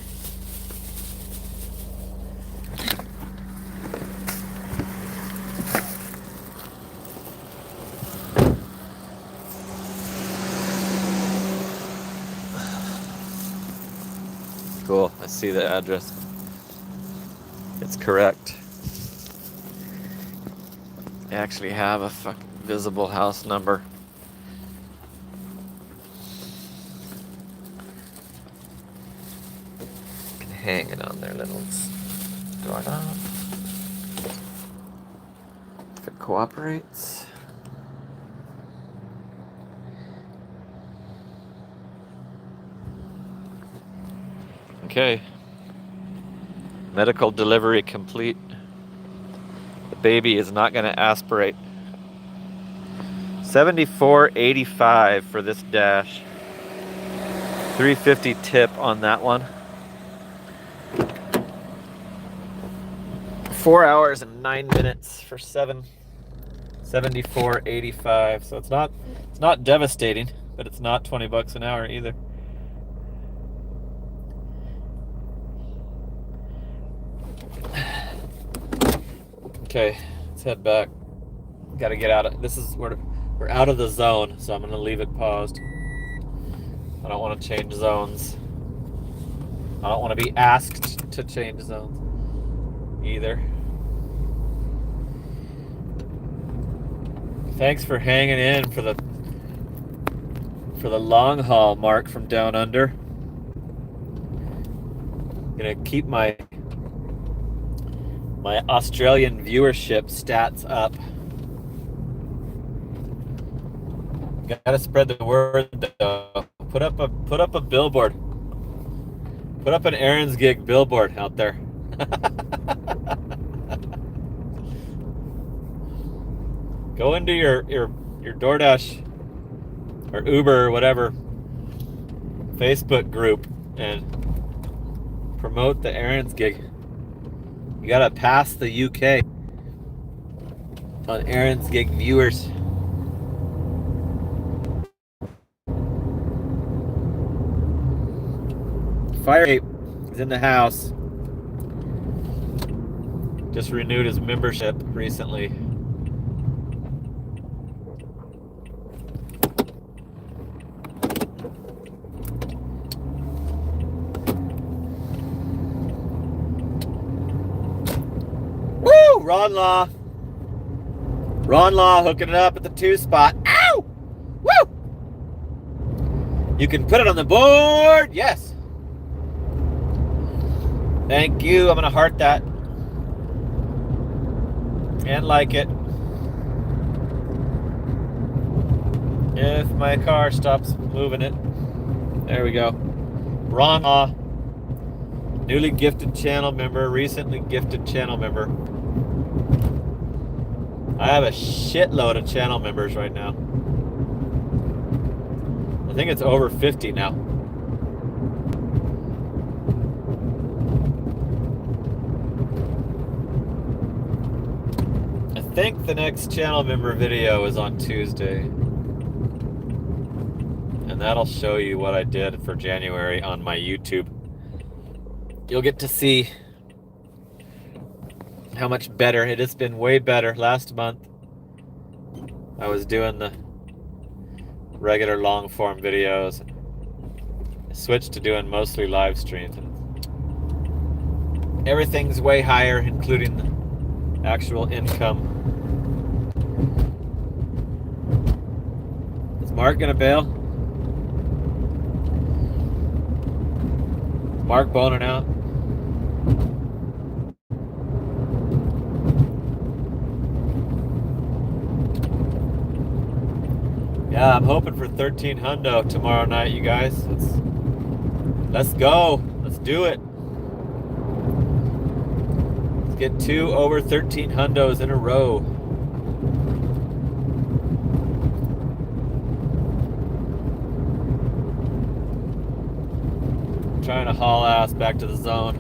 Cool, I see the address. It's correct. I actually have a visible house number. You can hang it on there, little doorknob. If it cooperates. Okay. Medical delivery complete. The baby is not going to aspirate. $74.85 for this dash. $3.50 tip on that one. 4 hours and 9 minutes for $74.85. So it's not devastating, but it's not $20 an hour either. Okay, let's head back. Got to get out of we're out of the zone, so I'm gonna leave it paused. I don't want to change zones. I don't want to be asked to change zones either. Thanks for hanging in for the long haul, Mark from down under. Gonna keep my Australian viewership stats up. Gotta spread the word though. Put up a billboard. Put up an Aaron's Gig billboard out there. Go into your DoorDash or Uber or whatever Facebook group and promote the Aaron's Gig. You gotta pass the UK on Aaron's Gig viewers. Fire is in the house. Just renewed his membership recently. Woo! Ron Law hooking it up at the 2 spot. Ow! Woo! You can put it on the board. Yes. Thank you. I'm gonna heart that and like it. If my car stops moving it. There we go. Ron Law, newly gifted channel member, recently gifted channel member. I have a shitload of channel members right now. I think it's over 50 now. I think the next channel member video is on Tuesday. And that'll show you what I did for January on my YouTube. You'll get to see how much better. It has been way better. Last month, I was doing the regular long form videos. I switched to doing mostly live streams. Everything's way higher, including the actual income. Is Mark gonna bail? Mark boning out? Yeah, I'm hoping for 13 hundo tomorrow night, you guys. Let's go. Let's do it. Let's get 2 over 13 hundos in a row. trying to haul ass back to the zone.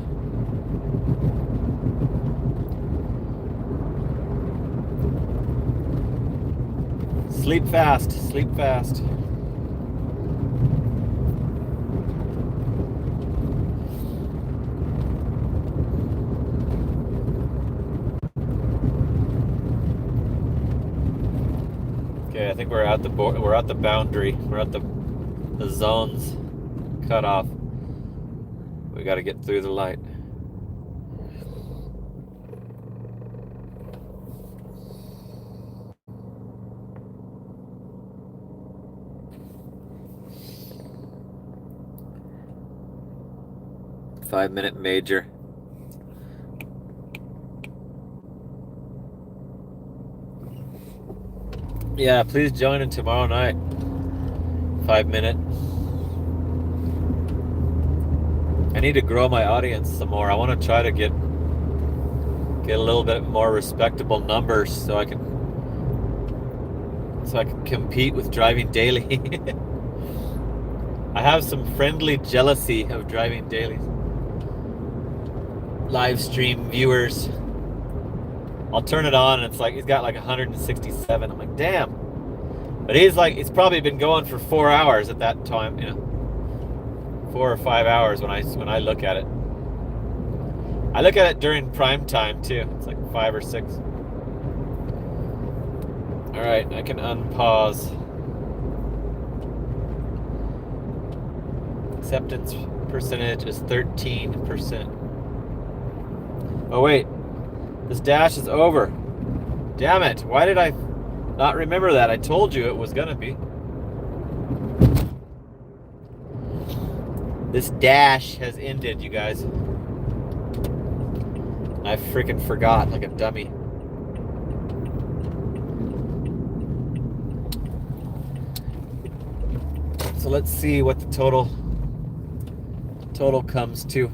Sleep fast, sleep fast. Okay, I think we're at the boundary. We're at the zone's cutoff. We got to get through the light. Five-minute major. Yeah, please join in tomorrow night. 5-minute. I need to grow my audience some more. I want to try to get a little bit more respectable numbers so I can compete with Driving Daily. I have some friendly jealousy of Driving Daily live stream viewers. I'll turn it on and it's like he's got like 167. I'm like, damn. But he's probably been going for 4 hours at that time, 4 or 5 hours when I look at it. I look at it during prime time too. It's like 5 or 6. All right, I can unpause. Acceptance percentage is 13%. Oh wait, this dash is over. Damn it, why did I not remember that? I told you it was gonna be. This dash has ended, you guys. I freaking forgot like a dummy. So let's see what the total comes to.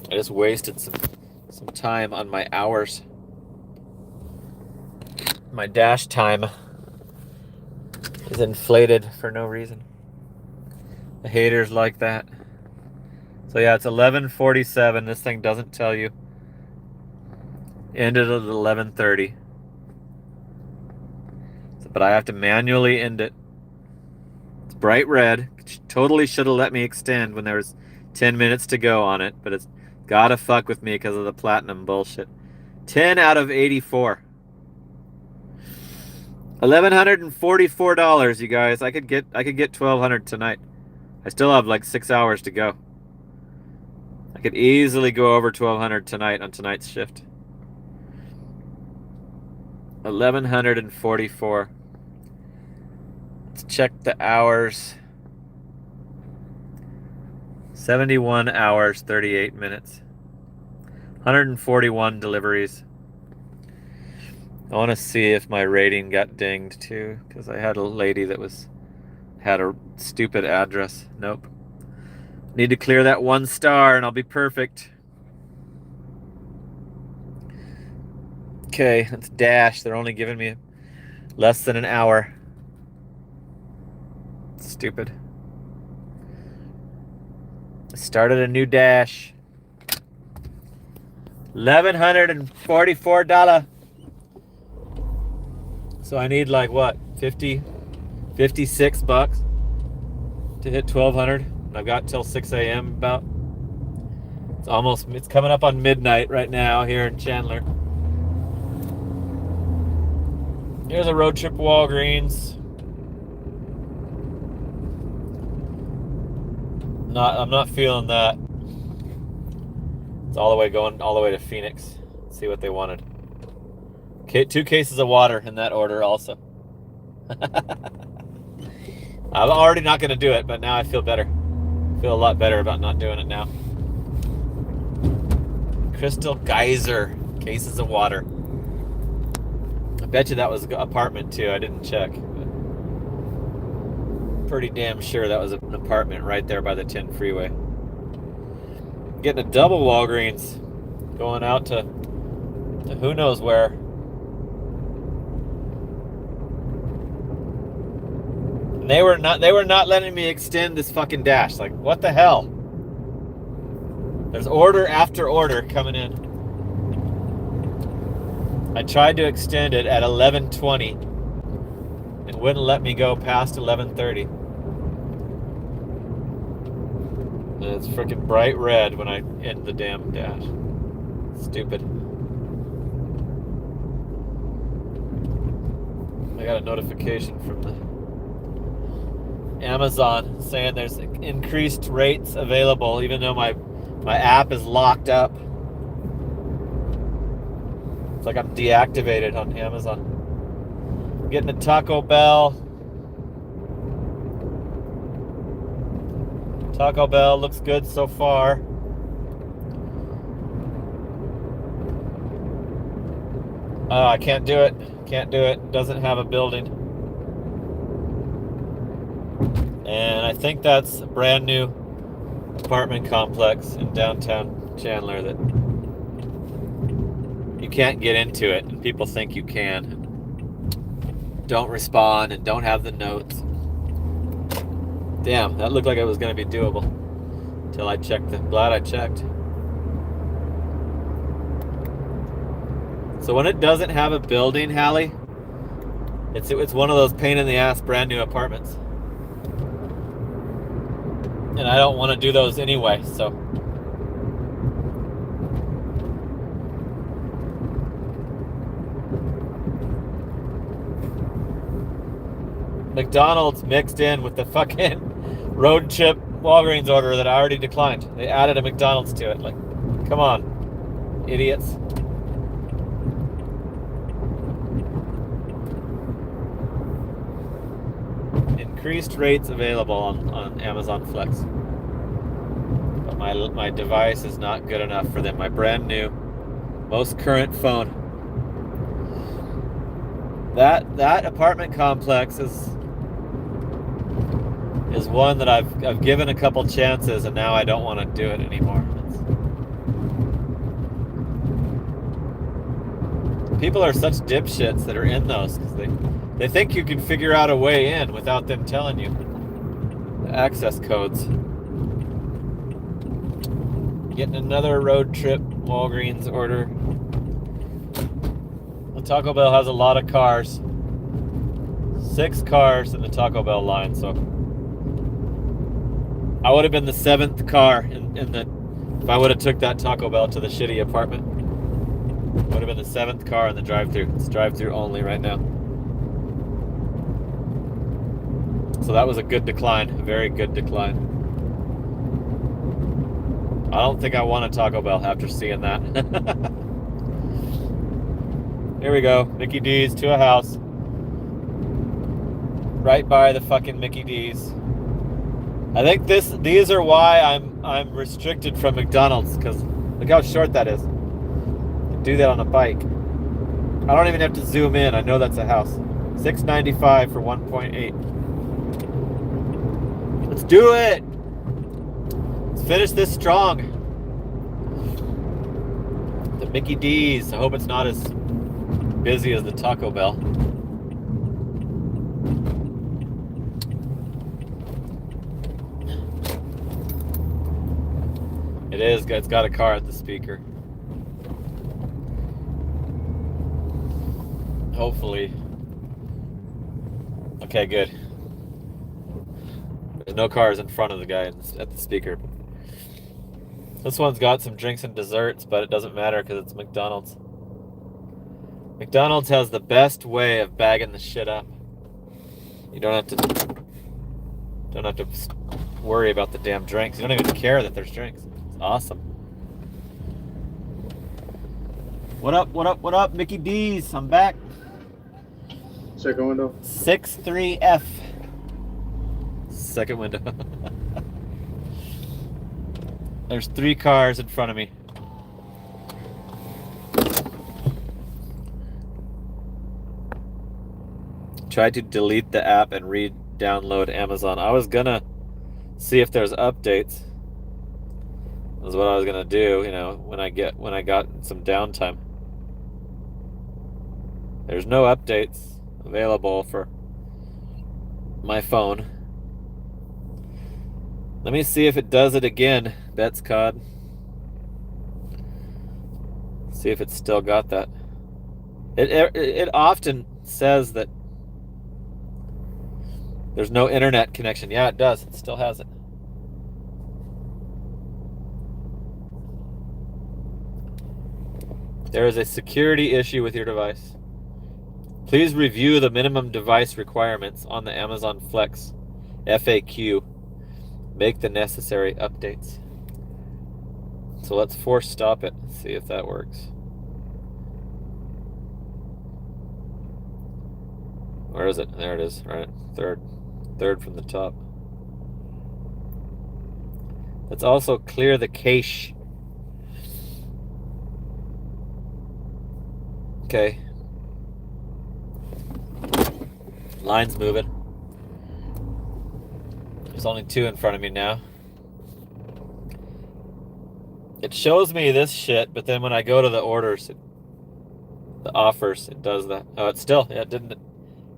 I just wasted some time on my hours. My dash time is inflated for no reason. The haters like that. So yeah, it's 11:47. This thing doesn't tell you. Ended at 11:30. But I have to manually end it. It's bright red. Totally should have let me extend when there was 10 minutes to go on it, but it's gotta fuck with me because of the platinum bullshit. 10 out of 84. $1,144, you guys. I could get $1,200 tonight. I still have like 6 hours to go. I could easily go over $1,200 tonight on tonight's shift. 1,144. Let's check the hours. 71 hours, 38 minutes. 141 deliveries. I want to see if my rating got dinged too, because I had a lady that had a stupid address. Nope. Need to clear that 1 star and I'll be perfect. Okay, let's dash. They're only giving me less than an hour. Stupid. I started a new dash. $1,144. So I need like what, 56 bucks to hit 1,200. I've got till 6 a.m. about. It's coming up on midnight right now here in Chandler. Here's a road trip Walgreens. I'm not feeling that. It's going all the way to Phoenix. Let's see what they wanted. Okay, 2 cases of water in that order also. I'm already not going to do it, but now I feel better. I feel a lot better about not doing it now. Crystal Geyser, cases of water. I bet you that was an apartment too. I didn't check. Pretty damn sure that was an apartment right there by the 10 freeway. Getting a double Walgreens. Going out to who knows where. And they were not letting me extend this fucking dash. Like, what the hell? There's order after order coming in. I tried to extend it at 11:20. It wouldn't let me go past 11:30. And it's freaking bright red when I end the damn dash. Stupid. I got a notification from the Amazon saying there's increased rates available, even though my app is locked up. It's like I'm deactivated on Amazon. I'm getting a Taco Bell. Taco Bell looks good so far. I can't do it. Can't do it. Doesn't have a building. And I think that's a brand new apartment complex in downtown Chandler that you can't get into it, and people think you can. Don't respond and don't have the notes. Damn, that looked like it was going to be doable until I checked. Glad I checked. So when it doesn't have a building, Hallie, it's one of those pain in the ass brand new apartments. And I don't want to do those anyway, so. McDonald's mixed in with the fucking road trip Walgreens order that I already declined. They added a McDonald's to it. Like, come on, idiots. Increased rates available on Amazon Flex. But my device is not good enough for them. My brand new, most current phone. That apartment complex is one that I've given a couple chances, and now I don't want to do it anymore. People are such dipshits that are in those because they think you can figure out a way in without them telling you the access codes. Getting another road trip Walgreens order. The Taco Bell has a lot of cars. 6 cars in the Taco Bell line, so I would have been the 7th car if I would have took that Taco Bell to the shitty apartment. Would have been the 7th car in the drive-thru. It's drive-thru only right now. So that was a good decline, a very good decline. I don't think I want a Taco Bell after seeing that. Here we go, Mickey D's to a house. Right by the fucking Mickey D's. I think these are why I'm restricted from McDonald's, because look how short that is. You can do that on a bike. I don't even have to zoom in. I know that's a house. $6.95 for 1.8. Let's do it. Let's finish this strong. The Mickey D's. I hope it's not as busy as the Taco Bell. It is. It's got a car at the speaker. Hopefully. Okay, good. There's no cars in front of the guy at the speaker. This one's got some drinks and desserts, but it doesn't matter because it's McDonald's. McDonald's has the best way of bagging the shit up. You don't have to worry about the damn drinks. You don't even care that there's drinks. It's awesome. What up, what up, what up, Mickey D's? I'm back. Second window. 63F. Second window. There's 3 cars in front of me. Tried to delete the app and re-download Amazon. I was gonna see if there's updates. That's what I was gonna do, you know, when I got some downtime. There's no updates available for my phone. Let me see if it does it again, Bets Cod. See if it's still got that. It often says that there's no internet connection. Yeah, it does. It still has it. There is a security issue with your device. Please review the minimum device requirements on the Amazon Flex FAQ. Make the necessary updates. So let's force stop it. See if that works. Where is it? There it is, right? Third from the top. Let's also clear the cache. Okay. Line's moving. There's only 2 in front of me now. It shows me this shit, but then when I go to the orders, the offers, it does that. Oh, it still, yeah, it didn't.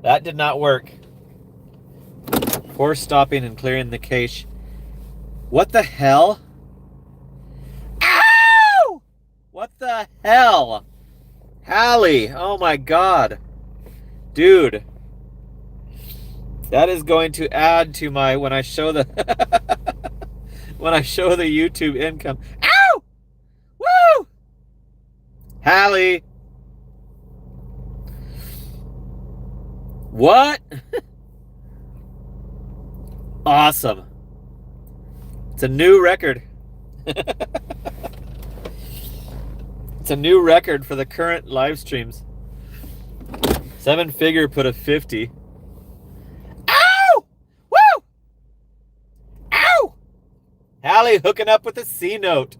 That did not work. Force stopping and clearing the cache. What the hell? Ow! What the hell? Hallie, oh my god. Dude. That is going to add to my, when I show the, when I show the YouTube income. Ow! Woo! Hallie. What? Awesome. It's a new record. It's a new record for the current live streams. 7-figure put a 50. Ow! Woo! Ow! Hallie hooking up with a C note.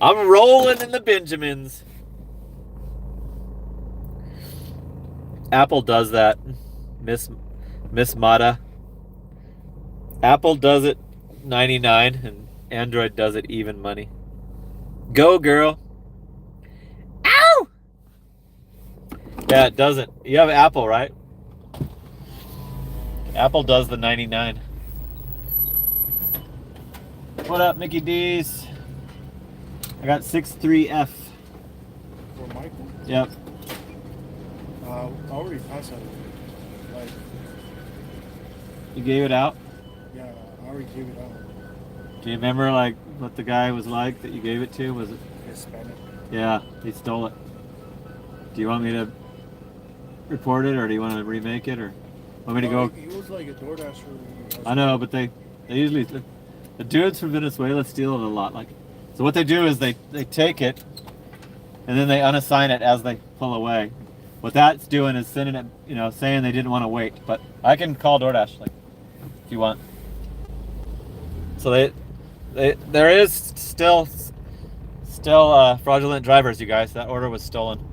I'm rolling in the Benjamins. Apple does that, Miss Mata. Apple does it 99 and Android does it even money. Go, girl. Ow! Yeah, it doesn't. You have Apple, right? Apple does the 99. What up, Mickey D's? I got 63F. For Michael? Yep. I already passed that. Like, You gave it out? yeah, I already gave it out. Do you remember like what the guy was like that you gave it to? Was it? Hispanic. Yeah, he stole it. Do you want me to report it, or do you want to remake it, or want me to go? He was like a DoorDasher. I know, but they usually, the dudes from Venezuela steal it a lot. Like, so what they do is they take it, and then they unassign it as they pull away. What that's doing is sending it, you know, saying they didn't want to wait. But I can call DoorDash, like, if you want. So there is still fraudulent drivers, you guys. That order was stolen.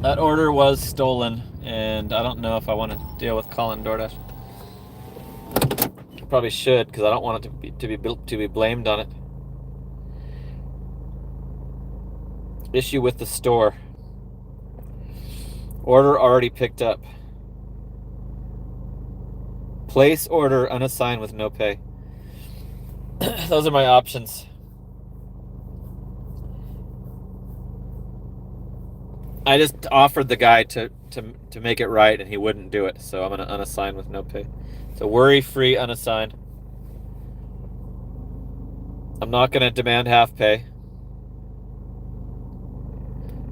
That order was stolen, and I don't know if I want to deal with calling DoorDash. I probably should, because I don't want it to be blamed on it. Issue with the store. Order already picked up. Place order unassigned with no pay. Those are my options. I just offered the guy to make it right, and he wouldn't do it, so I'm going to unassign with no pay. So worry-free unassigned. I'm not going to demand half pay.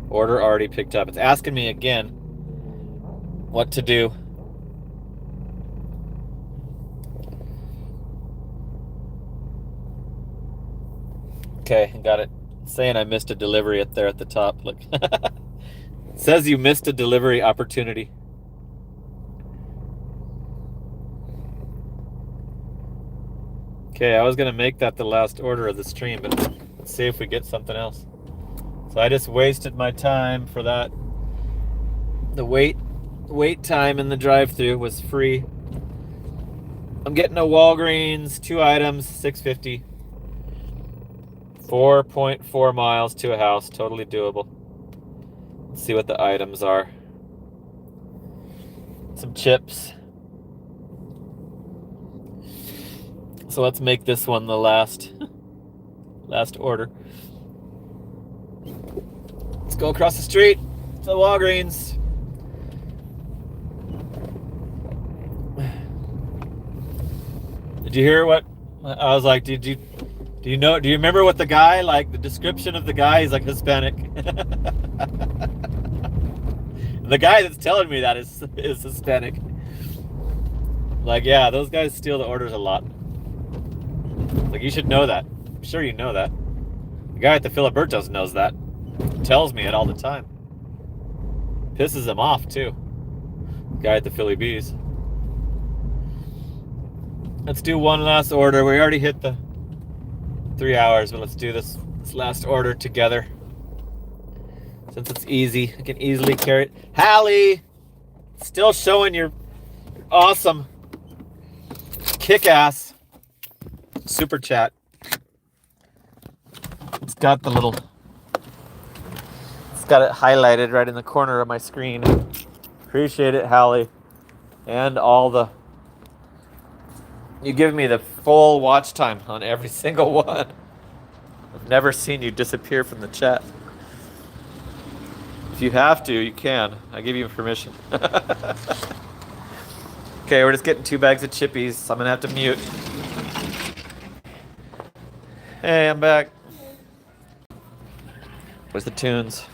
Order already picked up. It's asking me again what to do. Okay, got it. It's saying I missed a delivery at the top. Look. It says you missed a delivery opportunity. Okay, I was going to make that the last order of the stream, but let's see if we get something else. So I just wasted my time for that. The wait time in the drive-thru was free. I'm getting a Walgreens, 2 items, $6.50. 4.4 miles to a house, totally doable. Let's see what the items are. Some chips. So let's make this one the last order. Let's go across the street to the Walgreens. Did you hear what I was like? Do you remember what the guy, like the description of the guy? He's like Hispanic. The guy that's telling me that is Hispanic. Like, yeah, those guys steal the orders a lot. Like, you should know that. I'm sure you know that. The guy at the Filiberto's knows that. He tells me it all the time. Pisses him off, too. The guy at the Philly Bees. Let's do one last order. We already hit the 3 hours, but let's do this last order together. Since it's easy, I can easily carry it. Hallie! Still showing your awesome kick-ass super chat. It's got it highlighted right in the corner of my screen. Appreciate it, Hallie. And you give me the full watch time on every single one. I've never seen you disappear from the chat. If you have to, you can. I give you permission. Okay, we're just getting 2 bags of chippies, so I'm gonna have to mute. Hey, I'm back. Where's the tunes?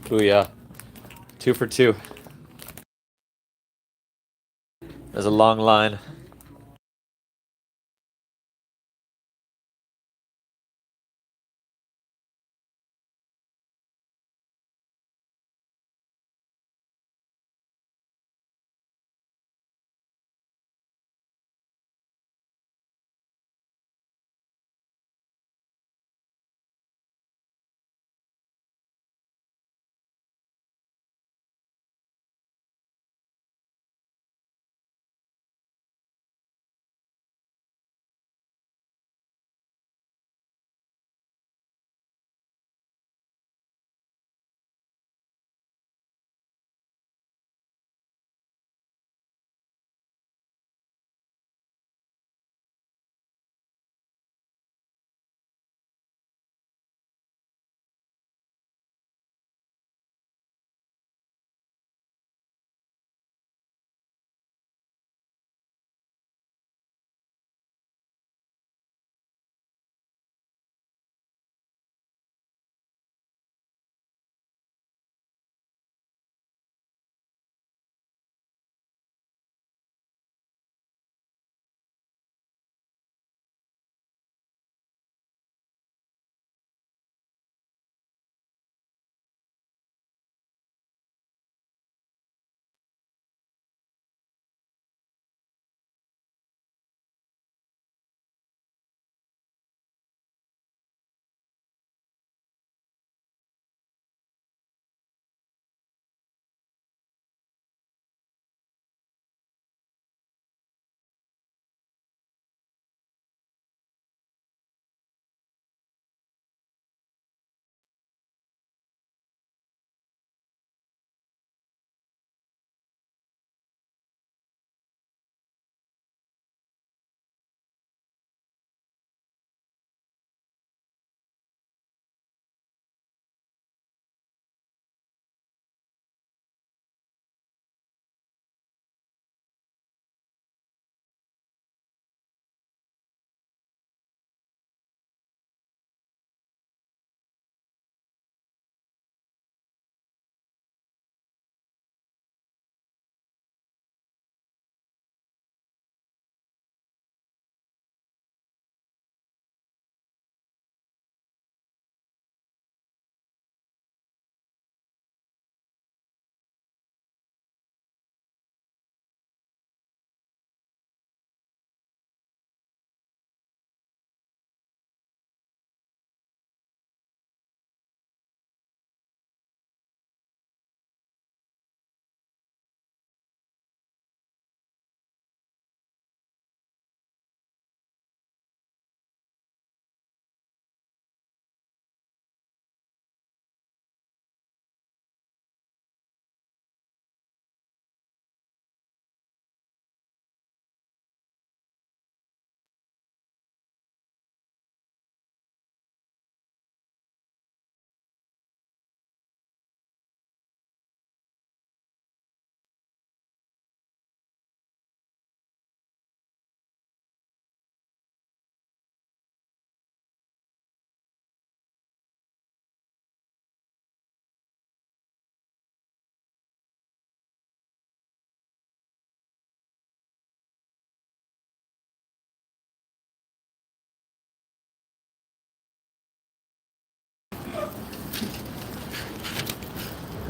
Booyah. 2 for 2. There's a long line.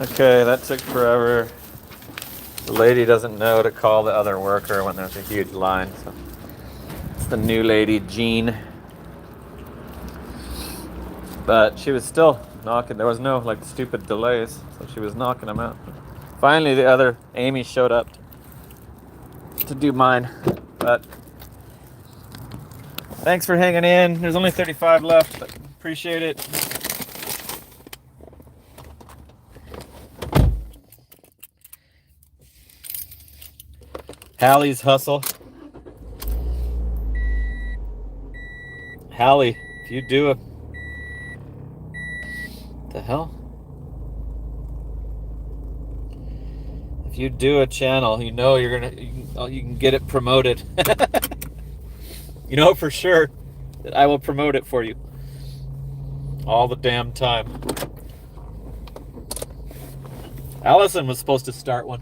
Okay, that took forever. The lady doesn't know to call the other worker when there's a huge line. So it's the new lady, Jean. But she was still knocking. There was no like stupid delays, so she was knocking them out. Finally, the other Amy showed up to do mine. But thanks for hanging in. There's only 35 left, but appreciate it. Hallie's hustle. Hallie, if you do a... The hell? If you do a channel, you know you're gonna... You can get it promoted. You know for sure that I will promote it for you. All the damn time. Allison was supposed to start one.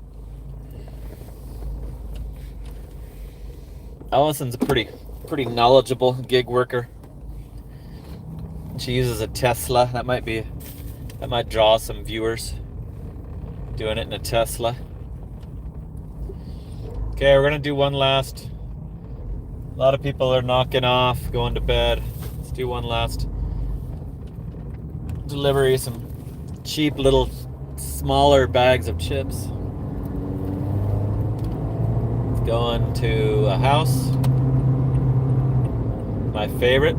Allison's a pretty knowledgeable gig worker. She uses a Tesla. That might draw some viewers. Doing it in a Tesla. Okay, we're gonna do one last. A lot of people are knocking off, going to bed. Let's do one last delivery. Some cheap little smaller bags of chips. Going to a house, my favorite.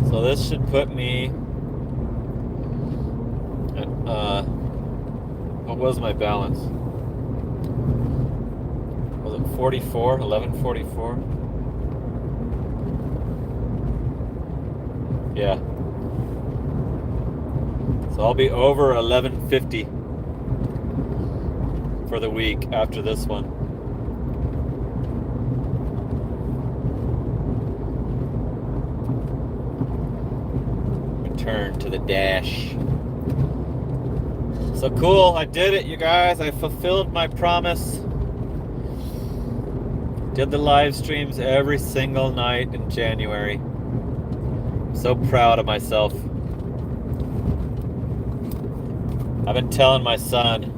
So this should put me at, what was my balance? Was it 44? 1144? Yeah. So I'll be over 1150 for the week after this one. Return to the dash. So cool, I did it, you guys. I fulfilled my promise. Did the live streams every single night in January. I'm so proud of myself. I've been telling my son.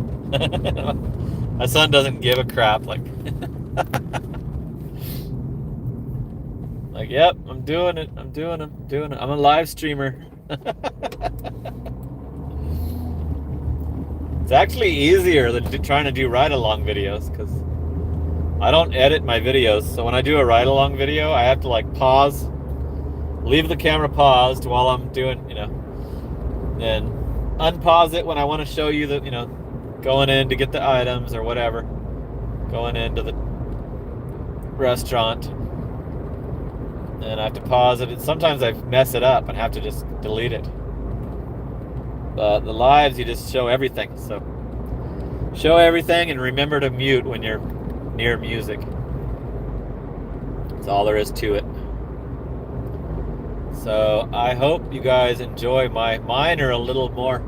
My son doesn't give a crap. Like, yep, I'm doing it. I'm doing it. I'm a live streamer. It's actually easier than trying to do ride-along videos because I don't edit my videos. So when I do a ride-along video, I have to like pause, leave the camera paused while I'm doing, then unpause it when I want to show you the, going in to get the items or whatever, going into the restaurant, and I have to pause it. Sometimes I mess it up and have to just delete it. But the lives, you just show everything. So show everything and remember to mute when you're near music. That's all there is to it. So I hope you guys enjoy mine are a little more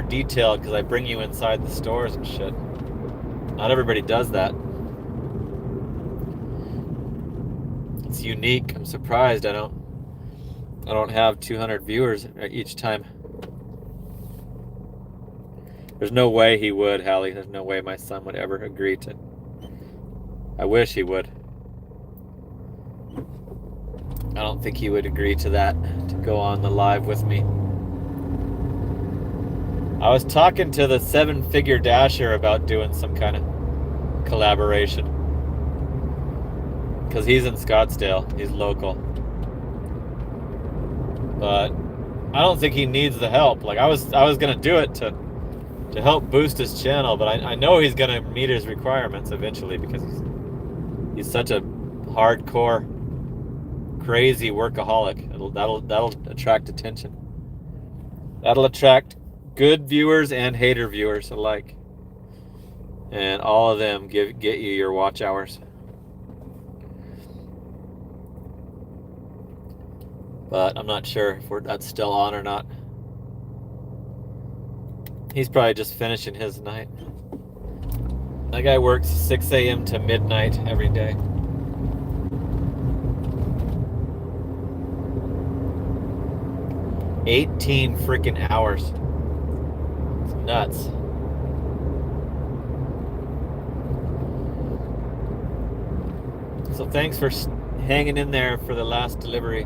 detailed because I bring you inside the stores and shit. Not everybody does that. It's unique. I'm surprised I don't have 200 viewers each time. There's no way he would, Hallie. There's no way my son would ever agree to. I wish he would. I don't think he would agree to that, to go on the live with me. I was talking to the 7-figure dasher about doing some kind of collaboration. Because he's in Scottsdale. He's local. But I don't think he needs the help. Like I was gonna do it to help boost his channel, but I know he's gonna meet his requirements eventually because he's such a hardcore, crazy workaholic. That'll attract attention. That'll attract good viewers and hater viewers alike, and all of them get you your watch hours. But I'm not sure if that's still on or not. He's probably just finishing his night. That guy works 6 a.m. to midnight every day. 18 freaking hours. It's nuts. So thanks for hanging in there for the last delivery.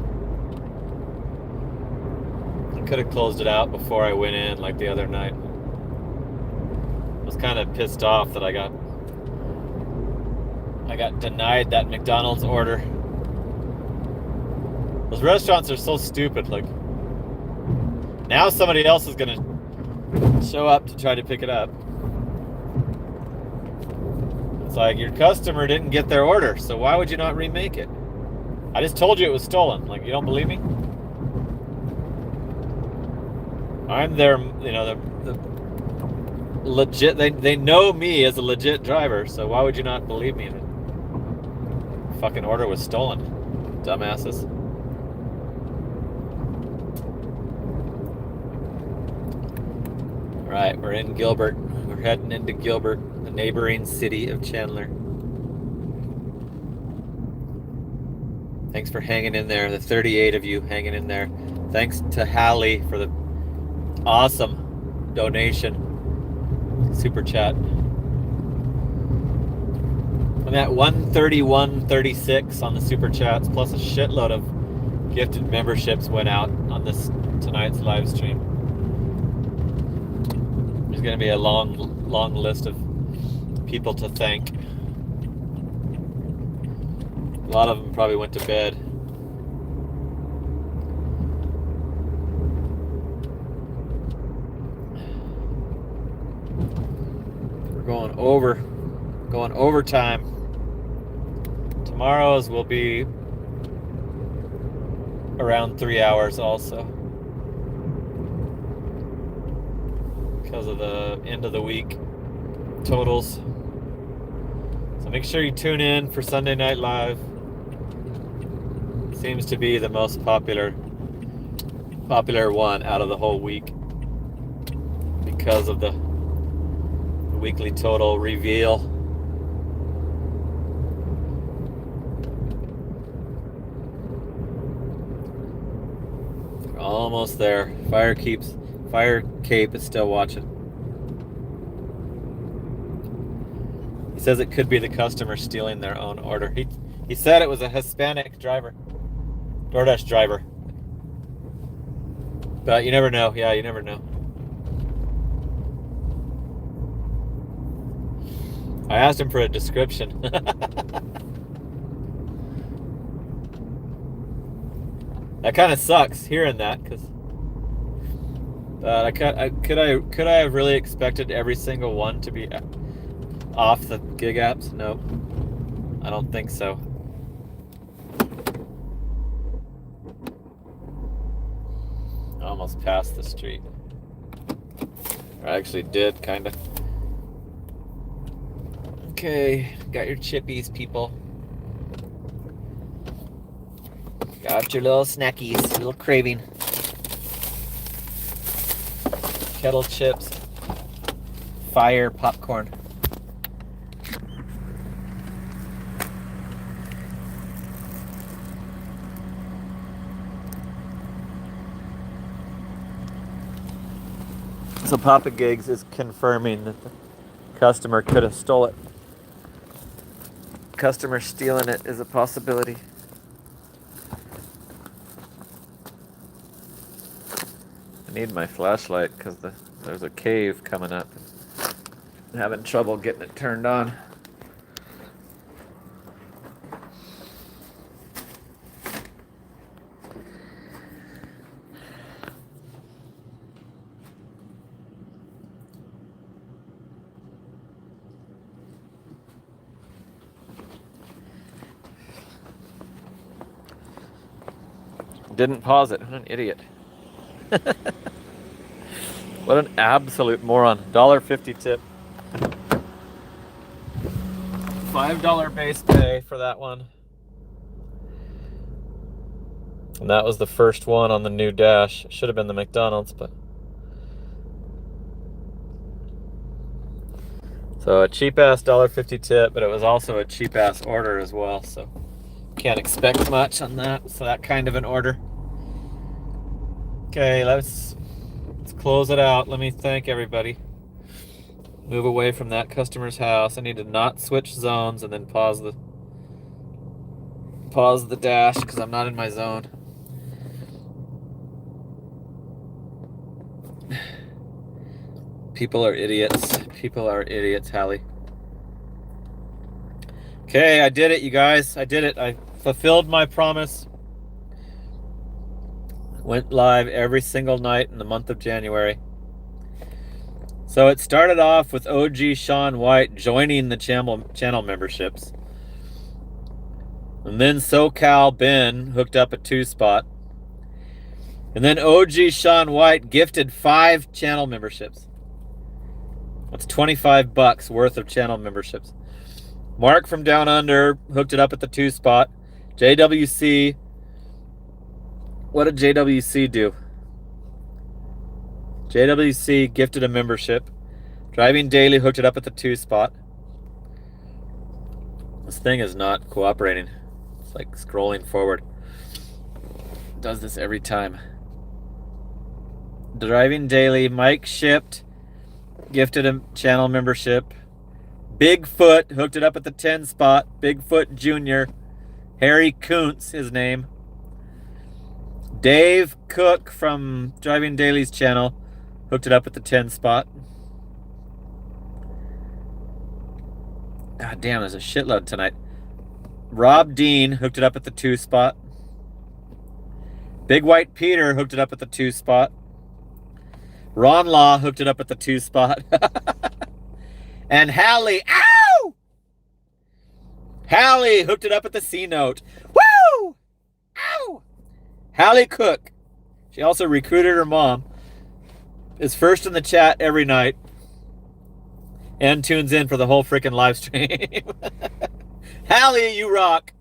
I could have closed it out before I went in like the other night. I was kind of pissed off that I got denied that McDonald's order. Those restaurants are so stupid. Like, now somebody else is gonna show up to try to pick it up. It's like, your customer didn't get their order, so why would you not remake it? I just told you it was stolen. Like, you don't believe me? I'm their, you know, the legit, they know me as a legit driver, so why would you not believe me? The fucking order was stolen, dumbasses. All right, we're in Gilbert. We're heading into Gilbert, the neighboring city of Chandler. Thanks for hanging in there, the 38 of you hanging in there. Thanks to Hallie for the awesome donation, super chat. I'm at 131.36 on the super chats, plus a shitload of gifted memberships went out on this tonight's live stream. There's going to be a long list of people to thank. A lot of them probably went to bed. We're going overtime. Tomorrow's will be around 3 hours also, because of the end of the week totals. So make sure you tune in for Sunday Night Live. Seems to be the most popular one out of the whole week because of the weekly total reveal. We're almost there. Fire Cape is still watching. He says it could be the customer stealing their own order. He said it was a Hispanic driver, DoorDash driver. But you never know. Yeah, you never know. I asked him for a description. That kind of sucks hearing that, because could I have really expected every single one to be off the gig apps? Nope, I don't think so. I almost passed the street. I actually did, kind of. Okay, got your chippies, people. Got your little snackies, little craving. Kettle chips, fire popcorn. So Papa Gigs is confirming that the customer could have stole it. Customer stealing it is a possibility. I need my flashlight because there's a cave coming up. I'm having trouble getting it turned on. Didn't pause it. What an idiot. What an absolute moron. $1.50 tip. $5 base pay for that one. And that was the first one on the new dash. Should have been the McDonald's, but... So a cheap-ass $1.50 tip, but it was also a cheap-ass order as well, so... Can't expect much on that, so that kind of an order. Okay, let's close it out. Let me thank everybody. Move away from that customer's house. I need to not switch zones and then pause the dash because I'm not in my zone. People are idiots. People are idiots, Hallie. Okay, I did it, you guys. I did it. I fulfilled my promise. Went live every single night in the month of January. So it started off with OG Sean White joining the channel memberships. And then SoCal Ben hooked up a 2-spot. And then OG Sean White gifted 5 channel memberships. That's $25 worth of channel memberships. Mark from Down Under hooked it up at the 2-spot. JWC. What did JWC do? JWC gifted a membership. Driving Daily hooked it up at the 2-spot. This thing is not cooperating. It's like scrolling forward. It does this every time. Driving Daily, Mike shipped, gifted a channel membership. Bigfoot hooked it up at the 10-spot. Bigfoot Jr. Harry Kuntz, his name. Dave Cook from Driving Daily's channel hooked it up at the 10-spot. God damn, there's a shitload tonight. Rob Dean hooked it up at the 2-spot. Big White Peter hooked it up at the 2-spot. Ron Law hooked it up at the 2-spot. And Hallie, ow! Hallie hooked it up at the C-note. Woo! Ow! Hallie Cook. She also recruited her mom. Is first in the chat every night. And tunes in for the whole freaking live stream. Hallie, you rock.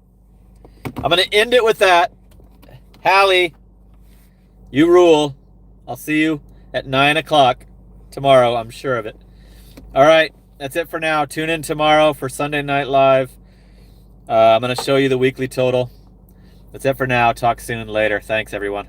I'm going to end it with that. Hallie, you rule. I'll see you at 9 o'clock tomorrow. I'm sure of it. All right. That's it for now. Tune in tomorrow for Sunday Night Live. I'm going to show you the weekly total. That's it for now. Talk soon later. Thanks, everyone.